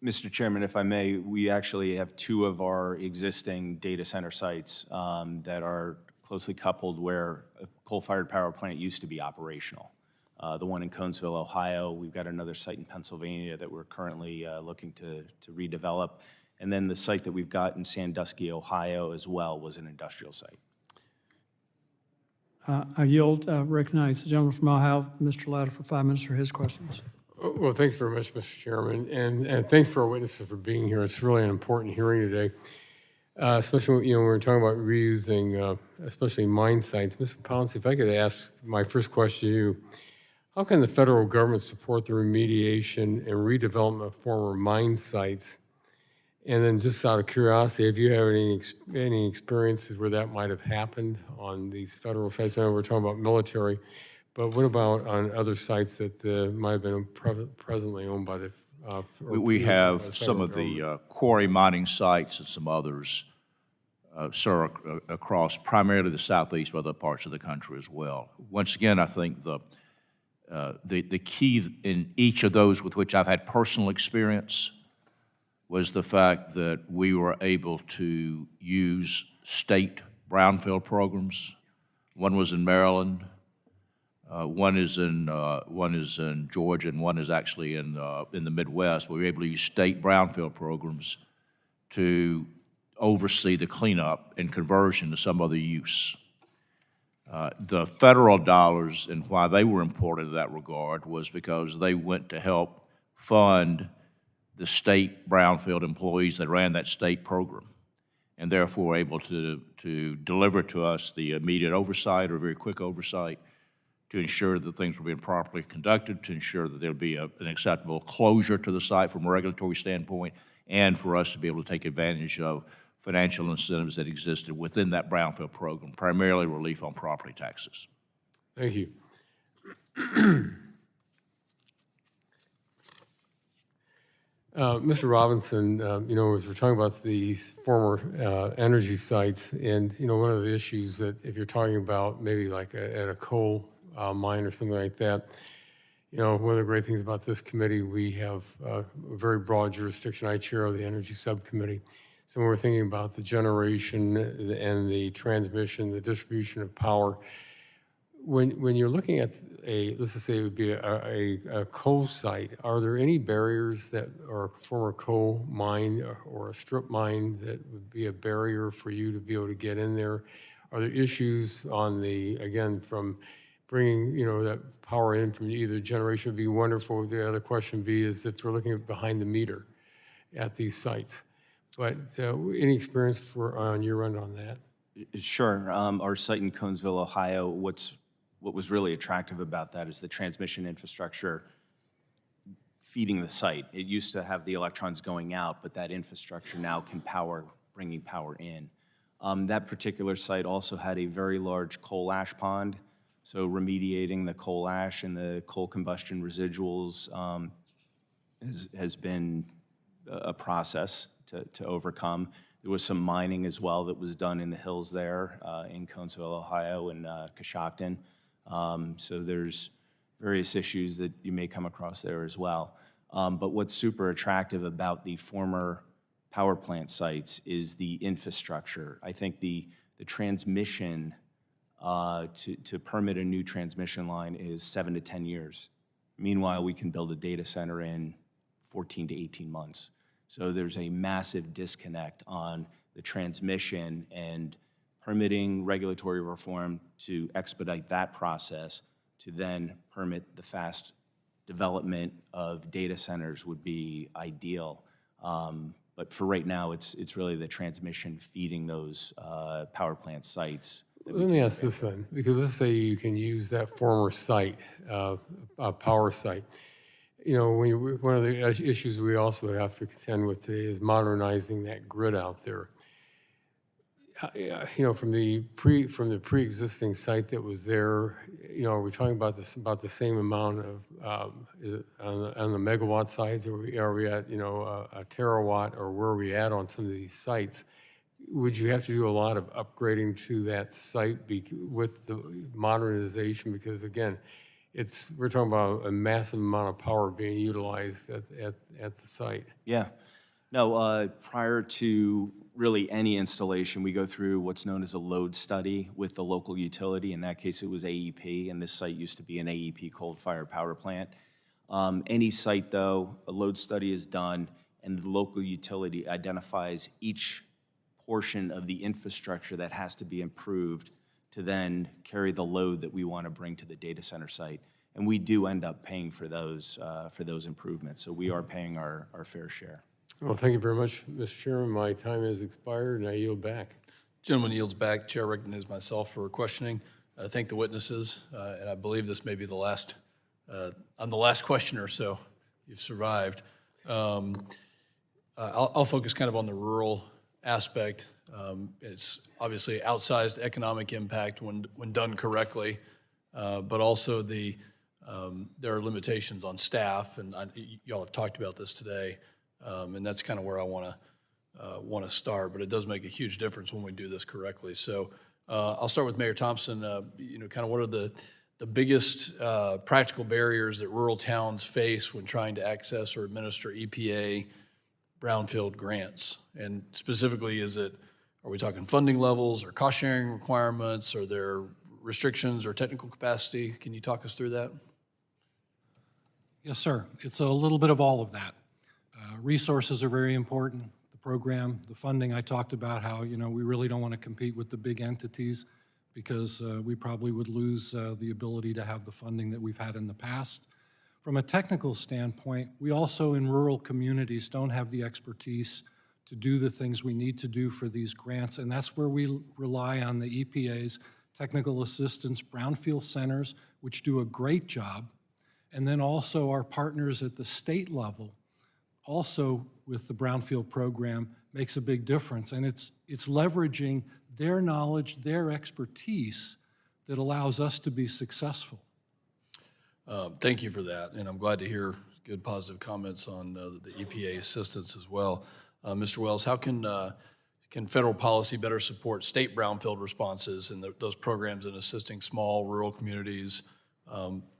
S9: Mr. Chairman, if I may, we actually have 2 of our existing data center sites that are closely coupled where a coal-fired power plant used to be operational. The one in Conesville, Ohio, we've got another site in Pennsylvania that we're currently looking to redevelop. And then the site that we've got in Sandusky, Ohio as well was an industrial site.
S1: I yield, recognize the gentleman from Ohio, Mr. Latta, for 5 minutes for his questions.
S2: Well, thanks very much, Mr. Chairman, and thanks for our witnesses for being here. It's really an important hearing today, especially when we're talking about reusing, especially mine sites. Mr. Pallone, if I could ask my first question to you, how can the federal government support the remediation and redevelopment of former mine sites? And then just out of curiosity, have you had any experiences where that might have happened on these federal sites? I know we're talking about military, but what about on other sites that might have been presently owned by the
S6: We have some of the quarry mining sites and some others, sir, across primarily the southeast, but other parts of the country as well. Once again, I think the key in each of those with which I've had personal experience was the fact that we were able to use state brownfield programs. One was in Maryland, one is in Georgia, and one is actually in the Midwest. We were able to use state brownfield programs to oversee the cleanup and conversion to some other use. The federal dollars and why they were important in that regard was because they went to help fund the state brownfield employees that ran that state program, and therefore able to deliver to us the immediate oversight or very quick oversight to ensure that things were being properly conducted, to ensure that there would be an acceptable closure to the site from a regulatory standpoint, and for us to be able to take advantage of financial incentives that existed within that brownfield program, primarily relief on property taxes.
S2: Thank you. Mr. Robinson, as we're talking about these former energy sites, and one of the issues that if you're talking about maybe like at a coal mine or something like that, one of the great things about this committee, we have a very broad jurisdiction. I chair the Energy Subcommittee. So when we're thinking about the generation and the transmission, the distribution of power, when you're looking at let's just say it would be a coal site, are there any barriers that are a former coal mine or a strip mine that would be a barrier for you to be able to get in there? Are there issues on from bringing, that power in from either generation would be wonderful. The other question would be is if we're looking at behind the meter at these sites. But any experience on your end on that?
S9: Sure. Our site in Conesville, Ohio, what was really attractive about that is the transmission infrastructure feeding the site. It used to have the electrons going out, but that infrastructure now can bringing power in. That particular site also had a very large coal ash pond, so remediating the coal ash and the coal combustion residuals has been a process to overcome. There was some mining as well that was done in the hills there in Conesville, Ohio, and Coshocton. So there's various issues that you may come across there as well. But what's super attractive about the former power plant sites is the infrastructure. I think the transmission to permit a new transmission line is 7 to 10 years. Meanwhile, we can build a data center in 14 to 18 months. So there's a massive disconnect on the transmission and permitting regulatory reform to expedite that process to then permit the fast development of data centers would be ideal. But for right now, it's really the transmission feeding those power plant sites.
S2: Let me ask this then, because let's say you can use that former site, power site.
S17: You know, one of the issues we also have to contend with today is modernizing that grid out there. You know, from the pre-existing site that was there, you know, are we talking about about the same amount of, is it on the megawatt sides, are we at, you know, a terawatt, or where are we at on some of these sites? Would you have to do a lot of upgrading to that site with the modernization? Because again, we're talking about a massive amount of power being utilized at the site.
S9: Yeah. No, prior to really any installation, we go through what's known as a load study with the local utility. In that case, it was AEP, and this site used to be an AEP coal-fired power plant. Any site, though, a load study is done, and the local utility identifies each portion of the infrastructure that has to be improved to then carry the load that we want to bring to the data center site. And we do end up paying for those improvements. So we are paying our fair share.
S17: Well, thank you very much, Mr. Chairman. My time has expired, and I yield back.
S19: Gentleman yields back. Chair recognizes myself for questioning. I thank the witnesses, and I believe this may be the last, I'm the last questioner, so you've survived. I'll focus kind of on the rural aspect. It's obviously outsized economic impact when done correctly, but also there are limitations on staff, and y'all have talked about this today. And that's kind of where I want to start, but it does make a huge difference when we do this correctly. So I'll start with Mayor Thompson. You know, kind of what are the biggest practical barriers that rural towns face when trying to access or administer EPA brownfield grants? And specifically, are we talking funding levels or cost sharing requirements? Are there restrictions or technical capacity? Can you talk us through that?
S7: Yes, sir. It's a little bit of all of that. Resources are very important. The program, the funding, I talked about how, you know, we really don't want to compete with the big entities because we probably would lose the ability to have the funding that we've had in the past. From a technical standpoint, we also in rural communities don't have the expertise to do the things we need to do for these grants, and that's where we rely on the EPA's technical assistance brownfield centers, which do a great job, and then also our partners at the state level also with the brownfield program makes a big difference. And it's leveraging their knowledge, their expertise that allows us to be successful.
S19: Thank you for that, and I'm glad to hear good positive comments on the EPA assistance as well. Mr. Wells, how can federal policy better support state brownfield responses and those programs in assisting small rural communities,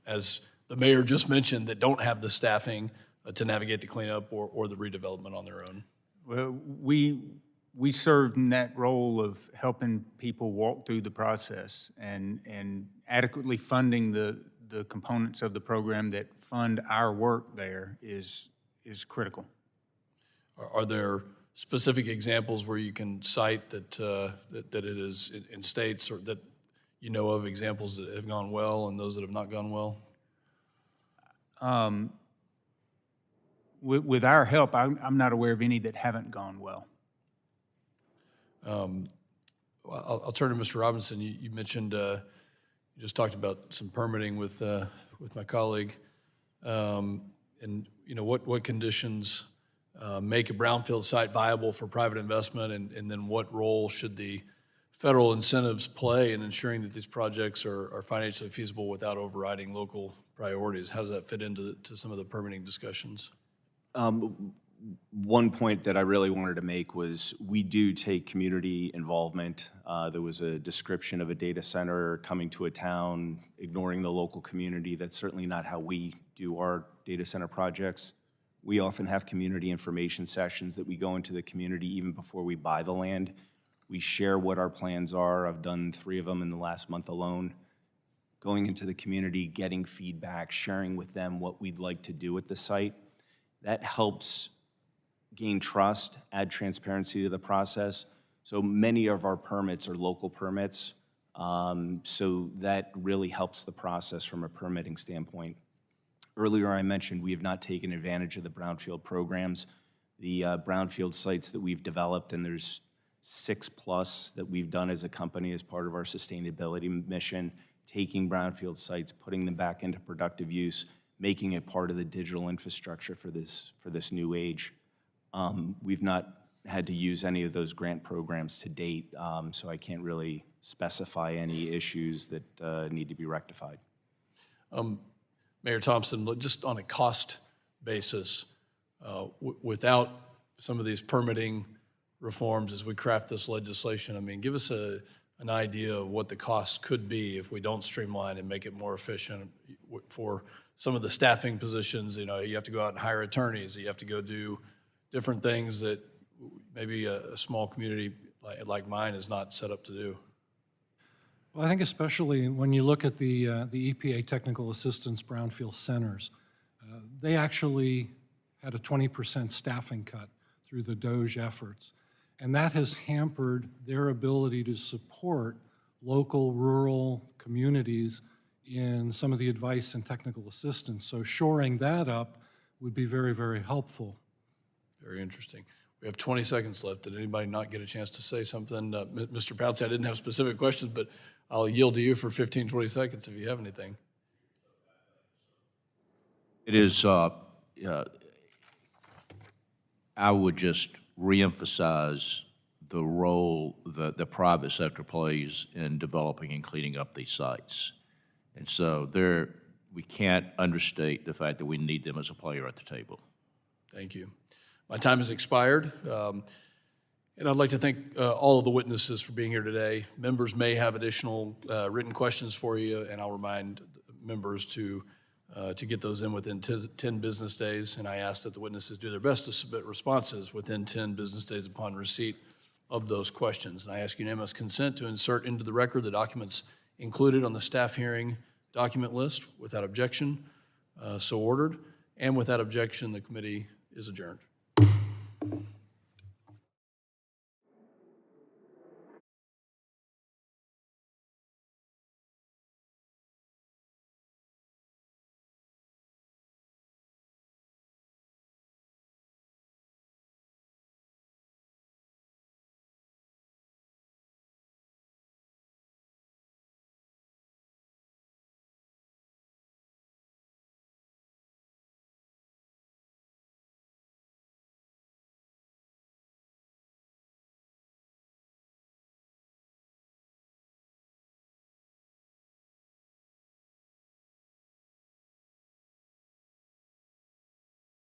S19: as the mayor just mentioned, that don't have the staffing to navigate the cleanup or the redevelopment on their own?
S5: Well, we served in that role of helping people walk through the process and adequately funding the components of the program that fund our work there is critical.
S19: Are there specific examples where you can cite that it is in states, or that you know of examples that have gone well and those that have not gone well?
S5: With our help, I'm not aware of any that haven't gone well.
S19: I'll turn to Mr. Robinson. You mentioned, you just talked about some permitting with my colleague. And you know, what conditions make a brownfield site viable for private investment, and then what role should the federal incentives play in ensuring that these projects are financially feasible without overriding local priorities? How does that fit into some of the permitting discussions?
S9: One point that I really wanted to make was we do take community involvement. There was a description of a data center coming to a town, ignoring the local community. That's certainly not how we do our data center projects. We often have community information sessions that we go into the community even before we buy the land. We share what our plans are. I've done 3 of them in the last month alone. Going into the community, getting feedback, sharing with them what we'd like to do at the site. That helps gain trust, add transparency to the process. So many of our permits are local permits, so that really helps the process from a permitting standpoint. Earlier I mentioned we have not taken advantage of the brownfield programs. The brownfield sites that we've developed, and there's 6+ that we've done as a company as part of our sustainability mission, taking brownfield sites, putting them back into productive use, making it part of the digital infrastructure for this new age. We've not had to use any of those grant programs to date, so I can't really specify any issues that need to be rectified.
S8: Mayor Thompson, just on a cost basis, without some of these permitting reforms as we craft this legislation, I mean, give us an idea of what the cost could be if we don't streamline and make it more efficient for some of the staffing positions. You know, you have to go out and hire attorneys, you have to go do different things that maybe a small community like mine is not set up to do.
S7: Well, I think especially when you look at the EPA Technical Assistance Brownfield Centers, they actually had a 20% staffing cut through the DOGE efforts. And that has hampered their ability to support local rural communities in some of the advice and technical assistance. So shoring that up would be very, very helpful.
S8: Very interesting. We have 20 seconds left. Did anybody not get a chance to say something? Mr. Pouncey, I didn't have specific questions, but I'll yield to you for 15, 20 seconds if you have anything.
S6: It is, I would just reemphasize the role that the private sector plays in developing and cleaning up these sites. And so we can't understate the fact that we need them as a player at the table.
S8: Thank you. My time has expired, and I'd like to thank all of the witnesses for being here today. Members may have additional written questions for you, and I'll remind members to get those in within 10 business days, and I ask that the witnesses do their best to submit responses within 10 business days upon receipt of those questions. And I ask unanimous consent to insert into the record the documents included on the staff hearing document list. Without objection, so ordered. And without objection, the committee is adjourned.